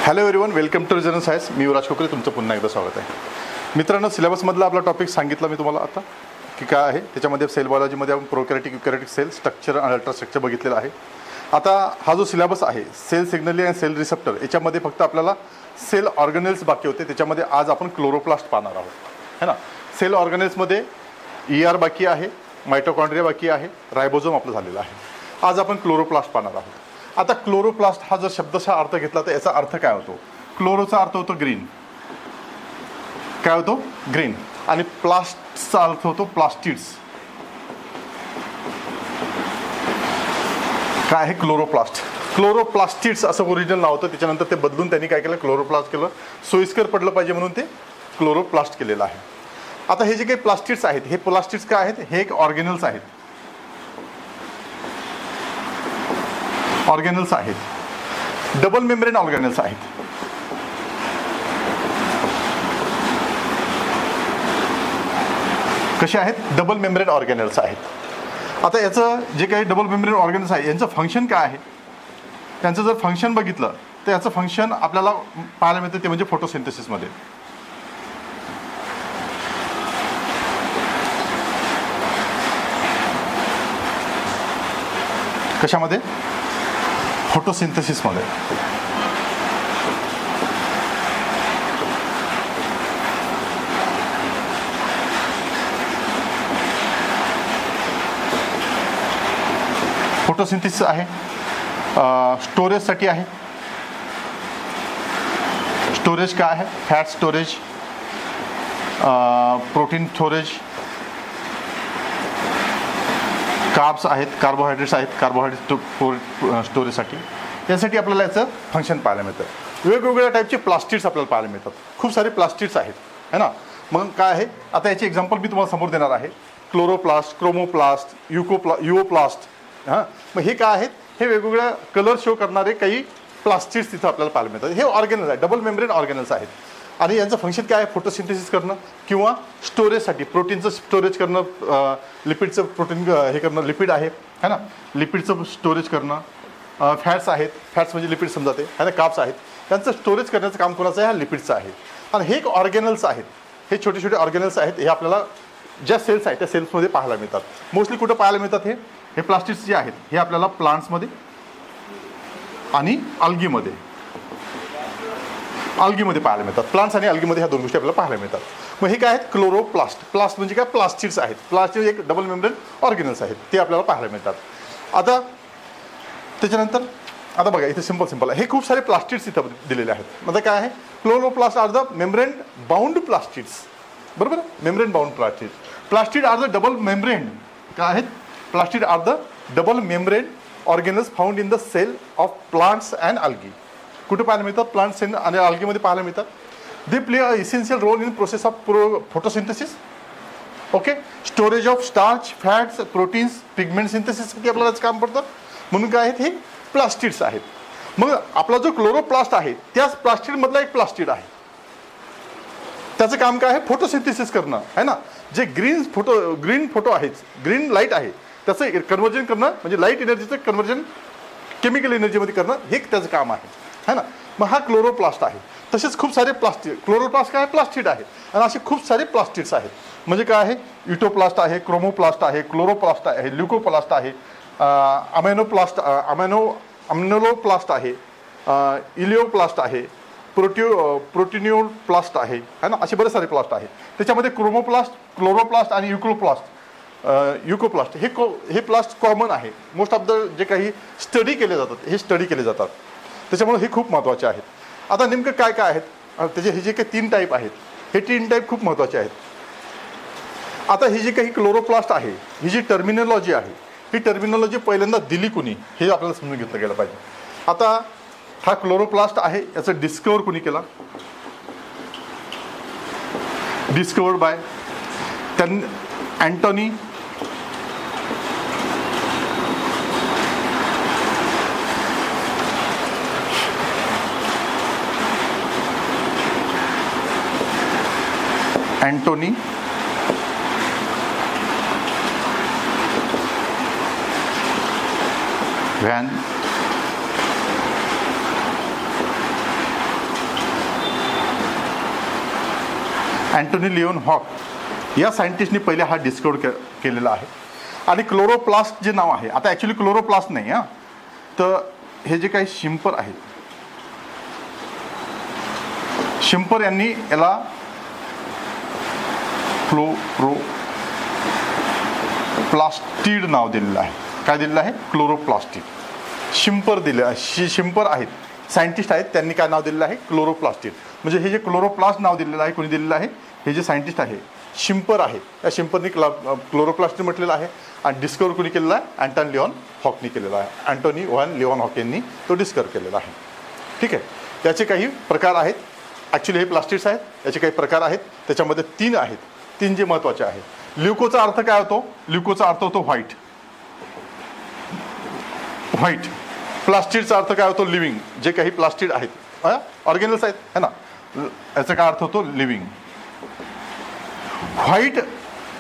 Hello everyone, welcome to regional science. मी युवराज कोकरे, तुमचं पुन्हा एकदा स्वागत आहे. मित्रांनो, सिलेबसमधला आपला टॉपिक सांगितला मी तुम्हाला आता की काय आहे. त्याच्यामध्ये सेल बायोलॉजीमध्ये आपण प्रोकॅरियोटिक युकॅरियोटिक सेल स्ट्रक्चर आणि अल्ट्रास्ट्रक्चर बघितलेलं आहे. आता हा जो सिलेबस आहे सेल सिग्नली आणि सेल रिसेप्टर, याच्यामध्ये फक्त आपल्याला सेल ऑर्गनेल्स बाकी होते. त्याच्यामध्ये आज आपण क्लोरोप्लास्ट पाहणार आहोत, है ना. सेल ऑर्गनेल्समध्ये ER बाकी आहे, मायटोकॉन्ड्रिया बाकी आहे, रायबोझोम आपलं झालेलं आहे. आज आपण क्लोरोप्लास्ट पाहणार आहोत. आता क्लोरोप्लास्ट हा जर शब्दशः अर्थ घेतला तर याचा अर्थ काय होतो? क्लोरोचा अर्थ होतो ग्रीन, काय होतो? ग्रीन. आणि प्लास्टचा अर्थ होतो प्लास्टिड्स. काय आहे क्लोरोप्लास्ट? क्लोरोप्लास्टिड्स असं ओरिजिनल नाव होतं. त्याच्यानंतर ते बदलून त्यांनी काय केलं, क्लोरोप्लास्ट केलं. सोयीस्कर पडलं पाहिजे म्हणून ते क्लोरोप्लास्ट केलेलं आहे. आता हे जे काही प्लास्टिड्स आहेत, हे प्लास्टिड्स काय आहेत? हे एक ऑर्गेनल्स आहेत. ऑर्गेनल्स आहेत, डबल मेम्ब्रेन ऑर्गेनल्स आहेत. कसे आहेत? डबल मेम्ब्रेन ऑर्गेनल्स आहेत. आता याचं जे काही डबल मेम्ब्रेन ऑर्गेनल्स आहे यांचं फंक्शन काय आहे? त्यांचं जर फंक्शन बघितलं तर याचं फंक्शन आपल्याला पाहायला मिळतं, ते म्हणजे फोटोसिंथेसिसमध्ये. कशामध्ये? फोटोसिंथेसिसमध्ये. फोटोसिंथेसिस आहे, स्टोरेजसाठी आहे. स्टोरेज काय आहे? Fat storage, protein storage, carbs आहेत, कार्बोहायड्रेट्स आहेत, कार्बोहायड्रेट स्टोरेजसाठी. यासाठी आपल्याला याचं फंक्शन पाहायला मिळतं. वेगवेगळ्या टाईपचे प्लास्टिड्स आपल्याला पाहायला मिळतात. खूप सारे प्लास्टिड्स आहेत, है ना. मग काय आहे, आता याची एक्झाम्पल मी तुम्हाला समोर देणार आहे. Chloroplast, chromoplast, leucoplast. हां, मग हे काय आहेत? हे वेगवेगळ्या कलर शो करणारे काही प्लास्टिड्स तिथं आपल्याला पाहायला मिळतात. हे ऑर्गेनल्स आहेत, डबल मेम्ब्रेन ऑर्गेनल्स आहेत. आणि यांचं फंक्शन काय आहे? फोटोसिंथेसिस करणं किंवा स्टोरेजसाठी, प्रोटीनचं स्टोरेज करणं, लिपिडचं प्रोटीन हे करणं, लिपिड आहे, है ना. लिपिडचं स्टोरेज करणं. फॅट्स आहेत, फॅट्स म्हणजे लिपिड समजाते, है ना. कार्ब्स आहेत, त्यांचं स्टोरेज करण्याचं काम कोणाचं आहे? हा लिपिडचं आहे. आणि हे एक ऑर्गेनल्स आहेत. हे छोटे छोटे ऑर्गेनल्स आहेत. हे आपल्याला ज्या सेल्स आहेत त्या सेल्समध्ये पाहायला मिळतात. मोस्टली कुठं पाहायला मिळतात? हे प्लास्टिड्स जे आहेत हे आपल्याला प्लांट्समध्ये आणि अल्गीमध्ये पाहायला मिळतात. प्लांट्स आणि अल्गीमध्ये ह्या दोन गोष्टी आपल्याला पाहायला मिळतात. मग हे काय आहेत? क्लोरोप्लास्ट. प्लास्ट म्हणजे काय? प्लास्टिड्स आहेत. प्लास्टिड एक डबल मेम्ब्रेन ऑर्गेनल्स आहेत, ते आपल्याला पाहायला मिळतात. आता त्याच्यानंतर आता बघा, इथे सिंपल आहे. हे खूप सारे प्लास्टिड्स इथं दिलेले आहेत. म्हणजे काय आहे? Chloroplast are the membrane bound plastids, बरोबर. Membrane bound plastid. Plastid are the double membrane. काय आहेत? Plastid are the double membrane organelles found in the cell of plants and algae. कुठे पाहायला मिळतात? प्लांट्स आणि अल्गीमध्ये पाहायला मिळतात. They play a essential role in process of photosynthesis. Okay. Storage of starch, fats, proteins, pigment सिंथेसिससाठी आपल्याला काम पडतं. म्हणून काय आहेत? हे प्लास्टिड्स आहेत. मग आपला जो क्लोरोप्लास्ट आहे त्याच प्लास्टिडमधला एक प्लास्टिड आहे. त्याचं काम काय आहे? फोटोसिंथेसिस करणं, है ना. जे ग्रीन फोटो आहेत, ग्रीन लाईट आहे, त्याचं कन्व्हर्जन करणं, म्हणजे लाईट एनर्जीचं कन्व्हर्जन केमिकल एनर्जीमध्ये करणं, हे त्याचं काम आहे, है ना. मग हा क्लोरोप्लास्ट आहे. तसेच खूप सारे प्लास्टिड, क्लोरोप्लास्ट काय? प्लास्टिड आहे. आणि असे खूप सारे प्लास्टिड्स आहेत. म्हणजे काय आहे? युटोप्लास्ट आहे, क्रोमोप्लास्ट आहे, क्लोरोप्लास्ट आहे, ल्युकोप्लास्ट आहे, अमिनोप्लास्ट आहे, इलिओप्लास्ट आहे, प्रोटिनिओप्लास्ट आहे, है ना. असे बरेच सारे प्लास्ट आहेत. त्याच्यामध्ये क्रोमोप्लास्ट, क्लोरोप्लास्ट आणि युकोप्लास्ट हे प्लास्ट कॉमन आहे. मोस्ट ऑफ द जे काही स्टडी केले जातात त्याच्यामुळे हे खूप महत्त्वाचे आहेत. आता नेमकं काय काय आहेत त्याचे? हे जे काही 3 टाईप आहेत, हे 3 टाईप खूप महत्त्वाचे आहेत. आता ही जी काही क्लोरोप्लास्ट आहे, ही जी टर्मिनॉलॉजी आहे, ही टर्मिनॉलॉजी पहिल्यांदा दिली कुणी, हे आपल्याला समजून घेतलं गेलं पाहिजे. आता हा क्लोरोप्लास्ट आहे, याचं डिस्कवर कुणी केला? Discovered by Antonie van Antonie Leeuwenhoek या सायंटिस्टनी पहिले हा डिस्कवर केलेला आहे. आणि क्लोरोप्लास्ट जे नाव आहे, आता ॲक्च्युली क्लोरोप्लास्ट नाही हां, तर हे जे काही शिंपर आहेत, शिंपर यांनी याला क्लोरोप्लास्टिड नाव दिलेलं आहे. काय दिलेलं आहे? क्लोरोप्लास्टिड. शिंपर दिले, शिंपर आहेत, सायंटिस्ट आहेत, त्यांनी काय नाव दिलेलं आहे? क्लोरोप्लास्टिड. म्हणजे हे जे क्लोरोप्लास्ट नाव दिलेलं आहे, कोणी दिलेलं आहे? हे जे सायंटिस्ट आहे शिंपर आहे, त्या शिंपरनी क्लोरोप्लास्टिड म्हटलेलं आहे. आणि डिस्कवर कोणी केलेला आहे? अँटन लिओन हॉकनी केलेला आहे. अँटोनी व्हॉन लिओन हॉक यांनी तो डिस्कवर केलेला आहे. ठीक आहे. त्याचे काही प्रकार आहेत. ॲक्च्युली हे प्लास्टिड्स आहेत, याचे काही प्रकार आहेत. त्याच्यामध्ये 3 आहेत. 3 जे महत्त्वाचे आहेत. ल्युकोचा अर्थ काय होतो? ल्युकोचा अर्थ होतो व्हाईट. व्हाईट. प्लास्टिडचा अर्थ काय होतो? लिव्हिंग. जे काही प्लास्टिड आहेत, ऑर्गेनल्स आहेत है ना, याचा काय अर्थ होतो? लिव्हिंग. व्हाईट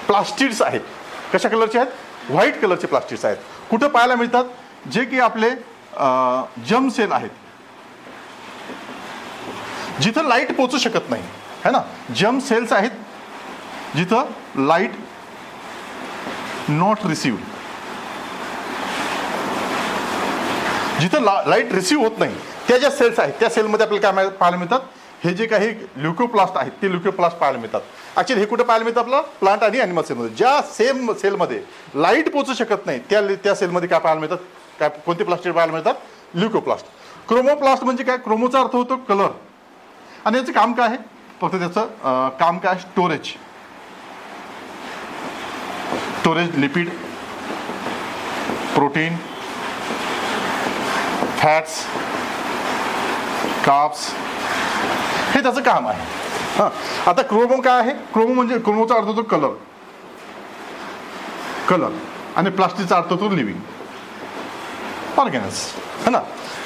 प्लास्टिड्स आहेत. कशा कलरचे आहेत? व्हाईट कलरचे प्लास्टिड्स आहेत. कुठं पाहायला मिळतात? जे की आपले जर्म सेल आहेत, जिथं लाईट पोचू शकत नाही है ना, जर्म सेल्स आहेत जिथं लाईट नॉट रिसिव्ड, जिथं लाईट रिसिव्ह होत नाही, त्या ज्या सेल्स आहेत त्या सेलमध्ये आपल्याला काय पाहायला मिळतात? हे जे काही ल्युकोप्लास्ट आहेत ते ल्युकोप्लास्ट पाहायला मिळतात. ॲक्च्युली हे कुठे पाहायला मिळतं? आपलं प्लांट आणि ॲनिमल सेलमध्ये. ज्या सेलमध्ये लाईट पोचू शकत नाही त्या सेलमध्ये काय पाहायला मिळतात? काय कोणते प्लास्टिड पाहायला मिळतात? ल्युकोप्लास्ट. क्रोमोप्लास्ट म्हणजे काय? क्रोमोचा अर्थ होतो कलर. आणि याचं काम काय आहे? फक्त त्याचं काम काय? Storage. Storage lipid, protein, fats, carbs, हे त्याचं काम आहे. हां, आता क्रोमो काय आहे? क्रोमो म्हणजे क्रोमोचा अर्थ होतो कलर, कलर. आणि प्लास्टिकचा अर्थ होतो लिव्हिंग ऑर्गॅनिल्स है ना.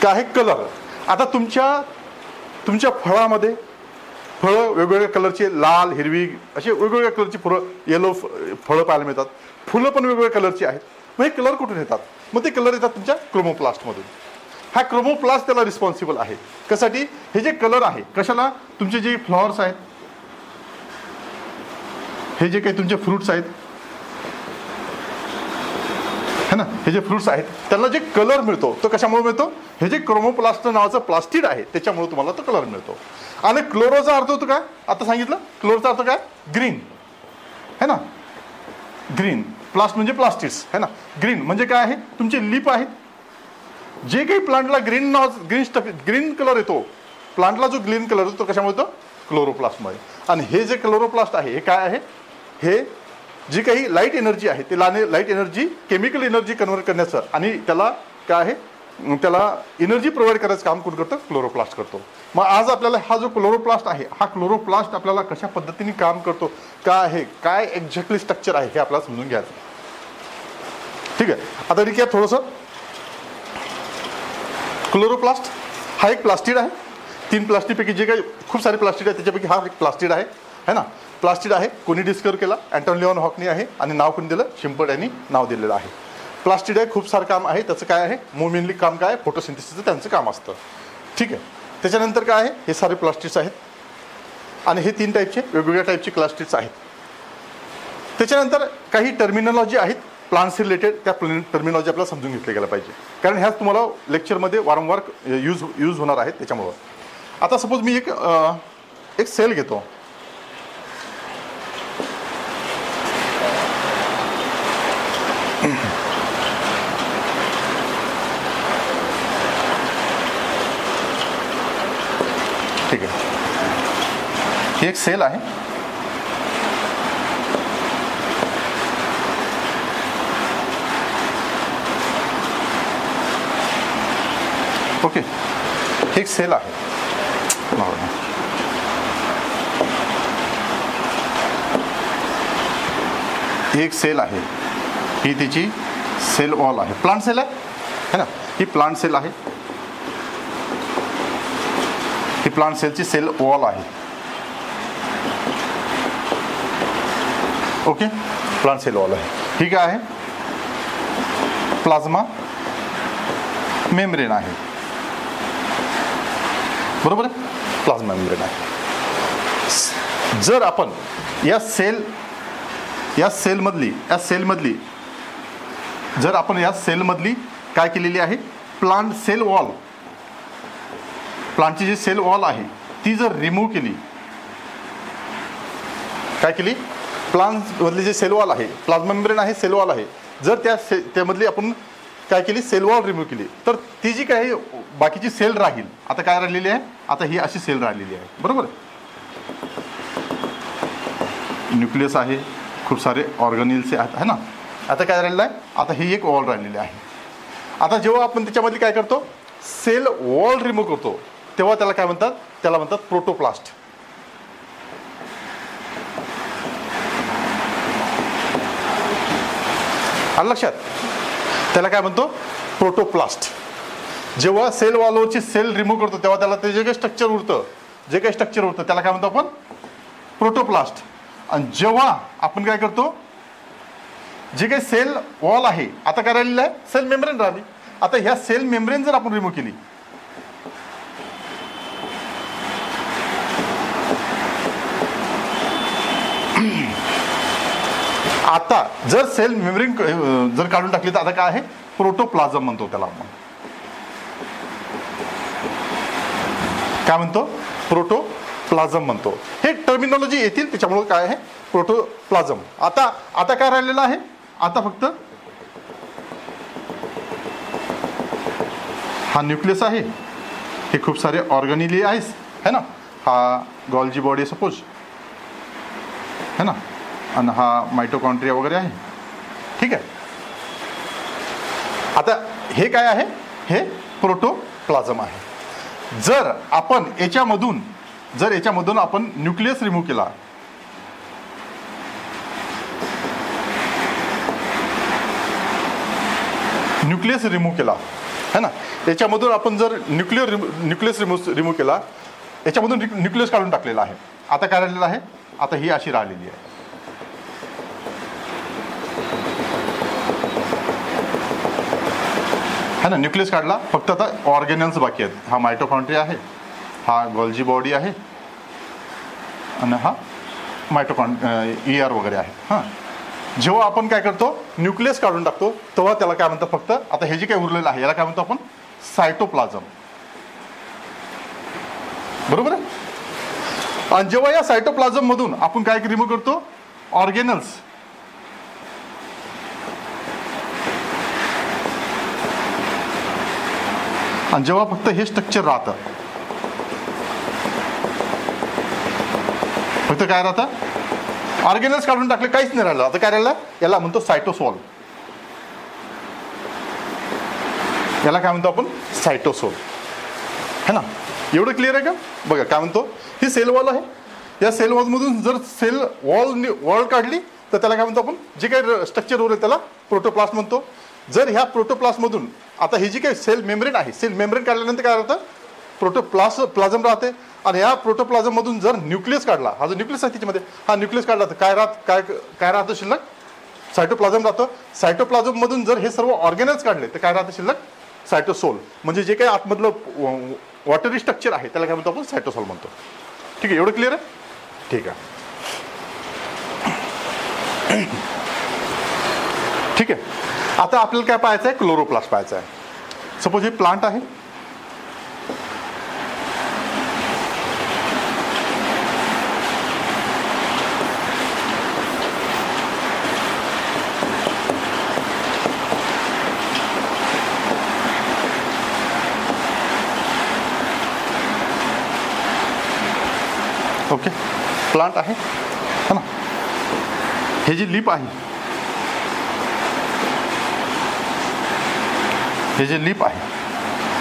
काय आहे? कलर. आता तुमच्या फळामध्ये फळं वेगवेगळ्या कलरचे, लाल, हिरवी असे वेगवेगळ्या कलरची फळं, येलो फळं पाहायला मिळतात. फुलं पण वेगवेगळ्या कलरची आहेत. मग हे कलर कुठून येतात? मग ते कलर येतात तुमच्या क्रोमोप्लास्टमधून. हा क्रोमोप्लास्ट त्याला रिस्पॉन्सिबल आहे. कशासाठी? हे जे कलर आहे, कशाला? तुमचे जे फ्लॉवर्स आहेत, हे जे काही तुमचे फ्रुट्स आहेत है ना, हे जे फ्रुट्स आहेत त्याला जे कलर मिळतो तो कशामुळे मिळतो? हे जे क्रोमोप्लास्ट नावाचं प्लास्टिड आहे त्याच्यामुळे तुम्हाला तो कलर मिळतो. आणि क्लोरोचा अर्थ होतो काय? आता सांगितलं. क्लोरोचा अर्थ काय? ग्रीन है ना. ग्रीन. प्लास्ट म्हणजे प्लास्टिड्स है ना. ग्रीन म्हणजे काय आहे? तुमचे लीप आहेत. जे काही प्लांटला ग्रीन कलर येतो, प्लांटला जो ग्रीन कलर येतो तो कशामुळे येतो? क्लोरोप्लास्टमुळे. आणि हे जे क्लोरोप्लास्ट आहे हे काय आहे? हे जी काही लाईट एनर्जी आहे ते light energy chemical energy convert करण्याचं आणि त्याला काय आहे? त्याला एनर्जी प्रोव्हाइड करायचं काम कोण करतं? क्लोरोप्लास्ट करतो. मग आज आपल्याला हा जो क्लोरोप्लास्ट आहे, हा क्लोरोप्लास्ट आपल्याला कशा पद्धतीने काम करतो, काय आहे, काय एक्झॅक्टली स्ट्रक्चर आहे हे आपल्याला समजून घ्यायचं. ठीक आहे. आता रिकॅप थोडंसं. क्लोरोप्लास्ट हा एक प्लास्टिड आहे. 3 प्लास्टिडपैकी जे काही खूप सारे प्लास्टिड आहे त्याच्यापैकी हा एक प्लास्टिड आहे है ना. प्लास्टिड आहे. कोणी डिस्कवर केला? अँटन लिओन हॉकनी आहे. आणि नाव कोणी दिलं? शिंपर्ड यांनी नाव दिलेलं आहे. प्लास्टिड आहे. खूप सारं काम आहे त्याचं. काय आहे? मेनली काम काय आहे? फोटोसिंथेसिसचं त्यांचं काम असतं. ठीक आहे. त्याच्यानंतर काय आहे? हे सारे प्लास्टिड्स आहेत. आणि हे 3 टाईपचे वेगवेगळ्या टाईपचे प्लास्टिड्स आहेत. त्याच्यानंतर काही टर्मिनॉलॉजी आहेत प्लांट्स रिलेटेड, त्या टर्मिनॉलॉजी आपल्याला समजून घेतल्या गेल्या पाहिजे, कारण ह्याच तुम्हाला लेक्चरमध्ये वारंवार यूज होणार आहेत त्याच्यामुळं. आता सपोज मी एक सेल घेतो. ठीक आहे. ही एक सेल आहे. ओके. एक सेल आहे. एक सेल आहे. ही तिची सेल वॉल आहे. प्लांट सेल आहे है ना. ही प्लांट सेल आहे. ही प्लांट सेलची सेल वॉल आहे. ओके. प्लांट सेल वॉल आहे. ही काय आहे? प्लाझ्मा मेम्ब्रेन आहे. बरोबर आहे. प्लाझ्मा मेम्ब्रेन आहे. जर आपण या सेलमधली जर आपण या सेलमधली काय केलेली आहे, प्लांट सेल वॉल, प्लांटची जी सेल वॉल आहे ती जर रिमूव्ह केली, काय केली, प्लांट मधली जे सेल वॉल आहे, प्लाझ्मा मेम्ब्रेन आहे, सेल वॉल आहे, जर त्यामधली आपण काय केली, सेल वॉल रिमूव्ह केली, तर ती जी काही बाकीची सेल राहील, आता काय राहिलेली आहे, आता ही अशी सेल राहिलेली आहे, बरोबर. न्यूक्लियस आहे, खूप सारे ऑर्गेनेल्स आहेत, है ना. आता काय राहिलेलं आहे, आता ही एक वॉल राहिलेली आहे. आता जेव्हा आपण त्याच्यामध्ये काय करतो, सेल वॉल रिमूव्ह करतो, तेव्हा त्याला काय म्हणतात, त्याला म्हणतात प्रोटोप्लास्ट. आलं लक्षात, त्याला काय म्हणतो, प्रोटोप्लास्ट. जेव्हा सेल वॉलवरची सेल रिमूव्ह करतो तेव्हा त्याला ते जे काही स्ट्रक्चर उरतं त्याला काय म्हणतो आपण, प्रोटोप्लास्ट. आणि जेव्हा आपण काय करतो, जे काही सेल वॉल आहे, आता काय राहिलेलं आहे, सेल मेम्ब्रेन राहिली. आता ह्या सेल मेम्ब्रेन जर आपण रिमूव्ह केली, आता जर सेल मेम्ब्रेन जर काढून टाकली तर आता काय आहे, प्रोटोप्लाझम म्हणतो त्याला आपण. काय म्हणतो, प्रोटोप्लाझम म्हणतो. हे टर्मिनॉलॉजी येतील त्याच्यामुळे काय आहे, प्रोटोप्लाझम. आता काय राहिलेलं आहे, आता फक्त हा न्यूक्लियस आहे, हे खूप सारे ऑर्गेनेली आहेत, है ना. हा गॉल्जी बॉडी सपोज, है ना, आणि हा मायटोकॉन्ड्रिया वगैरे आहे, ठीक आहे. आता हे काय आहे, हे प्रोटोप्लाझम आहे. जर याच्यामधून आपण न्यूक्लियस रिमूव्ह केला, है ना, याच्यामधून आपण जर न्यूक्लियस रिमूव्ह केला, याच्यामधून न्यूक्लियस काढून टाकलेला आहे. आता काय राहिलेलं आहे, आता ही अशी राहिलेली आहे, है ना. न्यूक्लियस काढला, फक्त आता ऑर्गेनल्स बाकी आहेत. हा मायटोकॉन्ड्रिया आहे, हा गॉल्जी बॉडी आहे, आणि हा ER वगैरे आहे. हां, जेव्हा आपण काय करतो, न्यूक्लियस काढून टाकतो, तेव्हा त्याला काय म्हणतात, फक्त आता हे जे काही उरलेलं आहे याला काय म्हणतो आपण, सायटोप्लाझम, बरोबर आहे. आणि जेव्हा या सायटोप्लाझम मधून आपण काय रिमूव्ह करतो, ऑर्गेनल्स, आणि जेव्हा फक्त हे स्ट्रक्चर राहतं, फक्त काय राहतं, ऑर्गेनल्स काढून टाकले, काहीच नाही राहिलं. आता काय राहिलं, याला म्हणतो सायटोसोल. याला काय म्हणतो आपण, सायटोसोल, है ना. एवढं क्लिअर आहे का. बघा काय म्हणतो, ही सेल वॉल आहे, या सेल वॉलमधून जर सेल वॉल काढली तर त्याला काय म्हणतो आपण, जे काही स्ट्रक्चर उरेल त्याला प्रोटोप्लास्ट म्हणतो. जर ह्या प्रोटोप्लास्टमधून आता ही जी काही सेल मेम्ब्रेन आहे, सेल मेम्ब्रेन काढल्यानंतर काय राहतं, प्रोटोप्लाझम राहते. आणि ह्या प्रोटोप्लाझम मधून जर न्यूक्लियस काढला, हा जो न्यूक्लियस आहे त्याच्यामध्ये, हा न्यूक्लियस काढला तर काय राहतं शिल्लक, सायटोप्लाझम राहतं. सायटोप्लाझम मधून जर हे सर्व ऑर्गेनल्स काढले तर काय राहतं शिल्लक, सायटोसोल. म्हणजे जे काही आतमधलं वॉटरी स्ट्रक्चर आहे त्याला काय म्हणतो आपण, सायटोसोल म्हणतो. ठीक आहे, एवढं क्लिअर आहे. ठीक आहे, ठीक आहे. आता आपल्याला काय पाहायचं आहे, क्लोरोप्लास्ट पाहायचं आहे. सपोज हे प्लांट आहे, ओके, प्लांट आहे, है ना. हे जी लिप आहे, हे जे लिप आहे,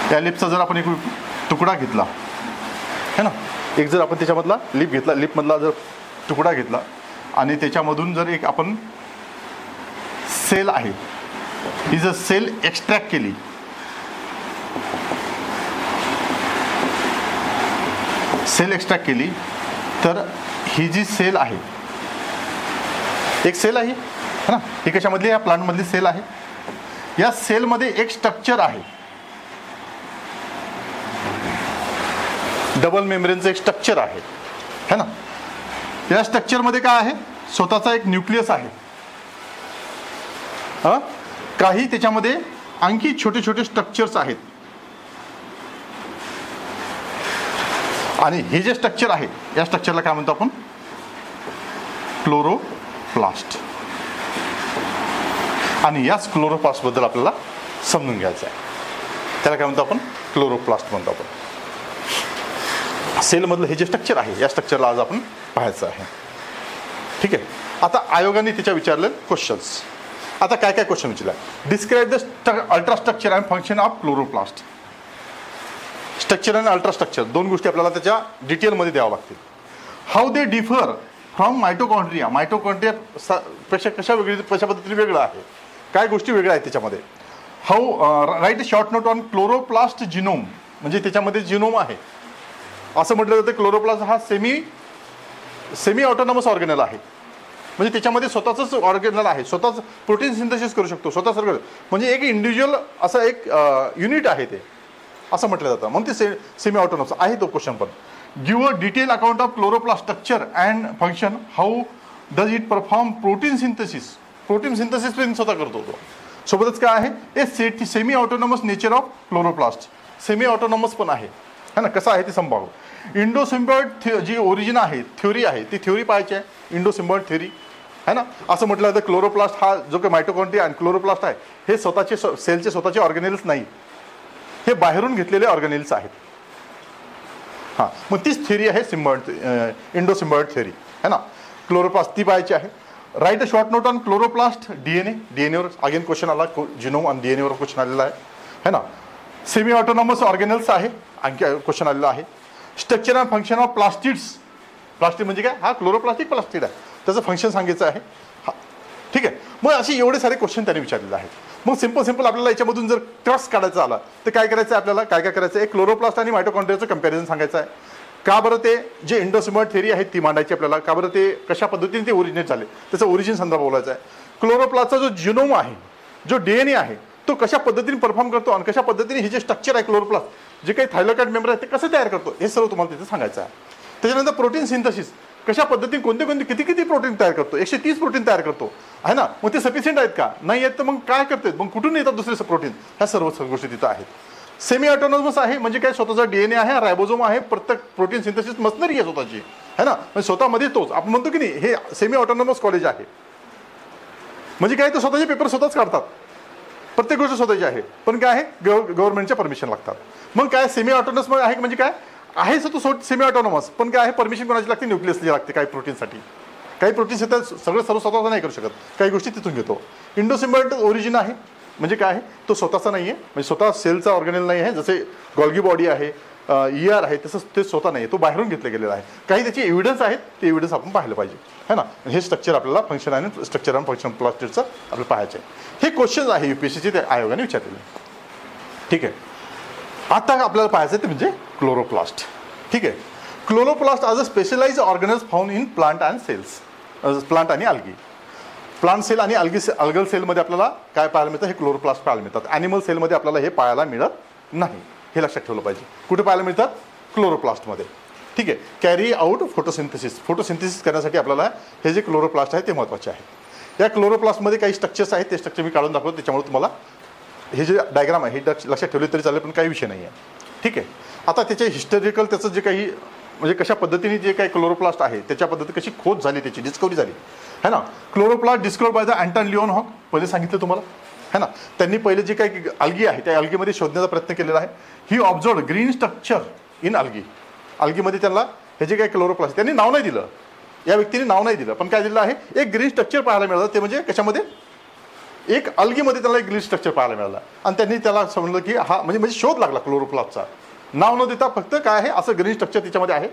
त्या लिपचा जर आपण एक तुकडा घेतला, है ना, एक जर आपण त्याच्यामधला लिप घेतला, लिपमधला जर तुकडा घेतला आणि त्याच्यामधून जर एक आपण सेल आहे, ही जर सेल एक्स्ट्रॅक्ट केली, तर ही जी सेल आहे, एक सेल आहे, है ना, ही कशामधली, या प्लांटमधली सेल आहे. या सेलमध्ये एक स्ट्रक्चर आहे, डबल मेम्ब्रेनचं एक स्ट्रक्चर आहे, है ना. या स्ट्रक्चरमध्ये काय आहे, स्वतःचा एक न्यूक्लियस आहे, काही त्याच्यामध्ये आणखी छोटे छोटे स्ट्रक्चर्स आहेत, आणि हे जे स्ट्रक्चर आहे या स्ट्रक्चरला काय म्हणतो आपण, क्लोरोप्लास्ट. आणि याच क्लोरोप्लास्ट बद्दल आपल्याला समजून घ्यायचं आहे. त्याला काय म्हणतो आपण, क्लोरोप्लास्ट म्हणतो आपण. सेलमधलं हे जे स्ट्रक्चर आहे या स्ट्रक्चरला आज आपण पाहायचं आहे. ठीक आहे. आता आयोगाने त्याच्या विचारले क्वेश्चन्स. आता काय काय क्वेश्चन विचारला, describe the ultra structure and function of chloroplast. Structure आणि अल्ट्रा स्ट्रक्चर दोन गोष्टी आपल्याला त्याच्या डिटेलमध्ये द्याव्या लागतील. How they differ from mitochondria. Mitochondria पेक्षा कशा पद्धतीने वेगळं आहे, काय गोष्टी वेगळ्या आहेत त्याच्यामध्ये. How write short note on chloroplast genome. म्हणजे त्याच्यामध्ये जिनोम आहे. असं म्हटलं जातं क्लोरोप्लास्ट हा सेमी ऑटोनॉमस ऑर्गेनल आहे. म्हणजे त्याच्यामध्ये स्वतःच ऑर्गेनल आहे, स्वतःच प्रोटीन सिंथेसिस करू शकतो, स्वतः सर्व. म्हणजे एक इंडिव्हिज्युअल असं एक युनिट आहे ते, असं म्हटलं जातं. म्हणून ते सेमी ऑटोनॉमस आहे तो क्वेश्चन. पण give a detail account of chloroplast structure and function. How does it perform protein synthesis. Protein synthesis पण स्वतः करतो तो. सोबतच काय आहे, a semi autonomous nature of chloroplast. Semi autonomous पण आहे, है ना. कसं आहे ते संभाव. इंडोसिम्बायोट जी ओरिजिन आहे, थ्योरी आहे, ती थ्योरी पाहायची आहे, इंडोसिम्बायोट थ्योरी, है ना. असं म्हटलं जातं क्लोरोप्लास्ट हा जो काही मायटोकॉन्ड्रिया आणि क्लोरोप्लास्ट आहे हे स्वतःचे सेलचे स्वतःचे ऑर्गेनेल्स नाही, हे बाहेरून घेतलेले ऑर्गेनेल्स आहेत. हां, मग तीच थ्योरी आहे इंडोसिम्बायोट थ्योरी, है ना. क्लोरोप्लास्ट ती पाहायची आहे. Write a short note on chloroplast. डीएनएवर अगेन क्वेश्चन आला, जिनोम आणि डीएनएवर क्वेश्चन आलेला आहे, है ना. सेमी ऑटोनॉमस ऑर्गेनल्स आहे, आणखी क्वेश्चन आलेला आहे. Structure and function of plastids. Plastid म्हणजे काय, हा क्लोरोप्लास्टिक प्लास्टिड आहे, त्याचं फंक्शन सांगायचं आहे. हा, ठीक आहे. मग असे एवढे सारे क्वेश्चन त्यांनी विचारलेले आहेत. मग सिंपल आपल्याला याच्यामधून जर क्रॉस काढायचा आला तर काय करायचं आहे आपल्याला, काय करायचं आहे, क्लोरोप्लास्ट आणि मायटोकॉन्ड्रियाचं कंपॅरिझन सांगायचं आहे. का बरं ते जे इंडोसिम्बायोट थेरी आहे ती मांडायची आपल्याला, का बरं ते कशा पद्धतीने ते ओरिजिनेट झाले त्याचं ओरिजिन संदर्भ बोलायचा आहे. क्लोरोप्लास्टचा जो जिनोम आहे, जो डीएनए आहे, तो कशा पद्धतीने परफॉर्म करतो आणि कशा पद्धतीने हे जे स्ट्रक्चर आहे क्लोरोप्लास्ट, जे काही थायलॉइड मेंबर आहे ते कसं तयार करतो, हे सर्व तुम्हाला तिथे सांगायचं आहे. त्याच्यानंतर प्रोटीन सिंथेसिस, कशा पद्धतीने कोणते किती प्रोटीन तयार करतो, 130 प्रोटीन तयार करतो, आहे ना. मग ते सफिशियंट आहेत का, नाही आहेत तर मग काय करतात, मग कुठून येतात दुसरे प्रोटीन, ह्या सर्व गोष्टी तिथं आहेत. सेमी ऑटोनॉमस आहे म्हणजे काय, स्वतःचा डीएनए आहे, रायबोझोम आहे, प्रत्येक प्रोटीन सिंथेसिस मशिनरी आहे स्वतःची, है ना. म्हणजे स्वतःमध्ये तोच आपण म्हणतो की नाही, हे सेमी ऑटोनॉमस कॉलेज आहे. म्हणजे काय, तर स्वतःचे पेपर स्वतःच काढतात, प्रत्येक गोष्ट स्वतःची आहे. पण काय आहे, गव्हर्नमेंटच्या परमिशन लागतात. मग काय सेमी ऑटोनॉमस आहे म्हणजे काय आहे, तो सेमी ऑटोनॉमस, पण काय आहे, परमिशन कोणाची लागते, न्यूक्लियसची लागते काही प्रोटीनसाठी. काही प्रोटीन्स येतात सगळं स्वतःचा नाही करू शकत, काही गोष्टी तिथून घेतो. इंडोसिम्बायोट ओरिजिन आहे म्हणजे काय आहे, तो स्वतःचा नाही आहे, म्हणजे स्वतः सेलचा ऑर्गेनेल नाही आहे. जसे गॉल्गी बॉडी आहे, ER आहे, तसंच ते स्वतः नाही आहे, तो बाहेरून घेतला गेलेला आहे. काही त्याचे एव्हिडन्स आहेत, ते एव्हिडन्स आपण पाहिलं पाहिजे, है ना. हे स्ट्रक्चर आपल्याला फंक्शन आणि स्ट्रक्चर आणि फंक्शन प्लास्टिडचं आपल्याला पाहायचं आहे. हे क्वेश्चन आहे UPSCचे, ते आयोगाने विचारलेले. ठीक आहे. आता आपल्याला पाहायचं आहे ते म्हणजे क्लोरोप्लास्ट. ठीक आहे. Chloroplast as a specialize organelles found in plant and cells. Plant आणि अल्गी. प्लांट सेल आणि अल्गल सेलमध्ये आपल्याला काय पाहायला मिळतं, हे क्लोरोप्लास्ट पाहायला मिळतात. ॲनिमल सेलमध्ये आपल्याला हे पाहायला मिळत नाही, हे लक्षात ठेवलं पाहिजे. कुठे पाहायला मिळतात, क्लोरोप्लास्टमध्ये. ठीक आहे. कॅरी आउट फोटोसिंथेसिस करण्यासाठी आपल्याला हे जे क्लोरोप्लास्ट आहे ते महत्त्वाचे आहे. या क्लोरोप्लास्टमध्ये काही स्ट्रक्चर्स आहेत, ते स्ट्रक्चर मी काढून दाखवतो, त्याच्यामुळे तुम्हाला हे जे डायग्राम आहे हे लक्षात ठेवले तरी चालेल, पण काही विषय नाही आहे. ठीक आहे. आता त्याचे हिस्टॉरिकल, त्याचं जे काही म्हणजे कशा पद्धतीने जे काही क्लोरोप्लास्ट आहे त्याच्या पद्धती कशी खोज झाली, त्याची डिस्कवरी झाली, है ना. क्लोरोप्लास्ट डिस्कवर बाय द अँटन लिओनहॉक, पहिले सांगितलं तुम्हाला, है ना. त्यांनी पहिले जे काही अल्गी आहे त्या अल्गीमध्ये शोधण्याचा प्रयत्न केलेला आहे. He observe green structure in algae. अल्गीमध्ये त्यांना हे जे काही क्लोरोप्लास्ट, त्यांनी नाव नाही दिलं, या व्यक्तीने नाव नाही दिलं, पण काय दिलं आहे, एक ग्रीन स्ट्रक्चर पाहायला मिळालं. ते म्हणजे कशामध्ये, एक अल्गीमध्ये त्याला एक ग्रीन स्ट्रक्चर पाहायला मिळालं. आणि त्यांनी त्याला समजलं की हा म्हणजे शोध लागला क्लोरोप्लास्टचा. नाव न देता फक्त काय आहे, असं ग्रीन स्ट्रक्चर त्याच्यामध्ये आहे,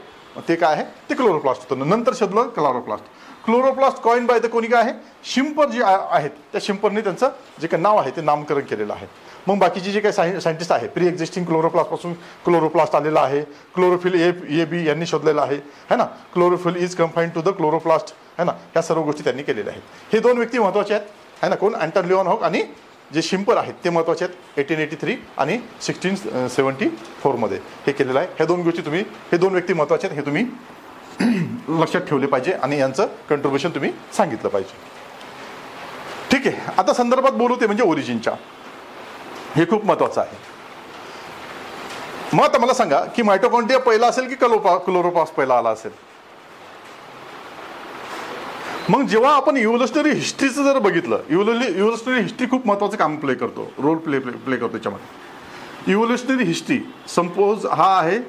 ते काय आहे, ते क्लोरोप्लास्ट होतं. नंतर शोधलं chloroplast. Chloroplast coin by the कोणी काय आहे, शिंपर जे आहेत त्या शिंपरने त्यांचं जे काही नाव आहे ते नामकरण केलेलं आहे. मग बाकीचे जे काही सायंटिस्ट आहे, प्री एक्झिस्टिंग क्लोरोप्लास्टपासून क्लोरोप्लास्ट आलेला आहे. क्लोरोफिल AB यांनी शोधलेलं आहे, है ना. Chlorophyll is confined to the chloroplast, है ना. ह्या सर्व गोष्टी त्यांनी केलेल्या आहेत. हे दोन व्यक्ती महत्त्वाचे आहेत, है ना. कोण, अँटन लिओनहॉक आणि जे शिंपर आहेत ते महत्त्वाचे आहेत. 1883 आणि 1674 मध्ये हे केलेलं आहे. ह्या दोन गोष्टी तुम्ही, हे दोन व्यक्ती महत्त्वाचे आहेत, हे तुम्ही लक्षात ठेवले पाहिजे आणि यांचं कंट्रीब्युशन तुम्ही सांगितलं पाहिजे. ठीक आहे. आता संदर्भात बोलू ते म्हणजे ओरिजिनच्या, हे खूप महत्वाचं आहे. मग आता मला सांगा की मायटोकॉन्ड्रिया पहिला असेल की क्लोरोप्लास्ट पहिला आला असेल? मग जेव्हा आपण इव्होल्युशनरी हिस्ट्रीचं जर बघितलं, इव्होल्युशनरी हिस्ट्री खूप महत्वाचं काम रोल प्ले करतो त्याच्यामध्ये. इव्होल्युशनरी हिस्ट्री सपोज हा आहे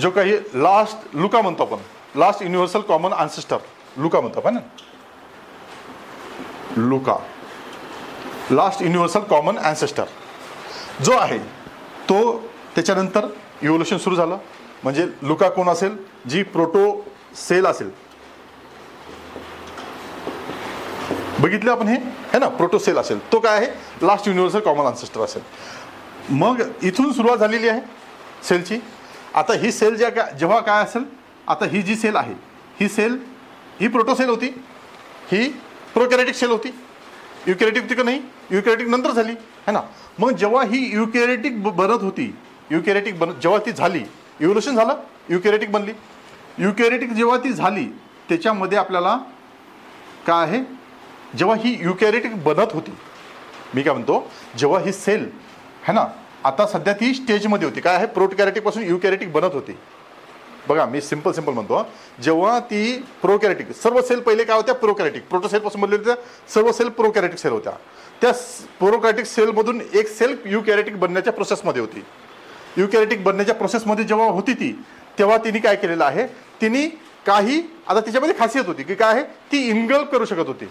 जो काही लास्ट लुका म्हणतो आपण, last universal common ancestor LUCA म्हणतो आपण, LUCA last universal common ancestor जो आहे तो, त्याच्यानंतर इव्होल्युशन सुरू झालं. म्हणजे लुका कोण असेल? जी प्रोटो सेल असेल. बघितलं आपण हे है ना, प्रोटोसेल असेल तो काय आहे? लास्ट युनिव्हर्सल कॉमन अँसेस्टर असेल. मग इथून सुरुवात झालेली आहे सेलची. आता ही सेल जेव्हा काय असेल, आता ही जी सेल आहे ही सेल ही प्रोटोसेल होती, ही प्रोकॅरियोटिक सेल होती. युकॅरियोटिक होती का नाही? युकॅरियोटिक नंतर झाली है ना. मग जेव्हा ही युकॅरियोटिक बनत होती, जेव्हा ती झाली, इव्होल्युशन झालं, युकॅरियोटिक बनली. युकॅरियोटिक जेव्हा ती झाली त्याच्यामध्ये आपल्याला काय आहे, जेव्हा ही युकॅरियोटिक बनत होती, मी काय म्हणतो, जेव्हा ही सेल है ना, आता सध्या ती स्टेजमध्ये होती, काय आहे, प्रोकॅरियोटिक पासून युकॅरियोटिक बनत होती. बघा मी सिंपल म्हणतो, जेव्हा ती प्रोकॅरियोटिक, सर्व सेल पहिले काय होत्या? प्रोकॅरियोटिक, प्रोटोसेल पासून बनलेल्या होत्या सर्व सेल प्रोकॅरियोटिक सेल होत्या. त्या प्रोकॅरियोटिक सेलमधून एक सेल युकॅरियोटिक बनण्याच्या प्रोसेसमध्ये होती. युकॅरियोटिक बनण्याच्या प्रोसेसमध्ये जेव्हा होती ती, तेव्हा तिने काय केलेलं आहे, तिने काही, आता तिच्यामध्ये खासियत होती की काय आहे, ती इनगल्फ करू शकत होती.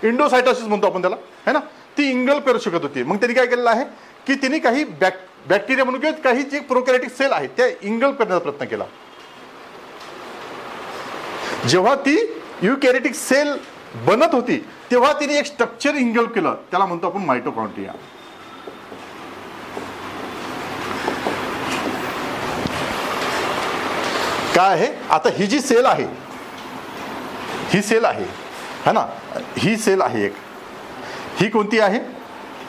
इंडोसायटोसिस म्हणतो आपण त्याला है ना, ती इनगल्फ करू शकत होती. मग त्यांनी काय केलेलं आहे की तिने काही बॅक्टेरिया म्हणून किंवा काही जे प्रोकॅरियोटिक सेल आहेत त्या इनगल्फ करण्याचा प्रयत्न केला. जेव्हा ती युकॅरियोटिक सेल बनत होती तेव्हा तिने एक स्ट्रक्चर इनगल्फ केलं, त्याला म्हणतो आपण मायटोकॉन्ड्रिया. काय आहे, आता ही जी सेल आहे, ही सेल आहे है ना, ही सेल आहे एक, ही कोणती आहे?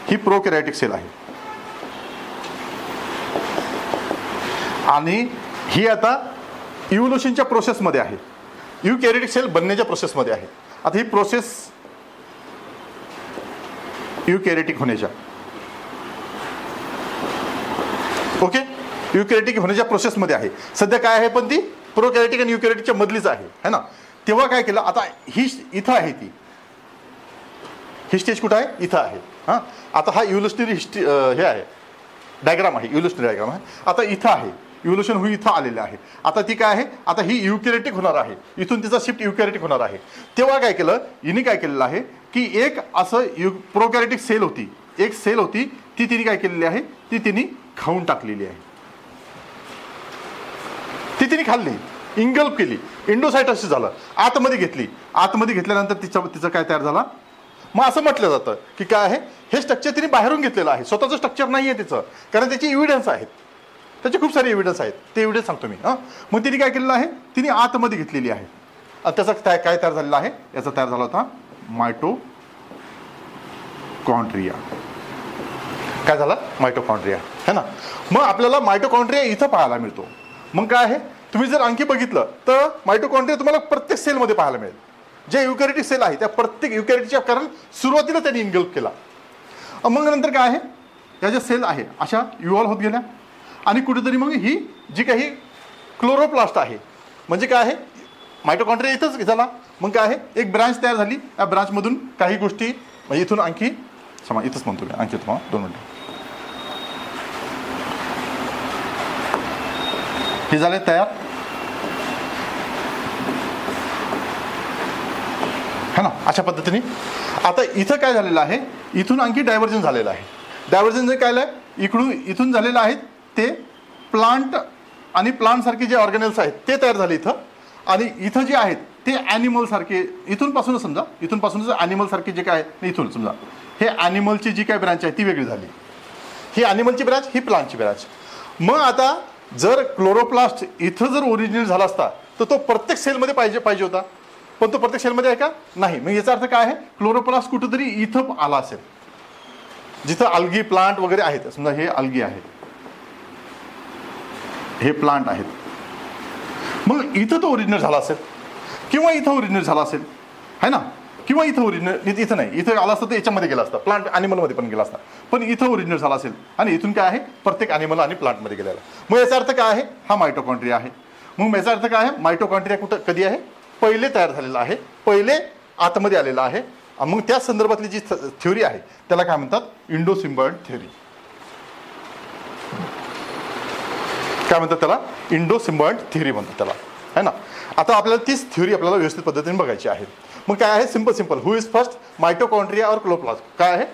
ही प्रोकॅरियोटिक सेल आहे. आणि ही आता इव्होल्युशनच्या प्रोसेसमध्ये आहे, युकॅरियोटिक सेल बनण्याच्या प्रोसेसमध्ये आहे. आता ही प्रोसेस युकॅरियोटिक होण्याच्या, ओके, युकॅरियोटिक होण्याच्या प्रोसेसमध्ये आहे सध्या. काय आहे, पण ती प्रोकॅरियोटिक आणि युकॅरियोटिकच्या मधलीच आहे है ना. तेव्हा काय केलं, आता ही इथं आहे, ती ही स्टेज कुठं आहे? इथं आहे. हां, आता हा इव्होल्युशनरी हिस्ट्री हे आहे, डायग्राम आहे, इव्होल्युशनरी डायग्राम आहे. आता इथं आहे, इव्होल्युशन होई इथं आलेलं आहे. आता ती काय आहे, आता ही युकॅरियोटिक होणार आहे, इथून तिचा शिफ्ट युकॅरियोटिक होणार आहे. तेव्हा काय केलं, हिने काय केलेलं आहे की एक असं प्रोकॅरियोटिक सेल होती, एक सेल होती, ती तिने काय केलेली आहे, ती तिने खाऊन टाकलेली आहे. ती तिने खाल्ली, इनगल्फ केली, इंडोसायटोसिस झालं, आतमध्ये घेतली. आतमध्ये घेतल्यानंतर तिचं काय तयार झाला. मग असं म्हटलं जातं की काय आहे, हे स्ट्रक्चर तिने बाहेरून घेतलेलं आहे, स्वतःचं स्ट्रक्चर नाही आहे तिचं, कारण त्याचे एव्हिडन्स आहेत, त्याचे खूप सारे एव्हिडन्स आहेत, ते एव्हिडन्स सांगतो मी. मग तिने काय केलेलं आहे, तिने आतमध्ये घेतलेली आहे. त्याचा काय तयार झालेला आहे, याचा तयार झाला होता मायटोकॉन्ड्रिया. काय झाला? मायटोकॉन्ड्रिया है ना. मग आपल्याला मायटोकॉन्ड्रिया इथं पाहायला मिळतो. मग काय आहे, तुम्ही जर आणखी बघितलं तर मायटोकॉन्ड्रिया तुम्हाला प्रत्येक सेलमध्ये पाहायला मिळेल. जे युकॅरियोटिक सेल आहे त्या प्रत्येक युकॅरियोटिकच्या, कारण सुरुवातीला त्यांनी इनगल्फ केला. मग नंतर काय आहे, या ज्या सेल आहे अशा इव्हॉल्व होत गेल्या आणि कुठेतरी मग ही जी काही क्लोरोप्लास्ट आहे, म्हणजे काय आहे, मायटोकॉन्ड्रिया इथंच झाला. मग काय आहे, एक ब्रांच तयार झाली, त्या ब्रांचमधून काही गोष्टी, म्हणजे इथून आणखी इथंच म्हणतो मी, आणखी तुम्हाला 2 मिनिटं, हे झाले तयार है ना, अशा पद्धतीने. आता इथं काय झालेलं आहे, इथून आणखी डायव्हर्जन झालेलं आहे. डायव्हर्जन काय आहे, इथून झालेलं आहे ते प्लांट आणि प्लांट सारखे जे ऑर्गॅनिल्स आहेत ते तयार झाले इथं. आणि इथं जे आहेत ते ॲनिमल सारखे, इथून पासूनच समजा, इथून पासूनच ॲनिमल सारखे जे काय, इथून समजा हे ॲनिमलची जी काय ब्रांच आहे ती वेगळी झाली, ही ॲनिमलची ब्रांच, ही प्लांटची ब्रांच. मग आता जर क्लोरोप्लास्ट इथं जर ओरिजिनल झाला असता तर तो प्रत्येक सेलमध्ये पाहिजे होता, पण तो प्रत्येक सेलमध्ये आहे का? नाही. मग याचा अर्थ काय आहे, क्लोरोप्लास्ट कुठेतरी इथं आला असेल, जिथं अल्गी प्लांट वगैरे आहेत. समजा हे अल्गी आहे, हे प्लांट आहेत, मग इथं तो ओरिजिनल झाला असेल किंवा इथं ओरिजिनल झाला असेल, है ना, किंवा इथं ओरिजिनल, इथं नाही, इथं आला असतं तर याच्यामध्ये गेला असता, प्लांट ॲनिमलमध्ये पण गेला असता, पण इथं ओरिजिनल झाला असेल आणि इथून काय आहे प्रत्येक ॲनिमल आणि प्लांटमध्ये गेलेला. मग याचा अर्थ काय आहे, हा मायटोकॉन्ड्रिया आहे. मग याचा अर्थ काय आहे, मायटोकॉन्ड्रिया कुठं कधी आहे, पहिले तयार झालेला आहे, पहिले आतमध्ये आलेला आहे. मग त्या संदर्भातली जी थ्योरी आहे त्याला काय म्हणतात, इंडोसिम्बायोट थ्योरी. काय म्हणतात त्याला, इंडोसिम्बायोट थ्योरी म्हणतात त्याला, है ना. आता आपल्याला तीच थ्योरी आपल्याला व्यवस्थित पद्धतीने बघायची आहे. मग काय आहे, simple who is first, mitochondria और क्लोरोप्लास्ट. काय आहे,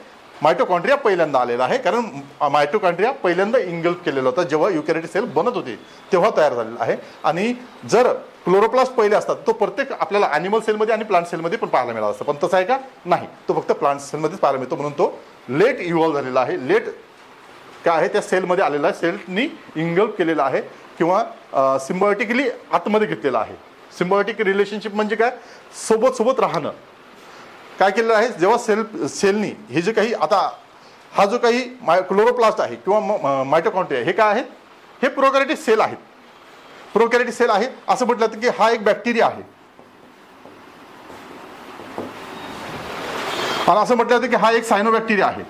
मायटोकॉन्ड्रिया पहिल्यांदा आलेला आहे, कारण मायटोकॉन्ड्रिया पहिल्यांदा इंगल्फ केलेला होता जेव्हा युकॅरियोटिक सेल बनत होते तेव्हा तयार झालेला आहे. आणि जर क्लोरोप्लास्ट पहिले असतात तो प्रत्येक आपल्याला ॲनिमल सेलमध्ये आणि प्लांट सेलमध्ये पण पाहायला मिळाला असतं, पण तसं आहे का, नाही, तो फक्त प्लांट सेलमध्येच पाहायला मिळतो. म्हणून तो लेट इव्हॉल्व्ह झालेला आहे, लेट काय आहे त्या सेलमध्ये आलेला आहे, सेलनी इंगल्फ केलेला आहे किंवा सिम्बायोटिकली आतमध्ये घेतलेला आहे. सिम्बायोटिक रिलेशनशिप म्हणजे काय, सोबत राहणं. काय केलेलं आहे, जेव्हा सेलनी हे जे काही आता हा जो काही क्लोरोप्लास्ट आहे किंवा मायटोकॉन्ड्रिया हे काय आहेत, हे प्रोकॅरियोटिक सेल आहेत. प्रोकॅरियोटिक सेल आहे असं म्हटलं जातं की हा एक बॅक्टेरिया आहे, आणि असं म्हटलं जातं की हा एक सायनोबॅक्टेरिया आहे.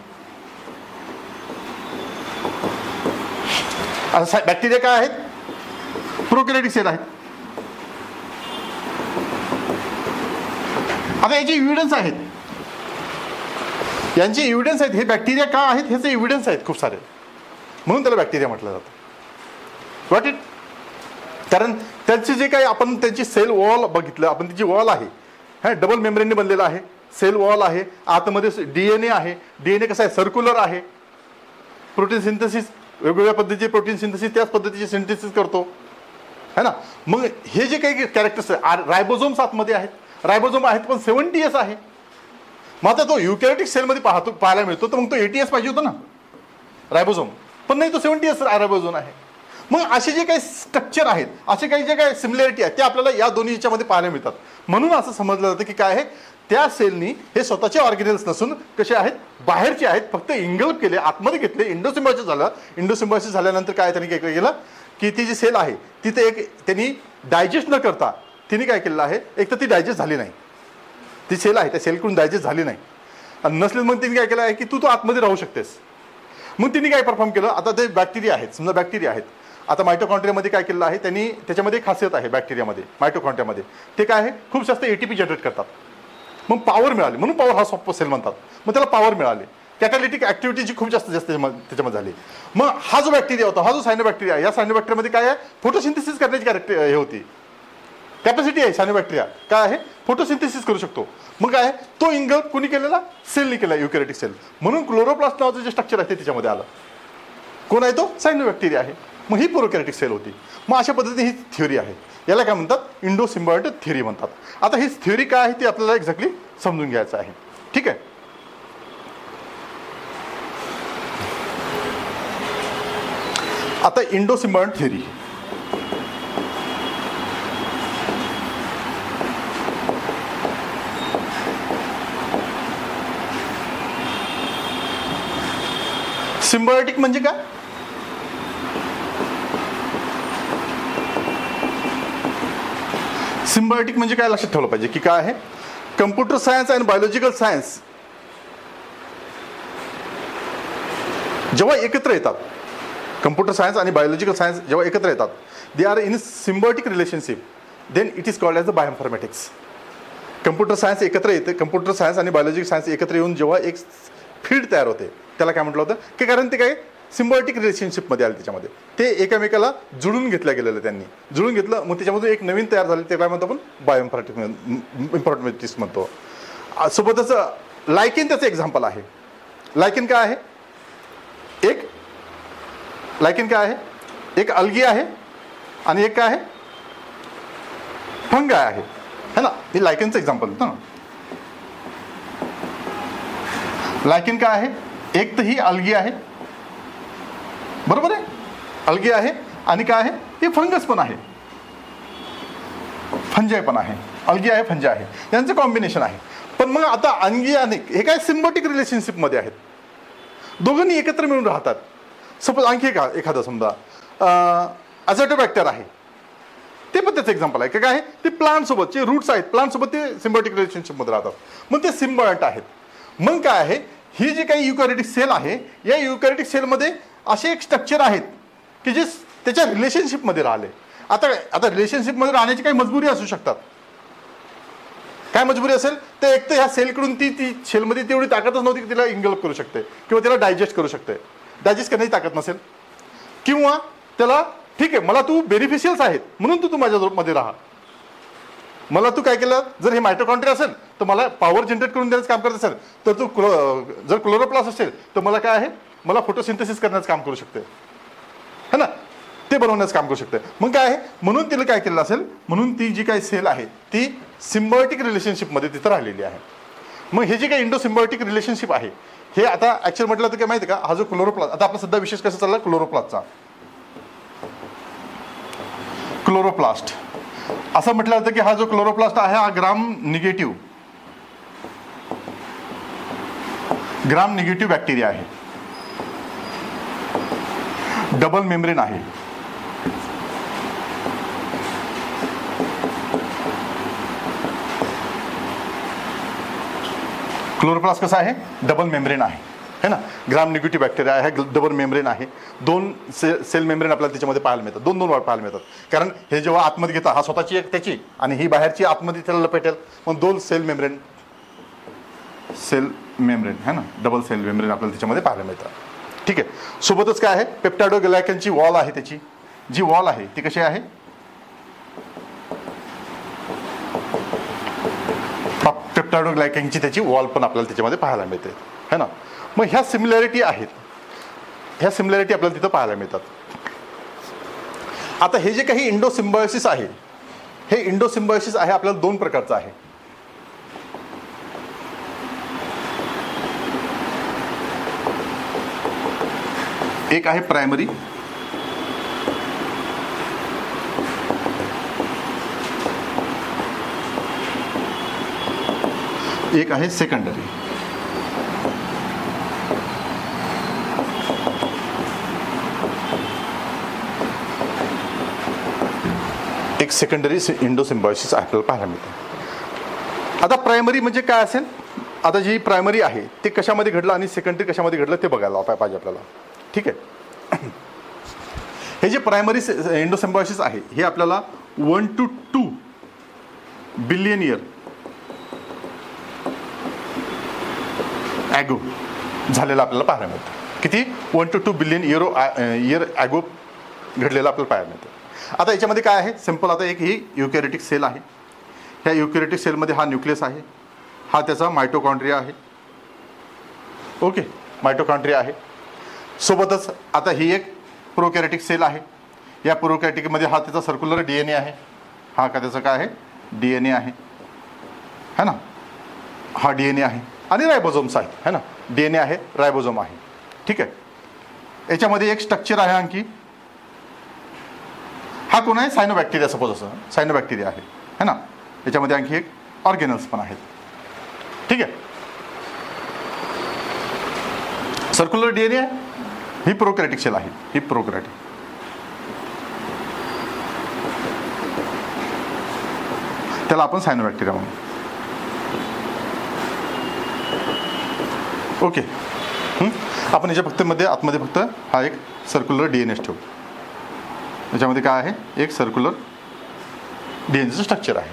बॅक्टेरिया काय आहेत, प्रोकॅरियोटिक सेल आहेत. आता याचे एव्हिडन्स आहेत, यांचे एव्हिडन्स आहेत, हे बॅक्टेरिया का आहेत ह्याचे एव्हिडन्स आहेत खूप सारे, म्हणून त्याला बॅक्टेरिया म्हटलं जातं. Got it. कारण त्यांचे जे काही आपण त्यांची सेल वॉल बघितलं, आपण त्याची वॉल आहे, हा डबल मेम्ब्रेनने बनलेला आहे, सेल वॉल आहे, आतमध्ये DNA आहे. DNA कसं आहे, सर्क्युलर आहे. प्रोटीन सिंथेसिस वेगवेगळ्या पद्धतीचे प्रोटीन सिंथेसिस त्याच पद्धतीचे सिंथेसिस करतो, है ना. मग हे जे काही कॅरेक्टर्स आहे, रायबोझोम्स आतमध्ये आहेत, रायबोझोम आहेत पण 70S आहे. मग आता तो युकॅरियोटिक सेलमध्ये पाहायला मिळतो, तर मग तो 80S पाहिजे होता ना रायबोझोम, पण नाही, तो 70S रायबोझोम आहे. मग असे जे काही स्ट्रक्चर आहेत, असे काही जे काही सिमिलॅरिटी आहेत ते आपल्याला या दोन्ही याच्यामध्ये पाहायला मिळतात. म्हणून असं समजलं जातं की काय आहे, त्या सेलनी हे स्वतःचे ऑर्गॅनिल्स नसून कसे आहेत, बाहेरचे आहेत, फक्त इंगल्फ केले, आतमध्ये घेतले, इंडोसिम्बायोसिस झालं. इंडोसिम्बायोसिस झाल्यानंतर काय त्यांनी काय केलं की ती जी सेल आहे तिथे एक त्यांनी डायजेस्ट न करता तिने काय केलेलं आहे, एक तर ती डायजेस्ट झाली नाही, ती सेल आहे त्या सेलकडून डायजेस्ट झाली नाही, आणि नसले मग तिने काय केलं आहे की तू आतमध्ये राहू शकतेस. मग तिने काय परफॉर्म केलं, आता ते बॅक्टेरिया आहेत, समजा बॅक्टेरिया आहेत. आता मायटोकॉन्ड्रियामध्ये काय केलेलं आहे त्यांनी, त्याच्यामध्ये एक खासियत आहे बॅक्टेरियामध्ये, मायटोकॉन्ड्रियामध्ये ते काय आहे, खूप जास्त ATP जनरेट करतात. मग पॉवर मिळाली, म्हणून पॉवर हाऊस ऑफ सेल म्हणतात. मग त्याला पॉवर मिळाली, कॅटॅलिटिक ॲक्टिव्हिटीची खूप जास्त त्याच्यामध्ये झाली. मग हा जो बॅक्टेरिया होता, हा जो सायनोबॅक्टेरिया, या सायनोबॅक्टेरियामध्ये काय आहे, फोटोसिंथेसिस करण्याची हे होती, कॅपॅसिटी आहे. सायनोबॅक्टेरिया काय आहे, फोटोसिंथेसिस करू शकतो. मग काय, तो इंगल्फ कोणी केलेला, सेलनी केला, युकॅरियोटिक सेल. म्हणून क्लोरोप्लास्ट नावाचं जे स्ट्रक्चर आहे ते त्याच्यामध्ये आलं. कोण आहे तो, सायनोबॅक्टेरिया आहे. मग ही प्रोकॅरियोटिक सेल होती. मग अशा पद्धतीने ही थ्योरी आहे, याला काय म्हणतात, इंडोसिम्बायोटिक थ्योरी म्हणतात. आता ही थ्योरी काय आहे ती आपल्याला एक्झॅक्टली समजून घ्यायचं आहे. ठीक आहे. आता इंडोसिम्बायोटिक थ्योरी, सिम्बायोटिक म्हणजे काय, सिम्बायोटिक म्हणजे काय लक्षात ठेवलं पाहिजे की काय आहे, कम्प्युटर सायन्स आणि बायोलॉजिकल सायन्स जेव्हा एकत्र येतात, कम्प्युटर सायन्स आणि बायोलॉजिकल सायन्स जेव्हा एकत्र येतात, they are in symbiotic relationship, then it is called as the bioinformatics. Computer science एकत्र येते, कम्प्युटर सायन्स आणि बायोलॉजिकल सायन्स एकत्र येऊन जेव्हा एक फील्ड तयार होते त्याला काय म्हटलं होतं की, कारण ते काय सिम्बायोटिक रिलेशनशिपमध्ये आले, त्याच्यामध्ये ते एकमेकाला जुळून घेतल्या गेलेलं, त्यांनी जुळून घेतलं. मग त्याच्यामधून एक नवीन तयार झाले, ते काय म्हणतो आपण, बायोइन्फॉर्मॅटिक्स म्हणतो. सोबतच लायकिन त्याचं एक्झाम्पल आहे. लायकिन काय आहे, लायकिन काय आहे, एक अल्गी आहे आणि एक काय आहे, फंगाय आहे, है ना. हे लायकिनचं एक्झाम्पल होतं ना. लायकिन काय आहे, एक तर ही अल्गी आहे, बरोबर आहे, अल्गी आहे, आणि काय आहे, हे फंगस पण आहे, फंजाय पण आहे, अल्गी आहे, फंजाय आहे, यांचं कॉम्बिनेशन आहे. पण मग आता अंगी आणि हे काय सिम्बायोटिक रिलेशनशिपमध्ये आहेत, दोघांनी एकत्र मिळून राहतात. सपोज आणखी एखादं समजा अझोटोबॅक्टर आहे, ते ते पण त्याचं एक्झाम्पल आहे. काय आहे ते प्लांट सोबत जे रूट्स आहेत प्लांट सोबत ते सिम्बायोटिक रिलेशनशिप मध्ये राहतात, मग ते सिम्बायंट आहेत. मग काय आहे ही जी काही युकॅरियोटिक सेल आहे या युकॅरियोटिक सेलमध्ये असे एक स्ट्रक्चर आहेत की जे त्याच्या रिलेशनशिपमध्ये राहिले. आता रिलेशनशिपमध्ये राहण्याची काही मजबुरी असू शकतात. काय मजबुरी असेल तर एक तर ह्या सेलकडून ती सेलमध्ये तेवढी ताकदच नव्हती की तिला इंगल्प करू शकते किंवा तिला डायजेस्ट करू शकते, डायजेस्ट करण्याची ताकद नसेल, किंवा त्याला ठीक आहे मला तू बेनिफिशियल्स आहेत म्हणून तू माझ्यामध्ये राहा. मला तू काय केलं जर हे मायटोकॉन्ड्रिया असेल तर मला पॉवर जनरेट करून देण्याचं काम करत असेल तर तू जर क्लोरोप्लास्ट असेल तर मला काय आहे मला फोटोसिंथेसिस करण्याचं काम करू शकते है ना, ते बनवण्याचं काम करू शकते. मग काय आहे म्हणून तिला काय केलं असेल म्हणून ती जी काही सेल आहे ती सिम्बायोटिक रिलेशनशिपमध्ये तिथं राहिलेली आहे. मग हे जे काही इंडो सिम्बायोटिक रिलेशनशिप आहे हे आता ऍक्च्युअल म्हटलं तर काय माहिती का, हा जो क्लोरोप्लास्ट आता आपला सध्या विशेष कसा चालला क्लोरोप्लास्टचा, क्लोरोप्लास्ट असं म्हटलं जातं की हा जो क्लोरोप्लास्ट आहे हा ग्राम निगेटिव्ह बॅक्टेरिया आहे, डबल मेम्ब्रेन आहे. क्लोरोप्लास्ट कसा आहे डबल मेम्ब्रेन आहे है ना, ग्राम निगेटिव्ह बॅक्टेरिया आहे, डबल मेम्ब्रेन आहे. दोन सेल मेम्ब्रेन आपल्याला त्याच्यामध्ये पाहायला मिळतात, दोन वाट पाहायला मिळतात. कारण हे जेव्हा आतमध्ये घेतात हा स्वतःची एक त्याची आणि ही बाहेरची आतमध्ये त्याला लपेटेल, मग दोन सेल मेम्ब्रेन है ना, डबल सेल मेम्ब्रेन आपल्याला त्याच्यामध्ये पाहायला मिळतात. ठीक आहे. सोबतच काय आहे पेप्टायडोग्लायकनची वॉल आहे, त्याची जी वॉल आहे ती कशी आहे पेप्टायडोग्लायकनची त्याची वॉल पण आपल्याला त्याच्यामध्ये पाहायला मिळते है ना. मग ह्या सिमिलॅरिटी आहेत, ह्या सिमिलॅरिटी आपल्याला तिथं पाहायला मिळतात. आता हे जे काही इंडोसिम्बायोसिस आहे हे इंडोसिम्बायोसिस आहे आपल्याला दोन प्रकारचं आहे. एक आहे प्रायमरी, एक आहे सेकंडरी. एक सेकंडरी इंडोसिम्बायोसिस आपल्याला पाहायला मिळतं. आता प्रायमरी म्हणजे काय असेल, आता जी प्रायमरी आहे ते कशामध्ये घडलं आणि सेकंडरी कशामध्ये घडलं ते बघायला पाहिजे आपल्याला. ठीक आहे. हे जे प्रायमरी इंडोसिम्बायोसिस आहे हे आपल्याला 1 to 2 बिलियन इयर ॲगो झालेलं आपल्याला पाहायला मिळतं. किती 1 to 2 बिलियन इयर ॲगो घडलेलं आपल्याला पाहायला मिळतं. आता याच्यामध्ये काय आहे सिम्पल, आता एक ही युकॅरियोटिक सेल आहे, ह्या युकॅरियोटिक सेलमध्ये हा न्यूक्लियस आहे, हा त्याचा मायटोकॉन्ड्रिया आहे. ओके, मायटोकॉन्ड्रिया आहे. सोबतच आता ही एक प्रोकॅरियोटिक सेल आहे, या प्रोकॅरियोटिकमध्ये हा त्याचा सर्क्युलर DNA आहे, हा का त्याचा काय आहे DNA आहे है ना, हा DNA आहे आणि रायबोझोम्स आहे है ना, DNA आहे रायबोझोम आहे. ठीक आहे. याच्यामध्ये एक स्ट्रक्चर आहे आणखी, हा कोण आहे सायनोबॅक्टेरिया, सपोज असं सायनोबॅक्टेरिया आहे है ना. याच्यामध्ये आणखी एक ऑर्गेनल्स पण आहेत. ठीक आहे. सर्क्युलर DNA आहे, ही प्रोकॅरियोटिक सेल आहे, ही प्रोकॅरियोटिक. त्याला आपण सायनोबॅक्टेरिया म्हणू. ओके. आपण याच्या फक्त आतमध्ये फक्त हा एक सर्क्युलर DNA ठेवू. याच्यामध्ये काय आहे एक सर्क्युलर DNAचं स्ट्रक्चर आहे.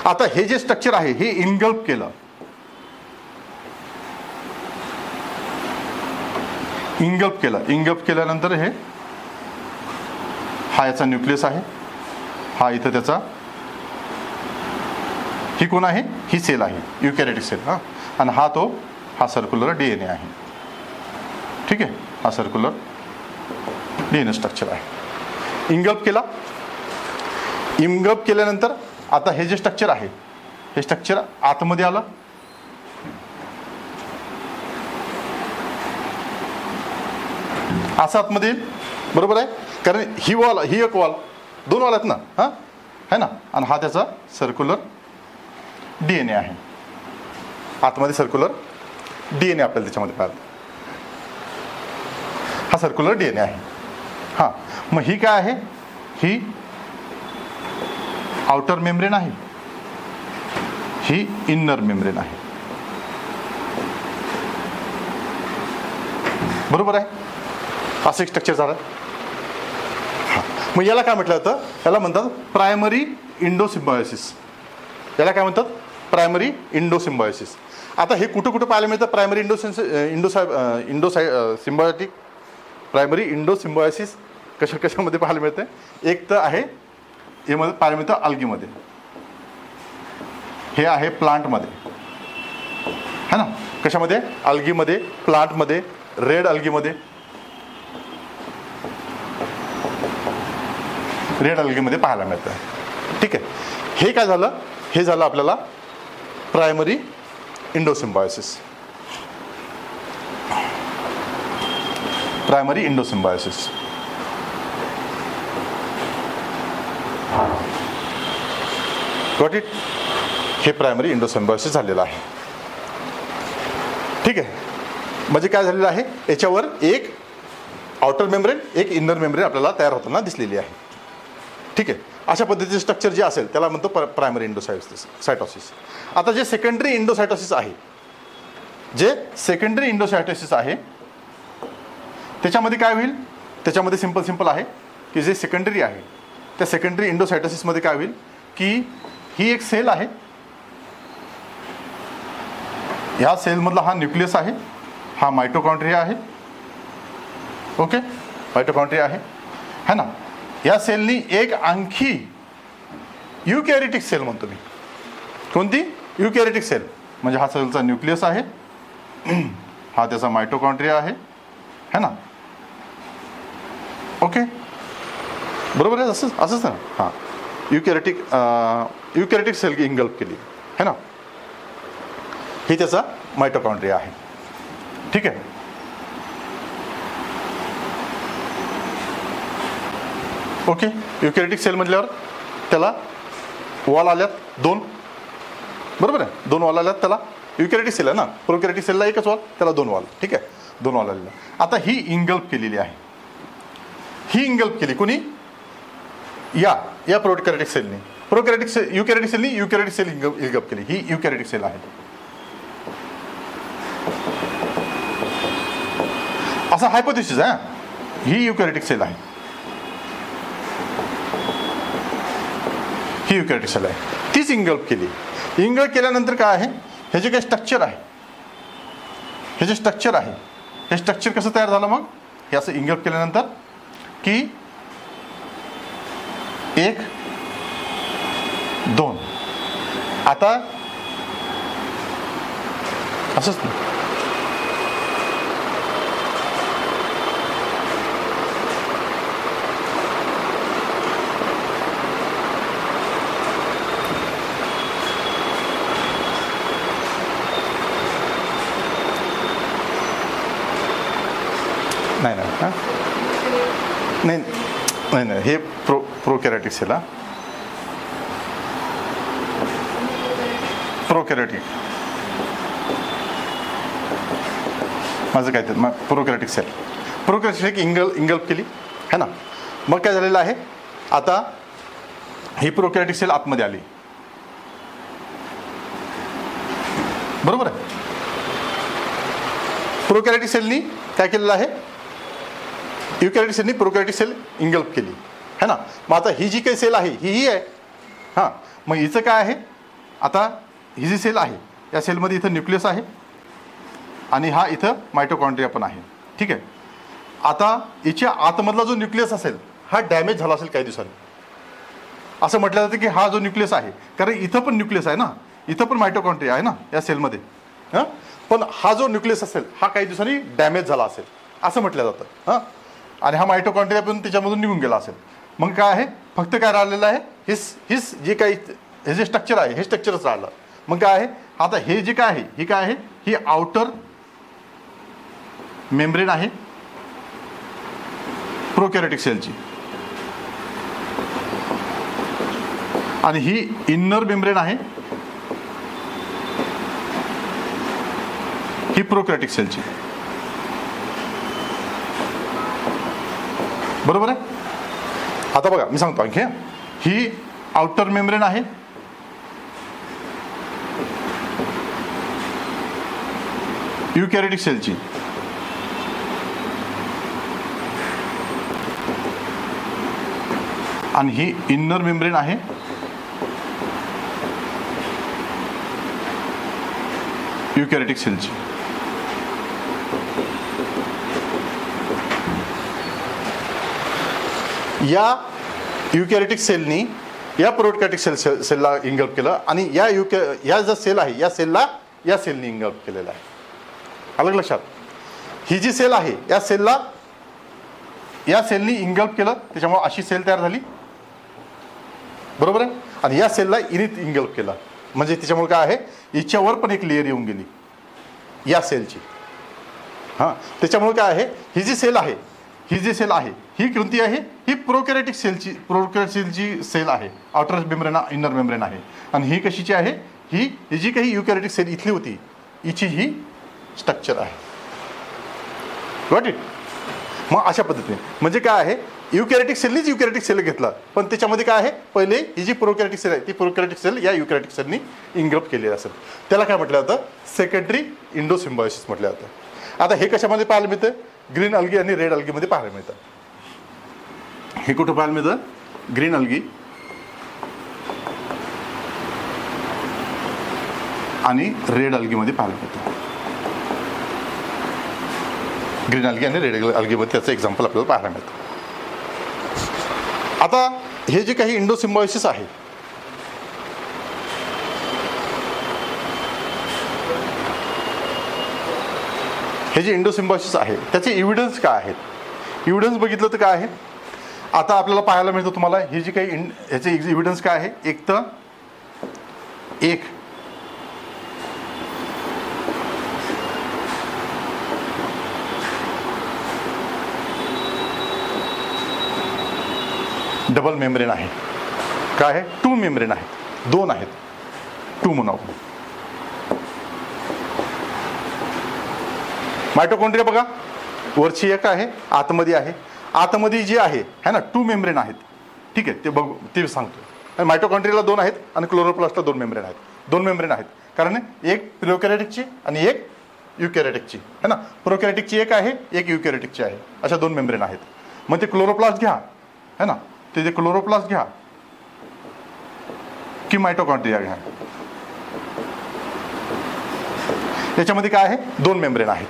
आता हे जे स्ट्रक्चर आहे हे इनगल्प केलं, इनगल्प केल्यानंतर हे हा याचा न्यूक्लियस आहे, हा इथं त्याचा ही कोण आहे ही सेल आहे युकॅरियोटिक सेल हा, आणि हा सर्क्युलर DNA आहे. ठीक आहे. हा सर्क्युलर DNA स्ट्रक्चर आहे. इनगल्प केल्यानंतर आता हे जे स्ट्रक्चर आहे हे स्ट्रक्चर आतमध्ये आलं, असं आतमध्ये येईल बरोबर आहे, कारण ही एक वॉल दोन वॉल आहेत ना हा है ना, आणि हा त्याचा सर्क्युलर DNA आहे. आतमध्ये सर्क्युलर DNA आपल्याला त्याच्यामध्ये पाहिजे, हा सर्क्युलर DNA आहे. हां, मग ही काय आहे ही आउटर मेम्ब्रेन आहे, ही इन्नर मेम्ब्रेन आहे. बरोबर आहे, असं एक स्ट्रक्चर झालं. मग याला काय म्हटलं जातं, याला म्हणतात प्रायमरी इंडोसिम्बायोसिस. याला काय म्हणतात, प्रायमरी इंडोसिम्बायोसिस. आता हे कुठं कुठं पाहायला मिळतं प्रायमरी सिम्बायोटिक प्रायमरी इंडोसिम्बायोसिस कशामध्ये पाहायला मिळतं. एक तर आहे यामध्ये पाहायला मिळतं अल्गीमध्ये, हे आहे प्लांटमध्ये, है ना. कशामध्ये, अल्गीमध्ये, प्लांटमध्ये, रेड अल्गीमध्ये, रेड अल्गीमध्ये पाहायला मिळतं. ठीक आहे, हे काय झालं, हे झालं आपल्याला primary endosymbiosis. Primary endosymbiosis. Got it. हे प्रायमरी इंडोसिम्बायोसिस झालेलं आहे. ठीक आहे, म्हणजे काय झालेलं आहे, याच्यावर एक आउटर मेम्ब्रेन एक इनर मेम्ब्रेन आपल्याला तयार होताना दिसलेली आहे. ठीक आहे, अशा पद्धतीचे स्ट्रक्चर जे असेल त्याला म्हणतो प्रायमरी इंडोसायटोसिस. आता जे सेकंडरी इंडोसायटोसिस आहे, जे सेकंडरी इंडोसायटोसिस आहे त्याच्यामध्ये काय होईल, त्याच्यामध्ये सिंपल आहे की जे सेकंडरी आहे त्या सेकंडरी इंडोसायटोसिसमध्ये काय होईल की ही एक सेल आहे, ह्या सेलमधला हा न्यूक्लियस आहे, हा मायटोकॉन्ड्रिया आहे. ओके, मायटोकॉन्ड्रिया आहे, है ना. या सेलनी एक आणखी युकॅरिटिक सेल म्हणतो मी. कोणती, युकॅरिटिक सेल. म्हणजे हा सेलचा न्यूक्लियस आहे, हा त्याचा मायटोकॉन्ड्रिया आहे, है ना. ओके, बरोबर आहे, असंच ना. हां, युकॅरिटिक सेल इंगल्फ केली, है ना. ही त्याचा मायटोकॉन्ड्रिया आहे. ठीक आहे, ओके. युकॅरिटिक सेल म्हटल्यावर त्याला वॉल आल्यात दोन, बरोबर आहे, दोन वॉल आल्यात त्याला. युकॅरिटिक सेल आहे ना, प्रोकॅरिटिक सेलला एकच वॉल, त्याला दोन वॉल. ठीक आहे, दोन वॉल आलेला. आता ही इंगल्फ केलेली आहे, ही इंगल्फ केली कोणी, या प्रोकॅरिटिक सेलने. प्रोकॅरिटिक सेल युकॅरिटिक सेलनी युकॅरिटिक सेल इंगल्फ केली, ही युकॅरिटिक सेल आहे. असा हायपोथेसिस आहे, ही युकॅरिटिक सेल आहे, ही युकॅरिटिक सेल आहे, तीच इंगल्फ केली. इंगल्फ केल्यानंतर काय आहे, हे जे काही स्ट्रक्चर आहे, हे जे स्ट्रक्चर आहे, हे स्ट्रक्चर कसं तयार झालं मग, हे असं इंगल्फ केल्यानंतर की 1 2. आता असंच नाही, हे प्रोकॅरिटिक सेल. प्रोकॅरिटिक माझं काय ते प्रोकॅरिटिक सेल इंगल्फ केली, है ना. मग काय झालेलं आहे, आता ही प्रोकॅरिटिक सेल आतमध्ये आली, बरोबर आहे. प्रोकॅरिटिक सेलनी काय केलेलं आहे, युकॅरिटिक सेलनी प्रोकॅरिटिक सेल इंगल्फ केली, है ना. मग आता ही जी काही सेल आहे ही आहे. हां, मग हिचं काय आहे, आता ही जी सेल आहे या सेलमध्ये इथं न्यूक्लियस आहे आणि हा इथं मायटोकॉन्ड्रिया पण आहे. ठीक आहे, आता याच्या आतमधला जो न्यूक्लियस असेल हा डॅमेज झाला असेल काही दिवसांनी. असं म्हटलं जातं की हा जो न्यूक्लियस आहे, कारण इथं पण न्यूक्लियस आहे ना, इथं पण मायटोकॉन्ड्रिया आहे ना या सेलमध्ये, हां. पण हा जो न्यूक्लियस असेल हा काही दिवसांनी डॅमेज झाला असेल असं म्हटलं जातं, हां. आणि हा मायटोकॉन्ड्रिया पण त्याच्यामधून निघून गेला असेल. मग काय आहे, फक्त काय राहिलेलं आहे, हिस जे काही हे जे स्ट्रक्चर आहे हे स्ट्रक्चरच राहिलं. मग काय आहे, आता हे जे काय आहे, ही काय आहे, ही आउटर मेम्ब्रेन आहे प्रोकॅरिटिक सेलची, आणि ही इन्नर मेम्ब्रेन आहे ही प्रोकॅरिटिक सेलची, बरोबर आहे. आता बघा मी सांगतो आणखी, ही आउटर मेम्ब्रेन आहे, युकॅरियोटिक सेलची. आणि ही इन्नर मेम्ब्रेन आहे, युकॅरियोटिक सेलची. या युकॅरियोटिक सेलनी या प्रोकॅरियोटिक सेलला इंगल्फ केलं आणि या जो सेल आहे या सेलला या सेलनी इंगल्फ केलेला आहे. आलं लक्षात? ही जी सेल आहे या सेलनी इंगल्फ केलं, त्याच्यामुळे अशी सेल तयार झाली, बरोबर आहे. आणि या सेलला इनित इंगल्फ केला, म्हणजे त्याच्यामुळे काय आहे, याच्यावर पण एक लेअर येऊन गेली या सेलची. हां, त्याच्यामुळे काय आहे, ही जी सेल आहे ही कोणती आहे, ही प्रोकॅरियोटिक सेलची सेल आहे. आउटर मेम्ब्रेन इनर मेम्ब्रेन आहे. आणि ही कशीची आहे, ही जी काही युकॅरियोटिक सेल इथली होती हिची ही स्ट्रक्चर आहे. Got it? मग अशा पद्धतीने म्हणजे काय आहे, युकॅरियोटिक सेलनीच युकॅरियोटिक सेल घेतला, पण त्याच्यामध्ये काय आहे, पहिले ही जी प्रोकॅरियोटिक सेल आहे ती प्रोकॅरियोटिक सेल या युकॅरियोटिक सेलनी इंगल्फ केलेली असेल, त्याला काय म्हटलं जातं, सेकंडरी इंडोसिम्बायोसिस म्हटलं जातं. आता हे कशामध्ये पाहायला मिळतं, ग्रीन अल्गी आणि रेड अल्गीमध्ये पाहायला मिळतं. हे कुठं पाहायला मिळतं, ग्रीन अल्गी आणि रेड अल्गीमध्ये पाहायला मिळतं. ग्रीन अल्गी आणि रेड अल्गीमध्ये त्याचं एक्झाम्पल आपल्याला पाहायला मिळतं. आता हे जे काही इंडोसिम्बायोसिस आहे, हे जे इंडोसिम्बायोसिस आहे त्याचे एव्हिडन्स काय आहेत, एव्हिडन्स बघितलं तर काय आहे, आता आपल्याला पाहायला मिळतं तुम्हाला हे जे काही ह्याचे एव्हिडन्स काय आहे. एक डबल मेम्ब्रेन आहे, काय आहे, 2 मेम्ब्रेन आहेत, 2 आहेत, 2 म्हणावं. मायटोकॉन्ड्रिया बघा, वरची एक आहे, आतमध्ये आहे. आतमध्ये जी आहे ना 2 मेम्ब्रेन आहेत, ठीक आहे, ते बघू ते सांगतो. आणि मायटोकॉन्ड्रियाला 2 आहेत आणि क्लोरोप्लास्टला 2 मेम्ब्रेन आहेत. 2 मेम्ब्रेन आहेत कारण एक प्रोकॅरियोटिकची आणि एक युकॅरियोटिकची है ना. प्रोकॅरियोटिकची एक आहे, एक युकॅरियोटिकची आहे, अशा 2 मेम्ब्रेन आहेत. मग ते क्लोरोप्लास्ट घ्या है ना, ते जे क्लोरोप्लास्ट घ्या की मायटोकॉन्ड्रिया घ्या, त्याच्यामध्ये काय आहे, 2 मेम्ब्रेन आहेत.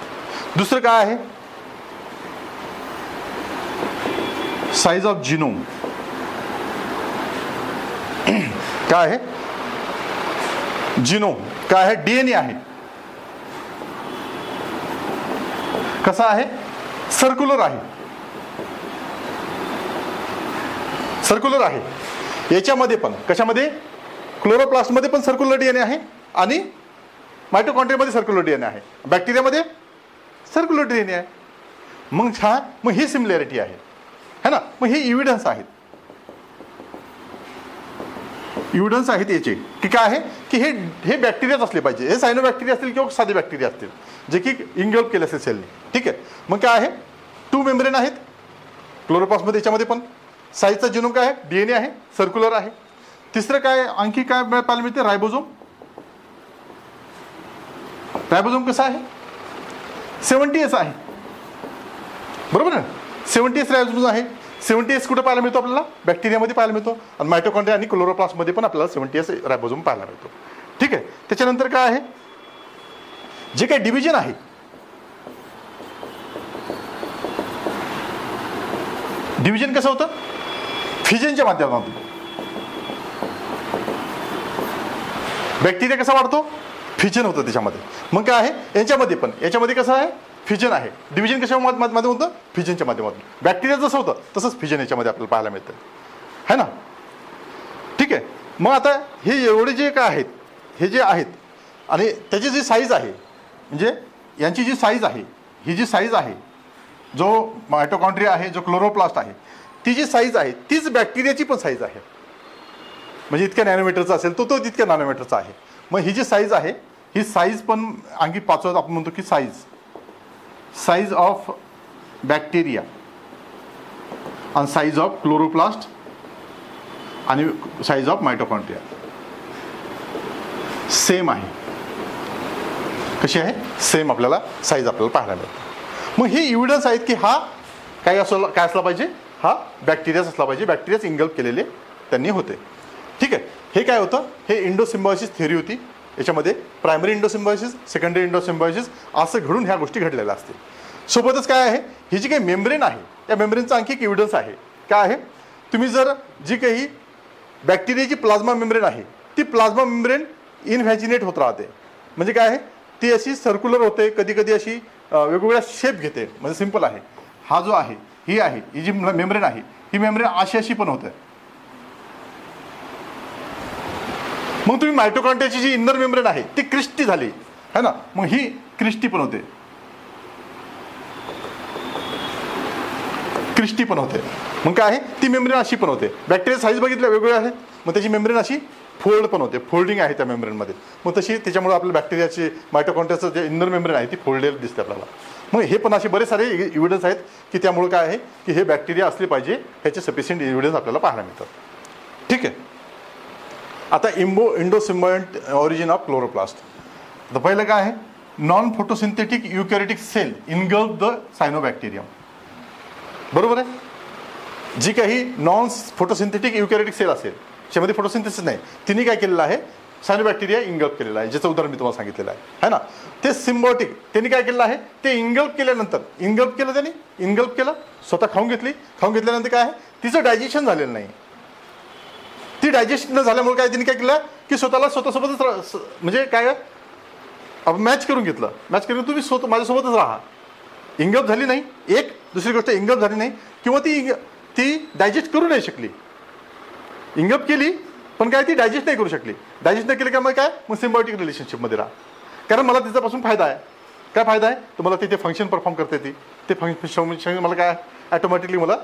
दुसरं काय आहे, साइज ऑफ जिनोम. काय आहे, जिनोम काय आहे, डीएनए आहे. कसा आहे, सर्क्युलर आहे, सर्क्युलर आहे. याच्यामध्ये पण कशामध्ये, क्लोरोप्लास्टमध्ये पण सर्क्युलर डीएनए आहे आणि मायटोकॉन्ड्रियामध्ये सर्क्युलर डीएनए आहे, बॅक्टेरियामध्ये सर्क्युलर डीएनए आहे. मग ही सिमिलॅरिटी आहे है ना. मग हे एव्हिडन्स आहेत, एव्हिडन्स आहेत याचे की काय आहे की हे बॅक्टेरियाच असले पाहिजे, हे सायनोबॅक्टेरिया असतील किंवा साधे बॅक्टेरिया असतील जे की इंगल्फ केले असेल सेलने, ठीक आहे. मग काय आहे, 2 मेम्ब्रेन आहेत क्लोरोप्लास्टमध्ये, याच्यामध्ये पण साईजचा जिनोम काय आहे, डीएनए आहे, सर्क्युलर आहे. तिसरं काय, आणखी काय पाहायला मिळते, रायबोझोम. रायबोझोम कसा आहे, 70S आहे, बरोबर ना. 70S रायबोझोम आहे. 70S कुठं पाहायला मिळतो आपल्याला, बॅक्टेरियामध्ये पाहायला मिळतो आणि मायटोकॉन्ड्रिया आणि क्लोरोप्लास्टमध्ये पण आपल्याला 70S रायबोझोम पाहायला मिळतो, ठीक आहे. त्याच्यानंतर काय आहे, जे काही डिव्हिजन आहे, डिव्हिजन कसं होतं, फिजनच्या माध्यमातून. बॅक्टेरिया कसा वाढतो, फिजन होतं त्याच्यामध्ये. मग काय आहे, याच्यामध्ये कसं आहे, फिजन आहे. डिव्हिजन कशा माध्यमातून होतं, फिजनच्या माध्यमातून. बॅक्टेरिया जसं होतं तसंच फिजन याच्यामध्ये आपल्याला पाहायला मिळतं है ना, ठीक आहे. मग आता हे एवढे जे काय आहेत, हे जे आहेत आणि त्याची जी साईज आहे, म्हणजे यांची जी साईज आहे, ही जी साईज आहे, जो मायटोकॉन्ड्रिया आहे, जो क्लोरोप्लास्ट आहे, ती जी साईज आहे तीच बॅक्टेरियाची पण साईज आहे. म्हणजे इतक्या नॅनोमीटरचा असेल तो तितक्या नॅनोमीटरचा आहे. मग ही जी साईज आहे, ही साईज पण आणखी 5वा आपण म्हणतो की साईज ऑफ बॅक्टेरिया आणि साईज ऑफ क्लोरोप्लास्ट आणि साईज ऑफ मायटोकॉन्ड्रिया सेम आहे. कशी आहे? सेम आपल्याला साईज आपल्याला पाहायला मिळते. मग हे एव्हिडन्स आहेत की हा काय असला पाहिजे, हा बॅक्टेरियाच असला पाहिजे, बॅक्टेरियाच इंगल्प केलेले त्यांनी होते. ठीक आहे. हे काय होतं? हे इंडोसिम्बायोसिस थिअरी होती. याच्यामध्ये प्रायमरी इंडोसिम्बायोसिस, सेकंडरी इंडोसिम्बायोसिस असं घडून ह्या गोष्टी घडलेल्या असतील. सोबतच काय आहे, ही जी काही मेम्ब्रेन आहे या मेम्ब्रेनचा आणखी एक एव्हिडन्स आहे. काय आहे? तुम्ही जर जी काही बॅक्टेरियाची प्लाझ्मा मेम्ब्रेन आहे ती प्लाझ्मा मेम्ब्रेन इनव्हॅजिनेट होत राहते. म्हणजे काय आहे, ती अशी सर्क्युलर होते, कधी कधी अशी वेगवेगळ्या शेप घेते. म्हणजे सिंपल आहे, हा जो आहे ही जी मेम्ब्रेन आहे ही मेम्ब्रेन अशी पण होते. मग तुम्ही मायटोकॉन्ड्रियाची जी इन्नर मेम्ब्रेन आहे ती क्रिस्टी झाली है ना, मग ही क्रिस्टी पण होते, क्रिस्टी पण होते. मग काय आहे, ती मेम्ब्रेन अशी पण होते. बॅक्टेरिया साईज बघितल्या वेगवेगळ्या आहे, मग त्याची मेम्ब्रेन अशी फोल्ड पण होते, फोल्डिंग आहे त्या मेम्ब्रेनमध्ये. मग तशी त्याच्यामुळे आपल्या बॅक्टेरियाची मायटोकॉन्ड्रियाचं जे इन्नर मेम्ब्रेन आहे ती फोल्डेड दिसते आपल्याला. मग हे पण असे बरेच सारे एव्हिडन्स आहेत की त्यामुळे काय आहे की हे बॅक्टेरिया असले पाहिजे, ह्याचे सफिशियंट एव्हिडन्स आपल्याला पाहायला मिळतात. ठीक आहे. आता इंडोसिम्बायंट ऑरिजिन ऑफ क्लोरोप्लास्ट. तर पहिलं काय आहे, non photosynthetic eukaryotic cell engulf the cyanobacterium. बरोबर आहे. जी काही नॉन फोटोसिंथेटिक युकॅरियोटिक सेल असेल त्याच्यामध्ये फोटोसिंथेसिस नाही, तिने काय केलेलं आहे, सायनोबॅक्टेरिया इंगल्फ केलेला आहे. ज्याचं उदाहरण मी तुम्हाला सांगितलेलं आहे ना. ते सिम्बायोटिक त्यांनी काय केलेलं आहे, ते इंगल्फ केल्यानंतर त्यांनी इंगल्फ केलं, स्वतः खाऊन घेतल्यानंतर काय आहे, तिचं डायजेशन झालेलं नाही. ती डायजेस्ट न झाल्यामुळे काय त्यांनी काय केलं की स्वतःसोबतच म्हणजे काय मॅच करून घेतलं. मॅच करून तुम्ही माझ्यासोबतच राहा. इंगल्फ झाली नाही, एक दुसरी गोष्ट इंगल्फ झाली नाही किंवा ती डायजेस्ट करू नाही शकली. इंगल्फ केली पण काय ती डायजेस्ट नाही करू शकली. डायजेस्ट नाही केली का मग काय, मग सिम्बायोटिक रिलेशनशिपमध्ये राहा. कारण मला तिच्यापासून फायदा आहे. काय फायदा आहे, तर मला तिथे फंक्शन परफॉर्म करता येते. ते फंक्शन मला काय ॲटोमॅटिकली मला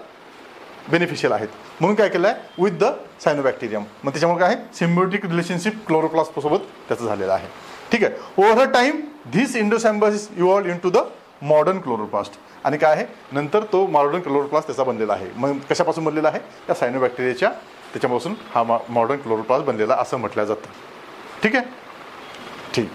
बेनिफिशियल आहेत. म्हणून काय केलं आहे विथ द सायनोबॅक्टेरियम. मग त्याच्यामुळे काय आहे, सिम्बायोटिक रिलेशनशिप क्लोरोप्लास्ट सोबत त्याचं झालेलं आहे. ठीक आहे. Over a time this endosymbiosis evolved in to the modern chloroplast. आणि काय आहे, नंतर तो मॉडर्न क्लोरोप्लास्ट त्याचा बनलेला आहे. मग कशापासून बनलेला आहे, त्या सायनोबॅक्टेरियाच्या त्याच्यापासून हा मॉडर्न क्लोरोप्लास्ट बनलेला असं म्हटलं जातं. ठीक आहे. ठीक.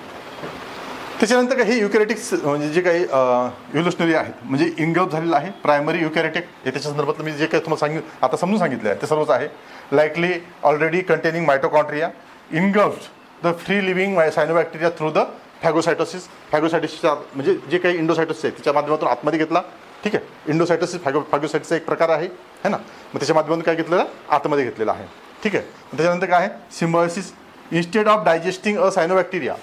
त्याच्यानंतर काय, हे युकॅरियोटिक्स म्हणजे जे काही इव्होल्युशनरी आहेत, म्हणजे इंगल्फ झालेलं आहे. प्रायमरी युकॅरियोटिक हे त्याच्या संदर्भात मी जे काही तुम्हाला आता समजून सांगितलं आहे ते सर्वच आहे. Likely already containing mitochondria engulfed the free living cyanobacteria through the फॅगोसायटोसिसच्या म्हणजे जे काही इंडोसायटोसिस आहे त्याच्या माध्यमातून आतमध्ये घेतला. ठीक आहे. इंडोसायटोसिस फॅगोसायटोसिसचा एक प्रकार आहे है ना. मग त्याच्या माध्यमातून काय घेतलेलं, आतमध्ये घेतलेलं आहे. ठीक आहे. त्याच्यानंतर काय आहे, symbiosis instead of digesting a cyanobacteria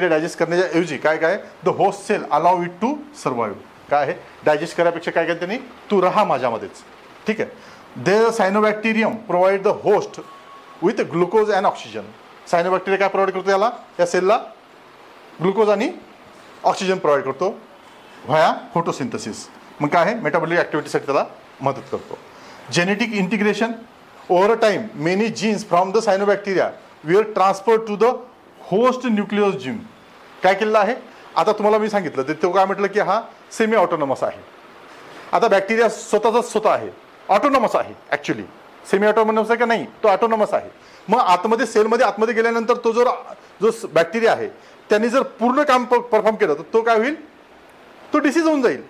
digest करण्याच्या ऐवजी काय the host cell allow it to survive. काय आहे, डायजेस्ट करायपेक्षा काय त्यांनी, तू राहा माझ्यामध्येच. ठीक आहे. The cyanobacterium provide the host with glucose and oxygen. Cyanobacteria काय प्रोव्हाइड करतो याला, या सेलला ग्लुकोज आणि ऑक्सिजन प्रोव्हाइड करतो व्हाया फोटोसिंथेसिस. मग काय आहे, मेटाबॉलिक ॲक्टिव्हिटीसाठी त्याला मदत करतो. Genetic integration. Over a time many genes from the cyanobacteria we are transfer to the host nucleus gene. काय केलेलं आहे, आता तुम्हाला मी सांगितलं तर तो काय म्हटलं की हा सेमी ऑटोनॉमस आहे. आता बॅक्टेरिया स्वतः आहे, ऑटोनॉमस आहे. ॲक्च्युली सेमी ऑटोनॉमस आहे का नाही, तो ऑटोनॉमस आहे. मग आतमध्ये सेलमध्ये आतमध्ये गेल्यानंतर तो जो बॅक्टेरिया आहे त्यांनी जर पूर्ण काम परफॉर्म केलं तर तो काय होईल, तो डिसीज होऊन जाईल,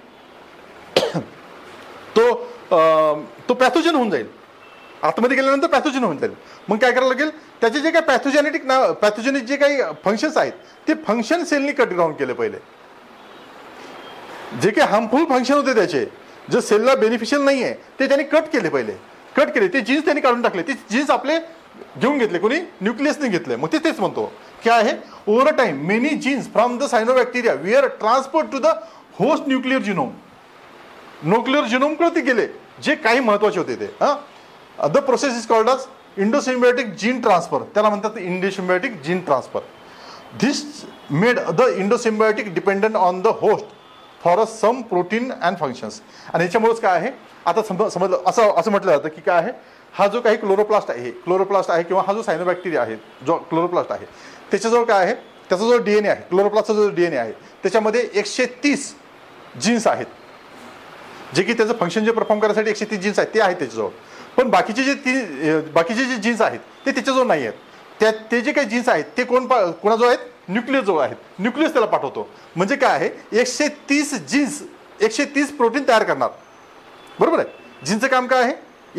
तो पॅथोजन होऊन जाईल. आतमध्ये गेल्यानंतर पॅथोजन होऊन जाईल. मग काय करायला लागेल, त्याचे जे काही पॅथोजेनिक जे काही फंक्शन्स आहेत ते फंक्शन सेलनी कट डाऊन केले. पहिले जे काही हार्मफुल फंक्शन होते त्याचे, जे सेलला बेनिफिशियल नाही आहे ते त्यांनी कट केले. ते जीन्स त्यांनी काढून टाकले. ते जीन्स आपले घेऊन घेतले, कोणी न्यूक्लियसने घेतले. मग तेच म्हणतो काय आहे, over a time many genes from the cyanobacteria we are transfer to the host nuclear जिनोमकडे गेले जे काही महत्वाचे होते ते. The process is called as endosymbiotic gene transfer. त्याला म्हणतात endosymbiotic gene transfer. This made the endosymbiotic dependent on the host for some protein and functions. आणि याच्यामुळेच काय आहे, आता समजलं असं म्हटलं जातं की काय आहे, हा जो काही क्लोरोप्लास्ट आहे किंवा हा जो सायनोबॅक्टेरिया आहे, जो क्लोरोप्लास्ट आहे त्याच्याजवळ काय आहे, त्याचा जो DNA आहे, क्लोरोप्लास्टचा जो DNA आहे त्याच्यामध्ये 130 जीन्स आहेत, जे की त्याचं फंक्शन जे परफॉर्म करण्यासाठी 130 जीन्स आहेत ते आहेत त्याच्याजवळ. पण बाकीचे जे जीन्स आहेत ते त्याच्याजवळ नाही आहेत. ते जे काही जीन्स आहेत ते कोणाजवळ आहेत? न्यूक्लियस जवळ आहेत. न्यूक्लियस त्याला पाठवतो. म्हणजे काय आहे, 130 जीन्स 130 प्रोटीन तयार करणार. बरोबर आहे. जीनचं काम काय आहे?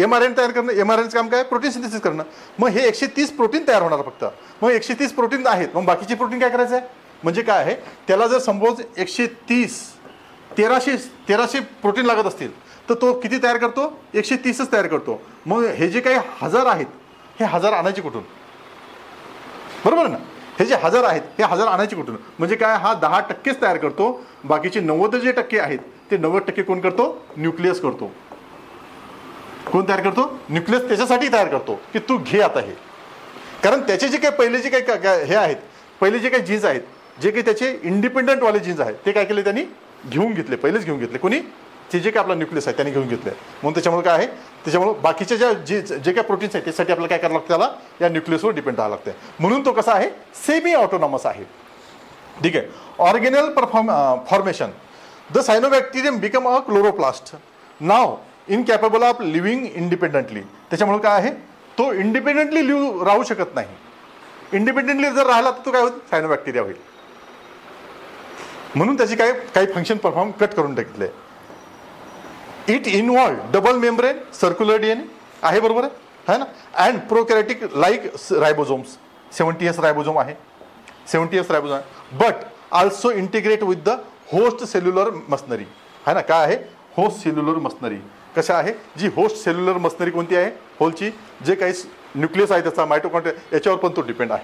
mRNA तयार करणं. mRNAचं काम काय आहे? प्रोटीन सिंथेसिस करणं. मग हे 130 प्रोटीन तयार होणार फक्त. मग 130 प्रोटीन आहेत, मग बाकीचे प्रोटीन काय करायचं आहे? म्हणजे काय आहे, त्याला जर सपोज 1300 प्रोटीन लागत असतील तर तो किती तयार करतो? 130च तयार करतो. मग हे जे काही 1000 आहेत हे 1000 आणायचे कुठून? बरोबर ना. हे जे 1000 आहेत हे 1000 आणायचे कुठून? म्हणजे काय, हा 10%च तयार करतो. बाकीचे 90 जे टक्के आहेत ते 90% कोण करतो? न्यूक्लियस करतो. कोण तयार करतो? न्यूक्लियस त्याच्यासाठी तयार करतो की तू घे आता हे. कारण त्याचे जे काही पहिले जे काही हे आहेत, पहिले जे काही जीन्स आहेत, जे काही त्याचे इंडिपेंडंट वाले जीन्स आहेत ते काय केले? त्यांनी घेऊन घेतले, पहिलेच घेऊन घेतले. कोणी? ते जे काही आपला न्यूक्लियस आहे त्यांनी घेऊन घेतले. म्हणून त्याच्यामुळे काय आहे, त्याच्यामुळे बाकीच्या जे काही प्रोटीन्स आहेत त्यासाठी आपल्याला काय करावं लागतं? त्याला या न्यूक्लियसवर डिपेंड राहावं लागतं. म्हणून तो कसा आहे? सेमी ऑटोनॉमस आहे. ठीक आहे. Organelle formation. The cyanobacterium become a chloroplast now incapable of living independently. त्याच्यामुळे काय आहे, तो इंडिपेंडंटली राहू शकत नाही. इंडिपेंडंटली जर राहिला तर तो काय होईल? सायनोबॅक्टेरिया होईल. म्हणून त्याची काही फंक्शन परफॉर्म कट करून टाकले. It involve double membrane circular DNA आहे. बरोबर आहे ना. And prokaryotic like ribosomes. 70S ribosome आहे. 70S रायबोझोम आहे. But also integrate with the host cellular machinery आहे ना. काय आहे? Host cellular machinery. कशा आहे? जी होस्ट सेल्युलर मशनरी कोणती आहे? होलची जे काही न्यूक्लियस आहे त्याचा मायटोकॉन्ड्रिया याच्यावर पण तो डिपेंड आहे.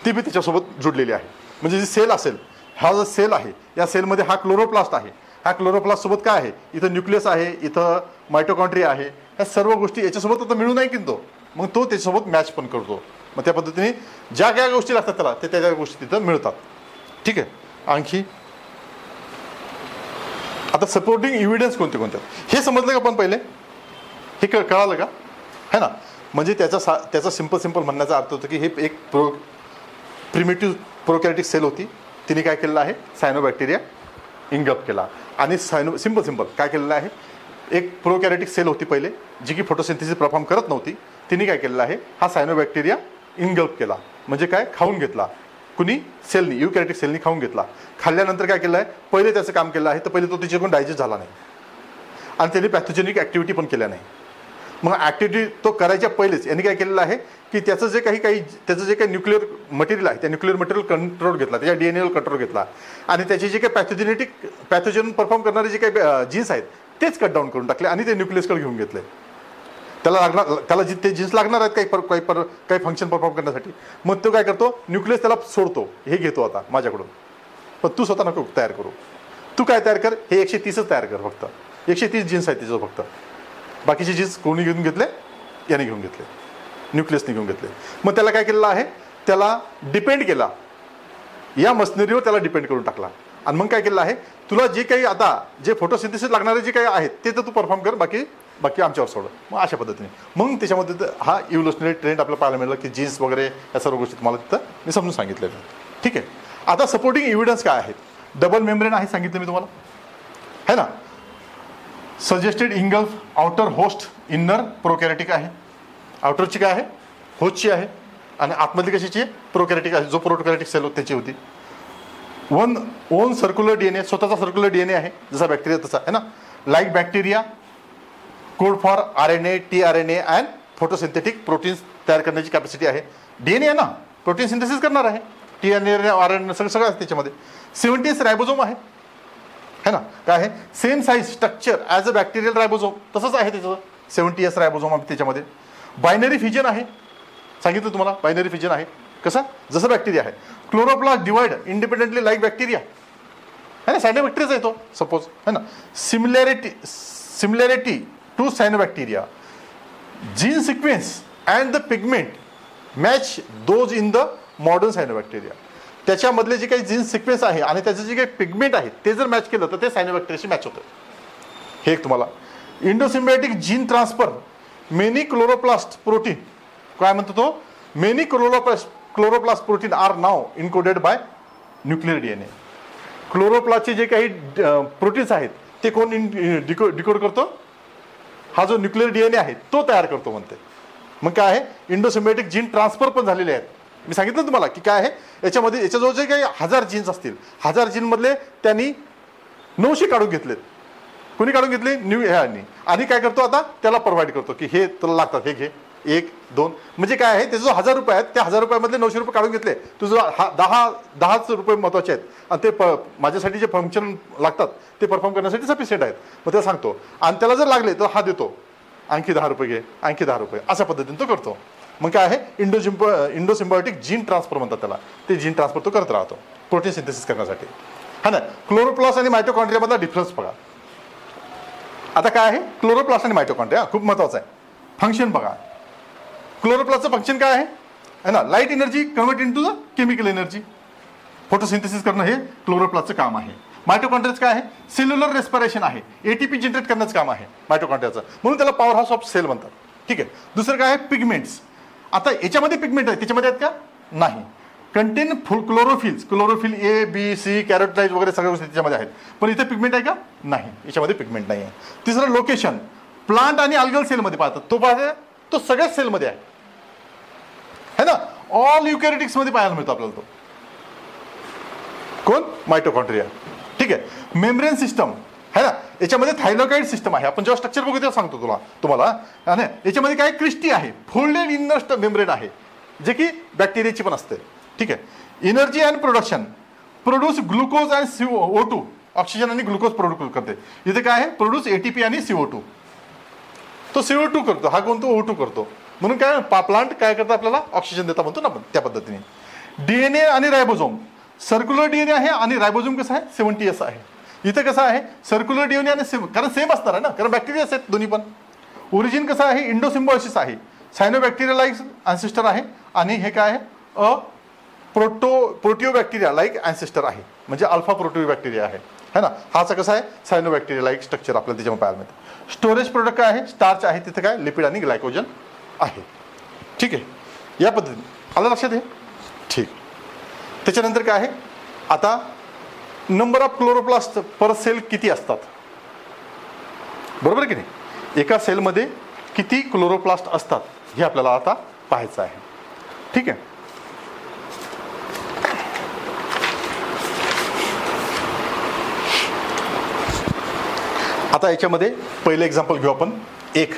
ती बी त्याच्यासोबत जुडलेली आहे. म्हणजे जी सेल असेल, हा जो सेल आहे या सेलमध्ये हा क्लोरोप्लास्ट आहे. ह्या क्लोरोप्लास्ट सोबत काय आहे? इथं न्यूक्लियस आहे, इथं मायटोकॉन्ड्रिया आहे. ह्या सर्व गोष्टी याच्यासोबत आता मिळू नाही की तो, मग तो त्याच्यासोबत मॅच पण करतो. मग त्या पद्धतीने ज्या काय गोष्टी लागतात त्याला ते त्या गोष्टी तिथं मिळतात. ठीक आहे. आणखी आता सपोर्टिंग इव्हिडन्स कोणते कोणते हे समजलं का आपण पहिले? हे कळालं का? है ना. म्हणजे त्याचा सिंपल म्हणण्याचा अर्थ होतो की हे एक प्रिमिटिव्ह प्रोकॅरियोटिक सेल होती. तिने काय केलेलं आहे? सायनोबॅक्टेरिया इंगल्फ केला. आणि सिंपल काय केलेलं आहे? एक प्रोकॅरियोटिक सेल होती पहिले, जी की फोटोसिंथेसिस परफॉर्म करत नव्हती. तिने काय केलेलं आहे? हा सायनोबॅक्टेरिया इंगल्फ केला. म्हणजे काय? खाऊन घेतला. कुणी? सेलनी, युकॅरियोटिक सेलनी खाऊन घेतला. खाल्ल्यानंतर काय केलं आहे? पहिले त्याचं काम केलं आहे तर पहिले तो तिच्याकडून डायजेस्ट झाला नाही आणि त्याने पॅथोजेनिक ॲक्टिव्हिटी पण केल्या नाही. मग ॲक्टिव्हिटी तो करायच्या पहिलेच यांनी काय केलेलं आहे की त्याचं जे काही न्यूक्लिअर मटेरियल आहे त्या न्यूक्लिअर मटेरियल कंट्रोल घेतला, त्याच्या DNA कंट्रोल घेतला आणि त्याचे जे काही पॅथोजन परफॉर्म करणारे जे काही जीन्स आहेत तेच कट डाऊन करून टाकले आणि ते न्यूक्लियसकडे घेऊन घेतले. त्याला ते जीन्स लागणार आहेत काही फंक्शन परफॉर्म करण्यासाठी. मग तो काय करतो? न्यूक्लियस त्याला सोडतो, हे घेतो आता माझ्याकडून, पण तू स्वतः नको तयार करू. तू काय तयार कर? हे 130च तयार कर. फक्त 130 जीन्स आहेत त्याच्यावर. फक्त बाकीचे जीन्स कोणी घेऊन घेतले? याने घेऊन घेतले, न्यूक्लियसने घेऊन घेतले. मग त्याला काय केलेलं आहे? त्याला डिपेंड केला, या मशिनरीवर त्याला डिपेंड करून टाकला. आणि मग काय केलं आहे? तुला जे काही आता जे फोटोसिंथेसिस लागणारे जे काही आहेत ते तर तू परफॉर्म कर, बाकी आमच्यावर सोड. मग अशा पद्धतीने मग त्याच्यामध्ये हा इव्होल्युशनरी ट्रेंड आपल्याला पाहायला मिळालं की जीन्स वगैरे या सर्व गोष्टी तुम्हाला तिथं मी समजून सांगितलेलं. ठीक आहे. आता सपोर्टिंग एव्हिडन्स काय आहेत? डबल मेम्ब्रेन आहे, सांगितलं मी तुम्हाला, है ना. Suggested engulf outer host inner prokaryotic आहे. आउटरची काय आहे? होस्टची आहे. आणि आतमधली कशाची आहे? प्रोकॅरियोटिक आहे. जो प्रोकॅरियोटिक सेल होती त्याची होती. ओन सर्क्युलर DNA, स्वतःचा सर्क्युलर DNA आहे जसा बॅक्टेरिया तसा, है ना. Like bacteria code for RNA, tRNA and photosynthetic proteins तयार करण्याची कॅपॅसिटी आहे. DNA आहे ना, प्रोटीन सिंथेसिस करणार आहे. tRNA RNA सगळं आहे त्याच्यामध्ये. 70S रायबोझोम आहे, है ना. काय आहे? Same size structure as a bacterial ribosome तसंच आहे त्याचं. 70S रायबोझोम आहे त्याच्यामध्ये. बायनरी फिजन आहे, सांगितलं तुम्हाला. बायनरी फिजन आहे कसं? जसं बॅक्टेरिया आहे. Chloroplast divide independently like bacteria, है ना. सायनोबॅक्टेरियाच आहे तो सपोज, है ना. Similarity to cyanobacteria. Gene sequence and the pigment match those in the modern cyanobacteria. त्याच्यामधले जे काही जीन सिक्वेन्स आहे आणि त्याचे जे काही पिगमेंट आहे ते जर मॅच केलं तर ते सायनोबॅक्टेरियाशी मॅच होतं. हे एक तुम्हाला. Endosymbiotic gene transfer many chloroplast protein, काय म्हणतो तो? Many chloroplast protein are now encoded by nuclear DNA. क्लोरोप्लास्टचे जे काही प्रोटीन्स आहेत ते कोण डिकोड करतो? हा जो न्यूक्लियर DNA आहे तो तयार करतो म्हणते. मग काय आहे, इंडोसिम्बायोटिक जीन ट्रान्सफर पण झालेले आहेत. मी सांगितलं तुम्हाला की काय आहे, याच्यामध्ये याच्याजवळ जे काही 1000 जीन्स असतील, 1000 जीनमधले त्यांनी 900 काढून घेतलेत. कोणी काढून घेतले, न्यू ह्यानी. आणि काय करतो आता, त्याला प्रोव्हाइड करतो की हे तुला लागतात, हे घे, 1 2. म्हणजे काय आहे, त्याचे जो 1000 रुपये आहेत त्या 1000 रुपयामधले 900 रुपये काढून घेतले. तुझं 10च रुपये महत्वाचे आहेत आणि ते माझ्यासाठी जे फंक्शन लागतात ते परफॉर्म करण्यासाठी सफिशियंट आहेत. मग त्याला सांगतो आणि त्याला जर लागले तर हा देतो, आणखी 10 रुपये घे, आणखी 10 रुपये, अशा पद्धतीने तो करतो. मग काय आहे, इंडोसिम्बायोटिक जीन ट्रान्सफर म्हणतात त्याला. ते जीन ट्रान्सफर तो करत राहतो प्रोटीन सिंथेसिस करण्यासाठी. हा ना. क्लोरोप्लास्ट आणि मायटोकॉन्ड्रियामधला डिफरन्स बघा. आता काय आहे, क्लोरोप्लास्ट आणि मायटोकॉन्ड्रिया खूप महत्वाचं आहे. फंक्शन बघा, क्लोरोप्लास्टचं फंक्शन काय आहे ना, light energy convert into the chemical energy. Photosynthesis करणं हे क्लोरोप्लास्टचं काम आहे. मायटोकॉन्ड्रियाचं काय आहे, सेल्युलर रेस्पिरेशन आहे, एटीपी जनरेट करण्याचं काम आहे मायटोकॉन्ड्रियाचं, म्हणून त्याला पॉवर हाऊस ऑफ सेल म्हणतात. ठीक आहे. दुसरं काय आहे, पिगमेंट्स. आता याच्यामध्ये पिगमेंट आहे, त्याच्यामध्ये आहेत का, नाही. Content chlorophylls, chlorophyll A B C कॅरोटाइड वगैरे सगळ्या गोष्टी त्याच्यामध्ये आहेत. पण इथे पिगमेंट आहे का, नाही, याच्यामध्ये पिगमेंट नाही आहे. तिसरं लोकेशन, प्लांट आणि अल्गल सेलमध्ये पाहतात. तो पाहते तो सगळ्याच सेलमध्ये आहे ना. ऑल युकॅरियोटिक्स मध्ये पाहायला मिळतो आपल्याला तो. कोण, मायटोकॉन्ड्रिया. ठीक आहे. मेम्ब्रेन सिस्टम है ना, याच्यामध्ये थायलॉइड सिस्टम आहे. आपण जेव्हा स्ट्रक्चर बघू तेव्हा सांगतो तुम्हाला. आणि याच्यामध्ये काय, क्रिस्टी आहे, फोल्डेड इनर मेम्ब्रेन आहे, जे की बॅक्टेरियाची पण असते. ठीक आहे. Energy and production, produce glucose and CO2, oxygen आणि ग्लुकोज प्रोड्यूस करते. इथे काय आहे, प्रोड्यूस ATP आणि CO2. तो CO2 करतो, हा कोण, तो O2 करतो. म्हणून काय, प्लांट काय करतं, आपल्याला ऑक्सिजन देता म्हणतो ना आपण, त्या पद्धतीने. DNA आणि रायबोझोम, सर्क्युलर DNA आहे आणि रायबोझोम कसं आहे, 70S आहे. इथे कसं आहे, सर्क्युलर DNA आणि सेम, कारण सेम असणार आहे ना, कारण बॅक्टेरियास आहेत दोन्ही पण. ओरिजिन कसं आहे, इंडोसिम्बायोसिस आहे, सायनोबॅक्टेरिया लाईक अँसेस्टर आहे. आणि हे काय आहे, प्रोटिओबॅक्टेरिया लाईक अँसेस्टर आहे, म्हणजे अल्फा प्रोटिओबॅक्टेरिया आहे है ना. हाचा कसा आहे, सायनोबॅक्टेरिया लाईक स्ट्रक्चर आपल्याला त्याच्यामध्ये पाहायला मिळतं. स्टोरेज प्रोडक्ट काय आहे, स्टार्च आहे, तिथे काय लिपिड आणि ग्लायकोजन आहे. ठीक आहे. या पद्धतीने आलं लक्षात आहे. ठीक. त्याच्यानंतर काय आहे, आता number of chloroplast per cell किती असतात, बरोबर की नाही. एका सेलमध्ये किती क्लोरोप्लास्ट असतात हे आपल्याला आता पाहायचं आहे. ठीक आहे. आता याच्यामध्ये पहिलं एक्झाम्पल घेऊ आपण. एक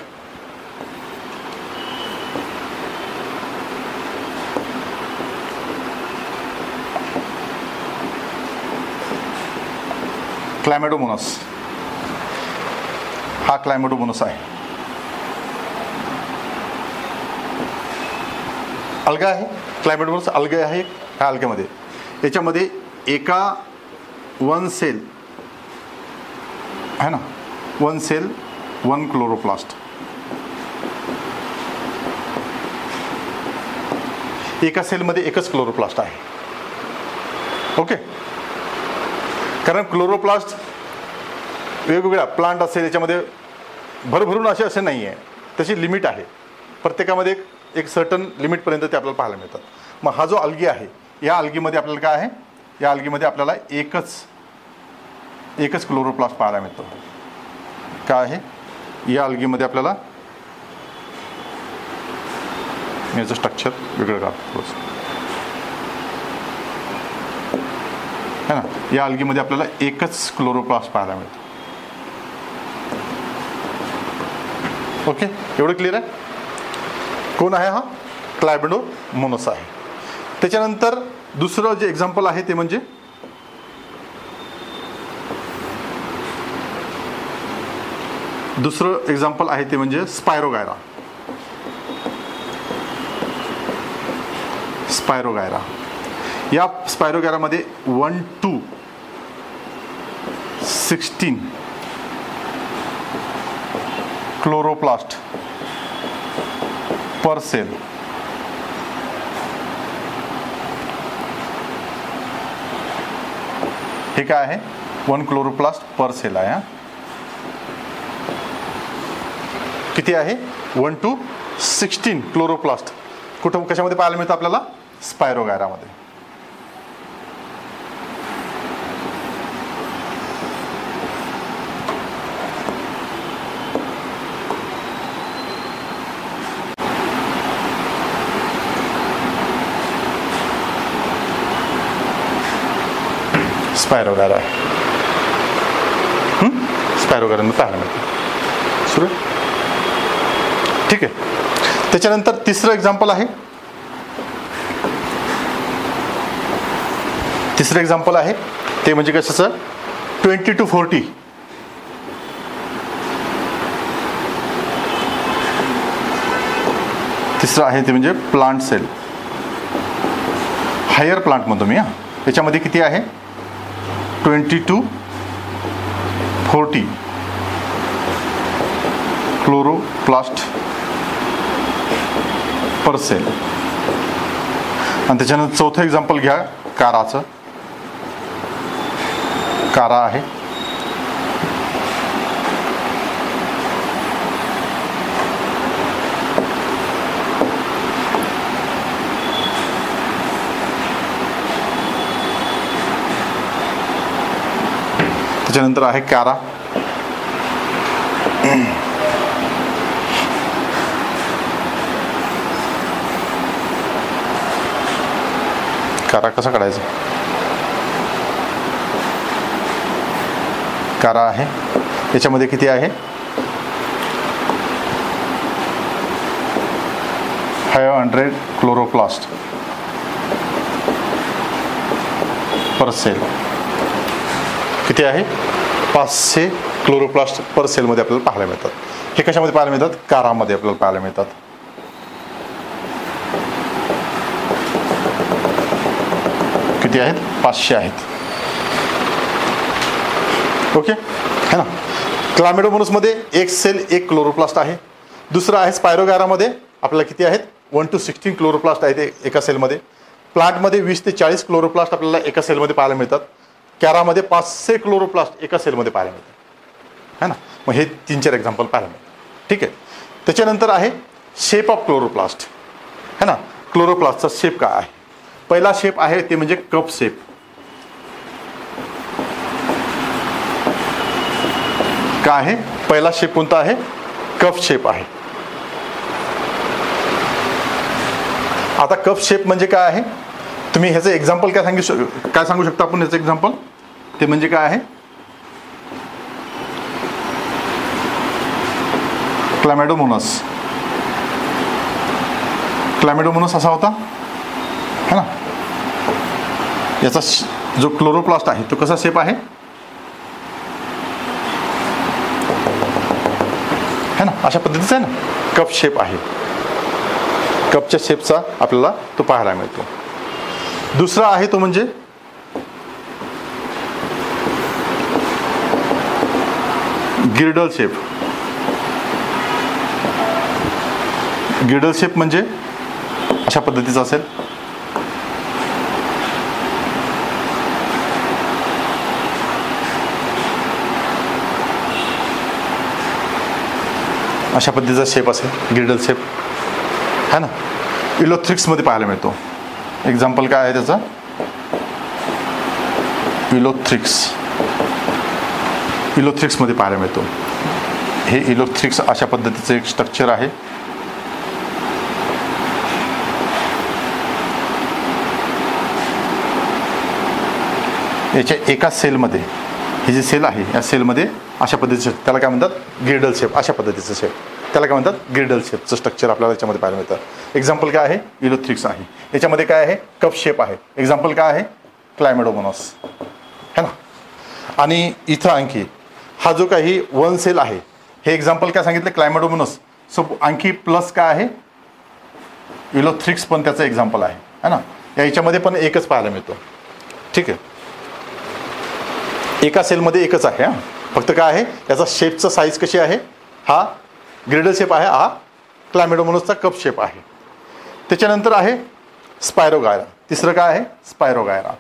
क्लायमॅडोमोनास. हा क्लायमॅडोमोनास आहे. अल्गा आहे, क्लायमॅडोमोनास अल्गा आहे. ह्या अल्ग्यामध्ये याच्यामध्ये एका 1 सेल है ना, 1 सेल 1 क्लोरोप्लास्ट. एका सेलमध्ये एकच क्लोरोप्लास्ट आहे. ओके. कारण क्लोरोप्लास्ट वेगवेगळ्या प्लांट असेल याच्यामध्ये भरभरून असे नाही आहे, त्याची लिमिट आहे. प्रत्येकामध्ये एक सर्टन लिमिटपर्यंत ते आपल्याला पाहायला मिळतात. मग हा जो अल्गी आहे, या अल्गीमध्ये आपल्याला काय आहे, या अल्गीमध्ये आपल्याला एकच क्लोरोप्लास्ट पाहायला मिळतो. काय आहे, या अल्गीमध्ये आपल्याला याचं स्ट्रक्चर वेगळं काढतो है ना. या अल्गीमध्ये आपल्याला एकच क्लोरोप्लास्ट पाहायला मिळतो. ओके, एवढं क्लिअर आहे. कोण आहे हा, क्लायमॅडोमोनास आहे. त्याच्यानंतर दुसरं जे एक्झाम्पल आहे ते म्हणजे स्पायरोगायरा. स्पायरोगायरा. या स्पायरोगायरामध्ये 1 to 16 क्लोरोप्लास्ट पर सेल. हे काय आहे, 1 क्लोरोप्लास्ट पर सेल आहे. किती आहे, 1 to 16 क्लोरोप्लास्ट. कुठं कशामध्ये पाहायला मिळतं आपल्याला, स्पायरोगायरामध्ये. स्पायरोगायरा आहे. स्पायरोगायरामध्ये पाहायला मिळतं. सुरू ठीक आहे. त्याच्यानंतर तिसरं एक्झाम्पल आहे. तिसरं एक्झाम्पल आहे ते म्हणजे कशाचं 20 to 40. तिसरं आहे ते म्हणजे प्लांट सेल. हायर प्लांट म्हणतो मी. याच्यामध्ये किती आहे 20 to 40 क्लोरोप्लास्ट पर सेल. आणि त्याच्यानंतर चौथं एक्झाम्पल घ्या काराचं. कारा आहे. त्याच्यानंतर आहे कारा. कारा कसा काढायचा. कारा आहे. याच्यामध्ये किती आहे 500 क्लोरोप्लास्ट पर सेल. किती आहे 500 क्लोरोप्लास्ट पर सेलमध्ये आपल्याला पाहायला मिळतात. हे कशामध्ये पाहायला मिळतात कारामध्ये आपल्याला पाहायला मिळतात. किती आहेत 500 आहेत. ओके है ना. क्लामिडोमोनसमध्ये एक सेल एक क्लोरोप्लास्ट आहे. दुसरं आहे स्पायरोगायरामध्ये आपल्याला किती आहेत 1 to 16 क्लोरोप्लास्ट आहेत एका सेलमध्ये. प्लांटमध्ये 20 ते 40 क्लोरोप्लास्ट आपल्याला एका सेलमध्ये पाहायला मिळतात. कॅरामध्ये 500 क्लोरोप्लास्ट एका सेलमध्ये पाहायला मिळतात है ना. मग हे 3-4 एक्झाम्पल पाहायला मिळतात. ठीक आहे. त्याच्यानंतर आहे शेप ऑफ क्लोरोप्लास्ट है ना. क्लोरोप्लास्टचा शेप काय आहे. पहिला शेप आहे ते म्हणजे कप शेप. काय आहे पहिला शेप कोणता आहे कप शेप आहे. आता कप शेप म्हणजे काय आहे तुम्ही ह्याचं एक्झाम्पल काय सांगू शकता आपण. ह्याचं एक्झाम्पल ते म्हणजे काय आहे क्लॅमिडोमोनस. क्लॅमिडोमोनस असा होता है ना. याचा जो क्लोरोप्लास्ट आहे तो कसा शेप आहे है ना. अशा पद्धतीचा आहे ना कप शेप आहे. कपच्या शेपचा आपल्याला तो पाहायला मिळतो. दुसरा आहे तो म्हणजे गिर्डल शेप. गिर्डल शेप म्हणजे अशा पद्धतीचा असेल. अशा पद्धतीचा शेप असेल गिर्डल शेप है ना. इलोथ्रिक्समध्ये पाहायला मिळतो. एक्झाम्पल काय आहे त्याचा इलोथ्रिक्समध्ये पाहायला मिळतो. हे इलोथ्रिक्स अशा पद्धतीचं एक स्ट्रक्चर आहे. याच्या एका सेलमध्ये हे जे सेल आहे या सेलमध्ये अशा पद्धतीचं त्याला काय म्हणतात गिर्डल शेप. अशा पद्धतीचं शेप त्याला काय म्हणतात गिर्डल शेपचं स्ट्रक्चर आपल्याला याच्यामध्ये पाहायला मिळतं. एक्झाम्पल काय आहे इलोथ्रिक्स आहे. याच्यामध्ये काय आहे कप शेप आहे. एक्झाम्पल काय आहे क्लायमेडोमोनस है ना. आणि इथं आणखी हा जो काही 1 सेल आहे हे एक्झाम्पल काय सांगितलं क्लायमेडोमोनस. सो आणखी प्लस काय आहे इलोथ्रिक्स पण त्याचं एक्झाम्पल आहे है ना. याच्यामध्ये पण एकच पाहायला मिळतो. ठीक आहे. एका सेलमध्ये एकच आहे. फक्त काय आहे याचा शेपचा साईज कशी आहे हा ग्रेडल शेप आहे. हा क्लायमेडोमोनसचा कप शेप आहे. त्याच्यानंतर आहे स्पायरोगायरा. तिसरं काय आहे स्पायरोगायरा.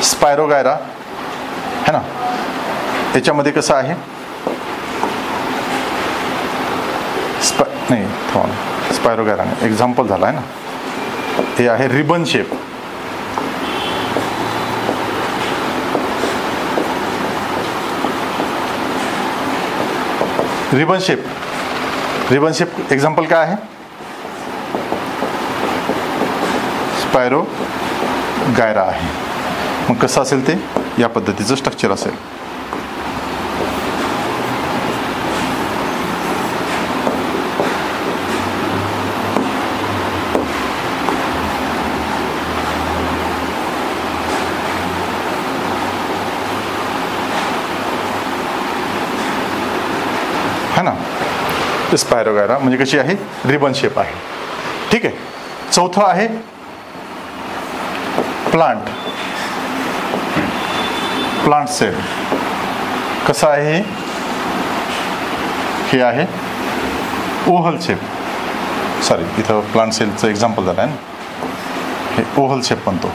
स्पायरोगायरा है ना. याच्यामध्ये कसं आहे स्पायरोगायरा एक्झाम्पल झाला आहे ना. हे आहे ribbon shape. Ribbon shape example काय आहे स्पायरो गायरा आहे. मग कसं असेल ते या पद्धतीचं स्ट्रक्चर असेल. है ना. स्पायरो गायरा म्हणजे कशी आहे, रिबन शेप आहे. ठीक आहे. चौथं आहे प्लांट. प्लांट सेल कसं आहे, हे आहे ओव्हल शेप. सॉरी, इथं प्लांट सेलचं एक्झाम्पल झालं आहे ना, हे ओव्हल शेप म्हणतो.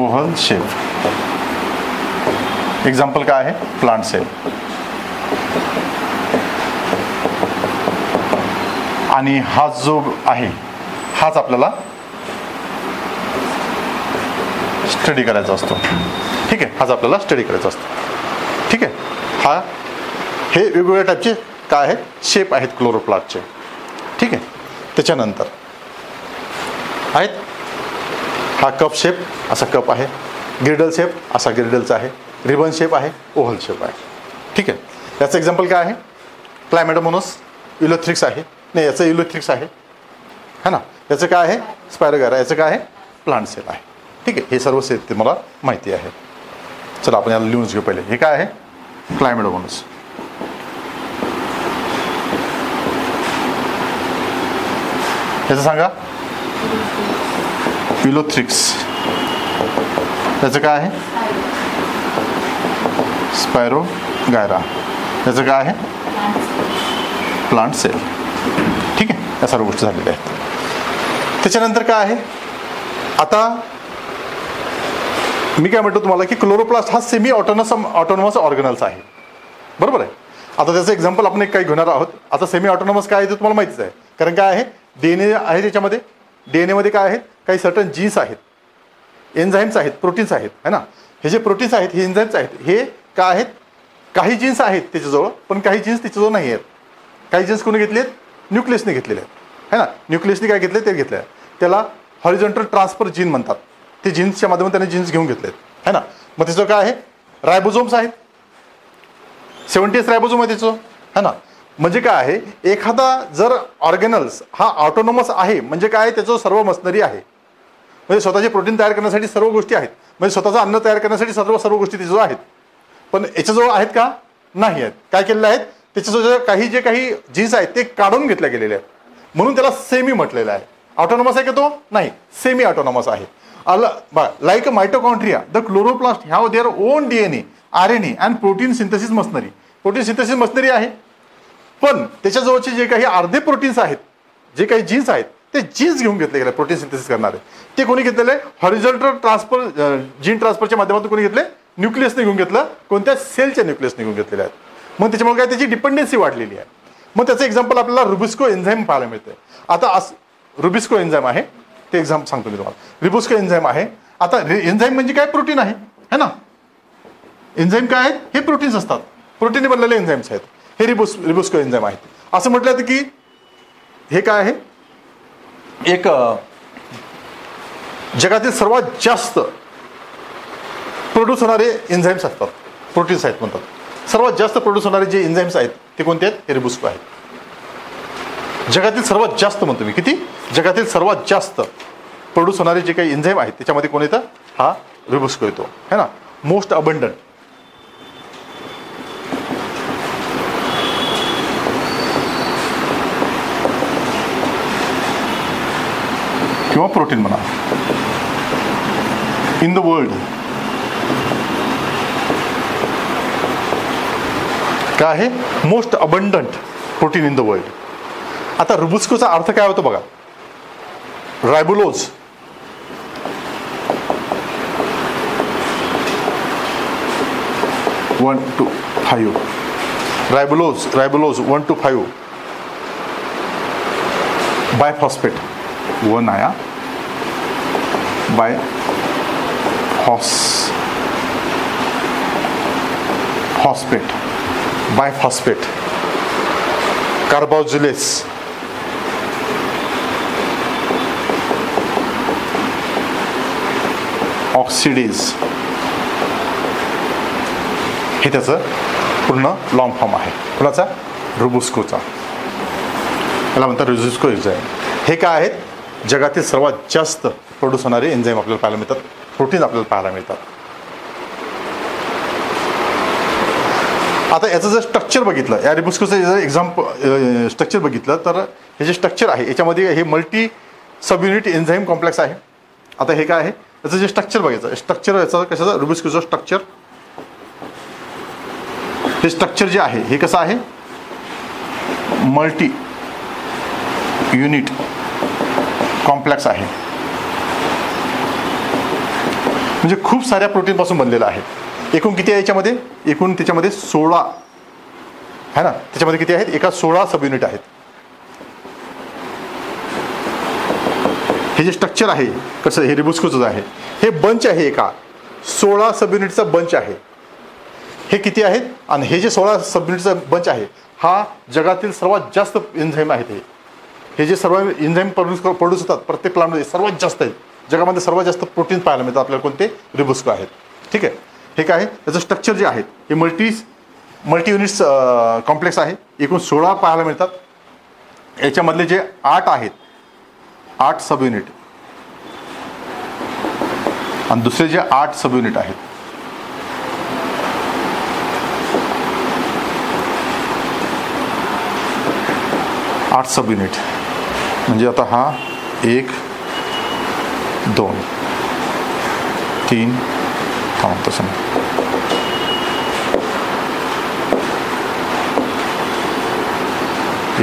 ओव्हल शेप एक्झाम्पल काय आहे, प्लांट सेल. आणि हा जो आहे हाच आपल्याला स्टडी करायचा असतो. ठीक आहे, हाच आपल्याला स्टडी करायचा असतो. ठीक आहे. हे वेगवेगळ्या टाईपचे काय आहेत, शेप आहेत क्लोरोप्लास्टचे. ठीक आहे. त्याच्यानंतर आहेत हा कप शेप, असा कप आहे. गिर्डल शेप असा गिर्डलचा आहे. रिबन शेप आहे, ओव्हल शेप आहे. ठीक आहे. याचं एक्झाम्पल काय आहे, क्लायमॅटोमोनस इलोथ्रिक्स आहे. नाही, याचं इलोथ्रिक्स आहे. है ना. याचं काय आहे, स्पायरोगायरा. याचं काय आहे, प्लांट सेल आहे. ठीक आहे. हे सर्व सेल ते मला माहिती आहे. चला आपण याला लिहून घेऊ पहिले. हे काय आहे, क्लायमॅटोमोनस. याचं सांगा, इलोथ्रिक्स. याचं काय आहे, स्पायरोगायरा. याचं काय आहे, प्लांट सेल. ठीक आहे. या सर्व गोष्टी झालेल्या आहेत. त्याच्यानंतर काय आहे, आता मी काय म्हणतो तुम्हाला की क्लोरोप्लास्ट हा सेमी ऑटोनॉमस ऑर्गनल्स आहे. बरोबर आहे. आता त्याचं एक्झाम्पल आपण एक काही घेणार आहोत. आता सेमी ऑटोनॉमस काय आहे ते तुम्हाला माहितीच आहे. कारण काय आहे, DNA आहे त्याच्यामध्ये. DNA मध्ये काय आहेत, काही सर्टन जीन्स आहेत, एन्झाईम्स आहेत, प्रोटीन्स आहेत. है ना. हे जे प्रोटीन्स आहेत हे एन्झाईम्स आहेत. हे काय आहेत, काही जीन्स आहेत त्याच्याजवळ, पण काही जीन्स त्याच्याजवळ नाही आहेत. काही जीन्स कोणी घेतले आहेत, न्यूक्लियसने घेतलेले आहेत. है ना. न्यूक्लियसने काय घेतले, ते घेतले आहे. त्याला हॉरिझॉन्टल ट्रान्सफर जीन म्हणतात. ते जीन्सच्या माध्यमातून त्याने जीन्स घेऊन घेतलेत. है ना. मग त्याचं काय आहे, रायबोझोम्स आहेत. 70 रायबोझोम आहे त्याचं. है ना. म्हणजे काय आहे, एखादा जर ऑर्गॅनल्स हा ऑटोनॉमस आहे म्हणजे काय, त्याचं सर्व मशनरी आहे. म्हणजे स्वतःचे प्रोटीन तयार करण्यासाठी सर्व गोष्टी आहेत. म्हणजे स्वतःचं अन्न तयार करण्यासाठी सर्व गोष्टी त्याच्याजवळ आहेत. पण याच्याजवळ आहेत का, नाही आहेत. काय केलेलं आहेत, त्याच्याजवळ जे काही जीन्स आहेत ते काढून घेतल्या गेलेले आहेत. म्हणून त्याला सेमी म्हटलेलं आहे. ऑटोनॉमस आहे का तो, नाही, सेमी ऑटोनॉमस आहे. Like a mitochondria, the chloroplast have their own DNA, RNA and protein synthesis machinery. Protein synthesis machinery आहे. पण त्याच्याजवळचे जे काही अर्धे प्रोटीन्स आहेत, जे काही जीन्स आहेत, ते जीन्स घेऊन घेतले गेले प्रोटीन सिंथेसिस करणारे. ते कोणी घेतलेले, हॉरिझॉन्टल ट्रान्सफर जीन ट्रान्सफरच्या माध्यमातून कोणी घेतले, न्यूक्लियसने घेऊन घेतलं. कोणत्या सेलच्या न्यूक्लियसने घेऊन घेतलेले आहेत. मग त्याच्यामुळे काय, त्याची डिपेंडन्सी वाढलेली आहे. मग त्याचं एक्झाम्पल आपल्याला रुबिस्को एन्झाईम पाहायला मिळतं. आता रुबिस्को एन्झाईम आहे, ते एक्झाम सांगतो मी तुम्हाला. रुबिस्को एन्झाईम आहे. आता एन्झाईम म्हणजे काय, प्रोटीन आहे. है ना. एन्झाईम काय आहेत, हे प्रोटीन्स असतात. प्रोटीनने बनलेले एन्झाईम्स आहेत. हे रुबिस्को एन्झाईम आहेत. असं म्हटलं जातं की हे काय आहे, एक जगातील सर्वात जास्त प्रोड्यूस होणारे एन्झाईम्स असतात. प्रोटीन्स आहेत म्हणतात. सर्वात जास्त प्रोड्यूस होणारे जे एन्झाईम्स आहेत ते कोणते आहेत, हे रुबिस्को आहेत. जगातील सर्वात जास्त म्हणतो मी, किती, जगातील सर्वात जास्त प्रोड्यूस होणारे जे काही एन्झाईम आहेत त्याच्यामध्ये कोण येतं, हा रुबिस्को येतो. है ना. Most abundant. किंवा प्रोटीन म्हणा इन द वर्ल्ड. काय आहे, most abundant protein in the world. आता रुबिस्कोचा अर्थ काय होतो बघा. रायबुलोज, वन टू 5. रायबुलोज 1 to 5. बायफॉस्फेट 1 आया, फॉस्फेट, बायफॉस्फेट, कार्बोक्सिलेज, ऑक्सिडेज हे त्याचं पूर्ण लॉंग फॉर्म आहे. कुणाचा? रुबुस्कोचा. याला म्हणतात रुबुस्को एन्झाईम. हे काय आहेत? जगातील सर्वात जास्त प्रोड्यूस होणारे एन्झाईम आपल्याला पाहायला मिळतात, प्रोटीन आपल्याला पाहायला मिळतात. आता याचं जर स्ट्रक्चर बघितलं, या रुबुस्कोचं जर स्ट्रक्चर बघितलं तर हे जे स्ट्रक्चर आहे याच्यामध्ये हे multi sub unit enzyme complex आहे. आता हे काय आहे? याचं जे स्ट्रक्चर बघायचं, स्ट्रक्चर याचं कशाचं? रुबुस्कोचं स्ट्रक्चर. हे स्ट्रक्चर जे आहे हे कसं आहे? मल्टी युनिट कॉम्प्लेक्स आहे. म्हणजे खूप साऱ्या प्रोटीनपासून बनलेलं आहे. एकूण किती आहे याच्यामध्ये? एकूण त्याच्यामध्ये 16 आहे ना. त्याच्यामध्ये किती आहेत? एका 16 सब युनिट आहेत. हे जे स्ट्रक्चर आहे कसं? हे रुबुस्कोचं आहे. हे बंच आहे, एका 16 सब युनिटचा बंच आहे. हे किती आहेत? आणि हे जे 16 सब युनिटचा बंच आहे हा जगातील सर्वात जास्त एन्झाईम आहेत. हे जे सर्व एन्झाईम प्रोड्यूस होतात प्रत्येक प्लांटमध्ये सर्वात जास्त आहेत. जगामध्ये सर्वात जास्त प्रोटीन पाहायला मिळतात आपल्याला कोणते? रुबुस्को आहेत. ठीक आहे. हे काय आहे? त्याचं स्ट्रक्चर जे आहे हे मल्टी युनिट्स कॉम्प्लेक्स आहे. एकूण 16 पाहायला मिळतात. याच्यामधले जे 8 आहेत, 8 सब युनिट, आणि दुसरे जे 8 सब युनिट आहेत सब युनिट म्हणजे आता हा 1 2 3 तसं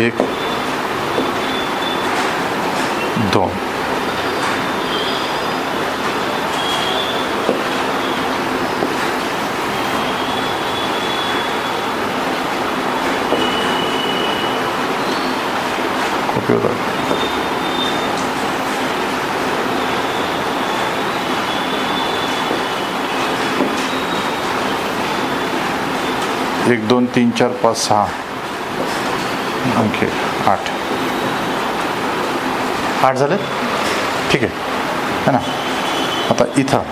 1 2 1 2 3 4 5 6 आणखी 8 झाले. ठीक आहे है ना. आता इथं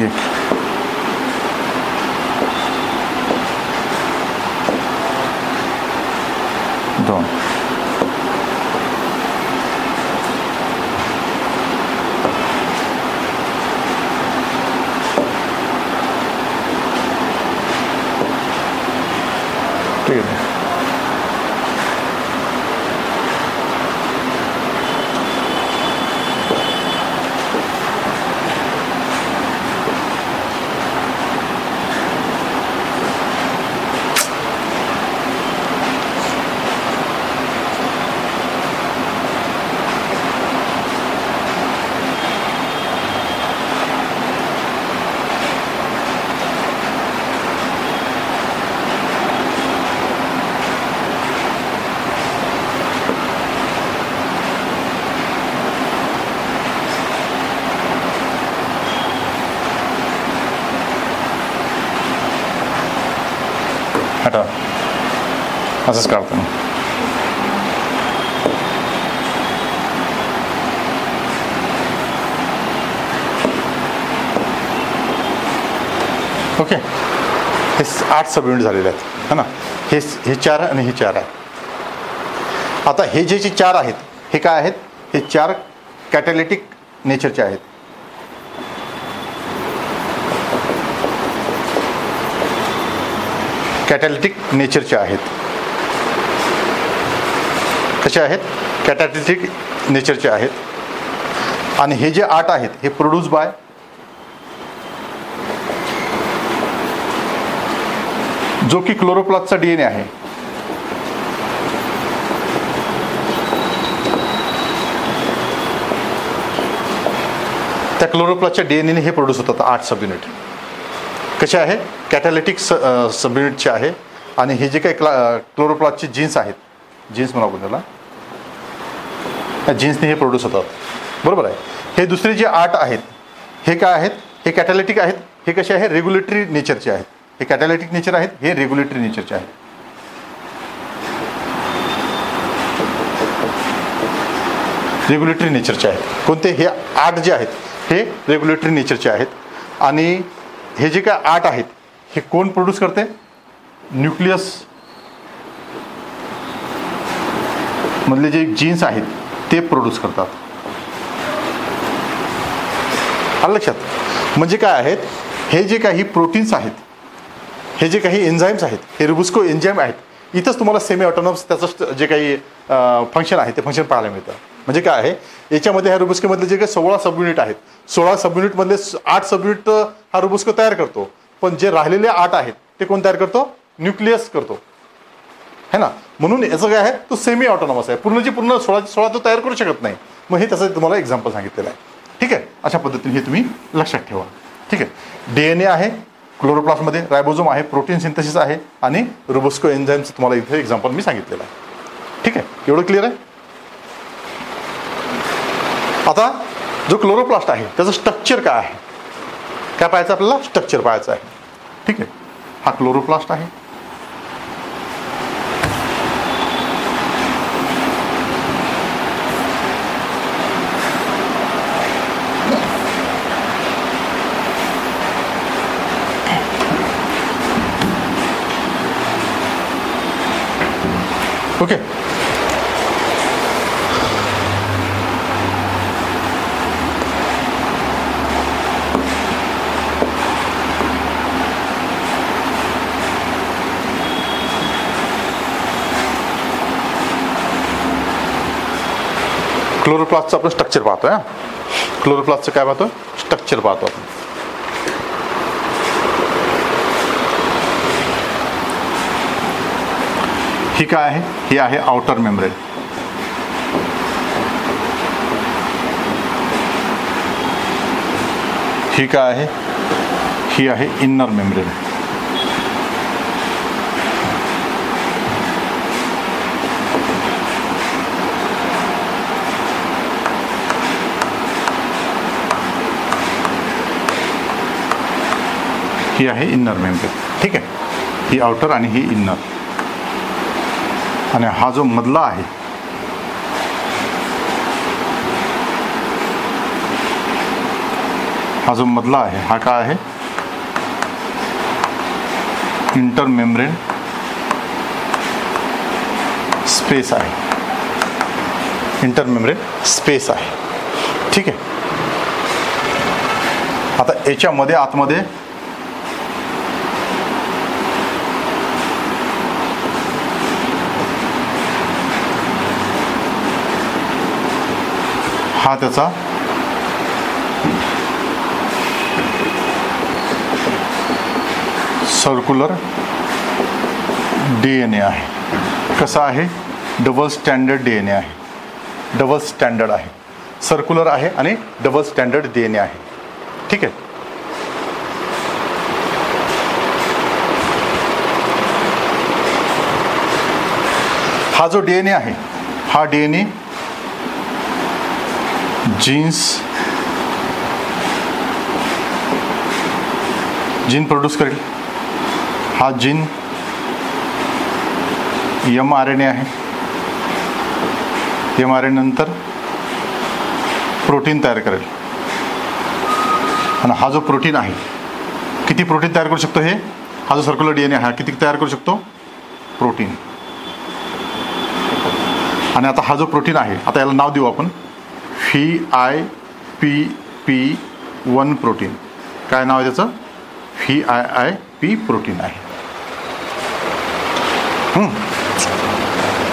1 2 ठीक आहे. हटा असंच काढतो. ओके. हे 8 सब युनिट झालेले आहेत है ना. हे 4 आणि हे 4 आहेत. आता हे जे 4 आहेत हे काय आहेत? हे 4 कॅटॅलिटिक नेचरचे आहेत. कॅटॅलिटिक नेचरचे आहेत. कसे आहेत? कॅटॅलिटिक नेचरचे आहेत. आणि हे जे 8 आहेत हे प्रोड्यूस बाय जो की क्लोरोप्लास्टचा DNA आहे. त्या क्लोरोप्लास्टच्या DNA हे प्रोड्यूस होतात 8 सब युनिट. कसे आहे? कॅटॅलिटिक सब युनिटचे आहे. आणि हे जे काही क्लोरोप्लास्टचे जीन्स आहेत, जीन्स म्हणा आपण त्याला, त्या जीन्सने हे प्रोड्यूस होतात. बरोबर आहे. हे दुसरे जे 8 आहेत हे काय आहेत? हे कॅटॅलिटिक आहेत. हे कसे आहे? रेग्युलेटरी नेचरचे आहेत. हे कॅटॅलिटिक नेचर आहेत, हे रेग्युलेटरी नेचरचे आहेत. रेग्युलेटरी नेचरचे आहेत. कोणते? हे 8 जे आहेत हे रेग्युलेटरी नेचरचे आहेत. आणि हे जे काय 8 आहेत हे कोण प्रोड्यूस करते? न्यूक्लियस मधले जे जीन्स आहेत ते प्रोड्यूस करतात. आलं लक्षात? म्हणजे काय आहेत? हे जे काही प्रोटीन्स आहेत, हे जे काही एन्झाईम्स आहेत, हे रिबुस्को एन्झाईम आहेत. इथंच तुम्हाला सेमी ऑटोनॉमस त्याचं जे काही फंक्शन आहे ते फंक्शन पाहायला मिळतं. म्हणजे काय आहे? याच्यामध्ये ह्या रुबुस्कोमधले जे काही 16 सबयुनिट आहेत, 16 सबयुनिटमधले 8 सबयुनिट हा रुबुस्को तयार करतो. पण जे राहिलेले 8 आहेत ते कोण तयार करतो? न्यूक्लियस करतो, है ना. म्हणून याचं काय आहे? तो सेमी ऑटोनॉमस आहे. पूर्ण 16 तो तयार करू शकत नाही. मग हे तसं तुम्हाला एक्झाम्पल सांगितलेलं आहे. ठीक आहे. अशा पद्धतीने हे तुम्ही लक्षात ठेवा. ठीक आहे. DNA आहे क्लोरोप्लास्टमध्ये, रायबोझोम आहे, प्रोटीन सिंथेसिस आहे आणि रुबुस्को एन्झाईमचं तुम्हाला इथे एक्झाम्पल मी सांगितलेलं आहे. ठीक आहे. एवढं क्लिअर आहे? आता जो क्लोरोप्लास्ट आहे त्याचं स्ट्रक्चर काय आहे? काय पाहायचं आपल्याला? स्ट्रक्चर पाहायचं आहे. ठीक आहे. हा क्लोरोप्लास्ट आहे. ओके. क्लोरोप्लास्टचं आपण स्ट्रक्चर पाहतोय. क्लोरोप्लास्टचं काय पाहतो? स्ट्रक्चर पाहतो आपण. ही काय आहे? ही आहे आउटर मेम्ब्रेन. ही काय आहे? ही आहे इनर मेम्ब्रेन. ही आहे इनर मेम्ब्रेन. ठीक आहे. ही आउटर आणि ही इनर. आणि हा जो मधला आहे हा काय आहे? इंटर मेम्ब्रेन स्पेस आहे. इंटर मेम्ब्रेन स्पेस आहे. ठीक आहे. आता याच्यामध्ये आतमध्ये हा त्याचा सर्क्युलर DNA आहे. कसा आहे? डबल स्टँडर्ड DNA आहे. डबल स्टँडर्ड आहे. सर्क्युलर आहे आणि डबल स्टँडर्ड DNA आहे. ठीक आहे. हा जो DNA आहे हा DNA जीन प्रोड्यूस करेल. हा जीन mRNA आहे. mRNA नंतर प्रोटीन तयार करेल. आणि हा जो प्रोटीन आहे किती प्रोटीन तयार करू शकतो? हा जो सर्क्युलर DNA हा किती तयार करू शकतो? प्रोटीन. आणि आता हा जो प्रोटीन आहे, आता याला नाव देऊ आपण VIPP1 प्रोटीन. काय नाव आहे त्याचं? VIIP प्रोटीन आहे.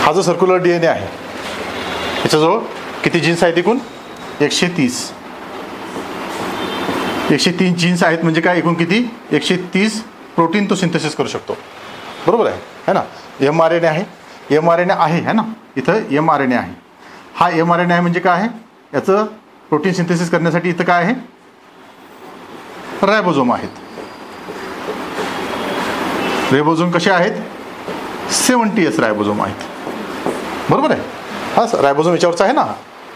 हा जो सर्क्युलर DNA आहे याच्याजवळ किती जीन्स आहेत? एकूण 130 जीन्स आहेत. म्हणजे काय? एकूण किती? 130 प्रोटीन तो सिंथेसिस करू शकतो. बरोबर आहे, है ना. mRNA आहे. mRNA आहे, है ना. इथं mRNA आहे. हा mRNA आहे म्हणजे काय आहे? याचं प्रोटीन सिंथेसिस करण्यासाठी इथं काय आहे? रायबोझोम आहेत. रायबोझोम कसे आहेत? 70S रायबोझोम आहेत. बरोबर आहे. हा रायबोझोम याच्यावरचा आहे ना,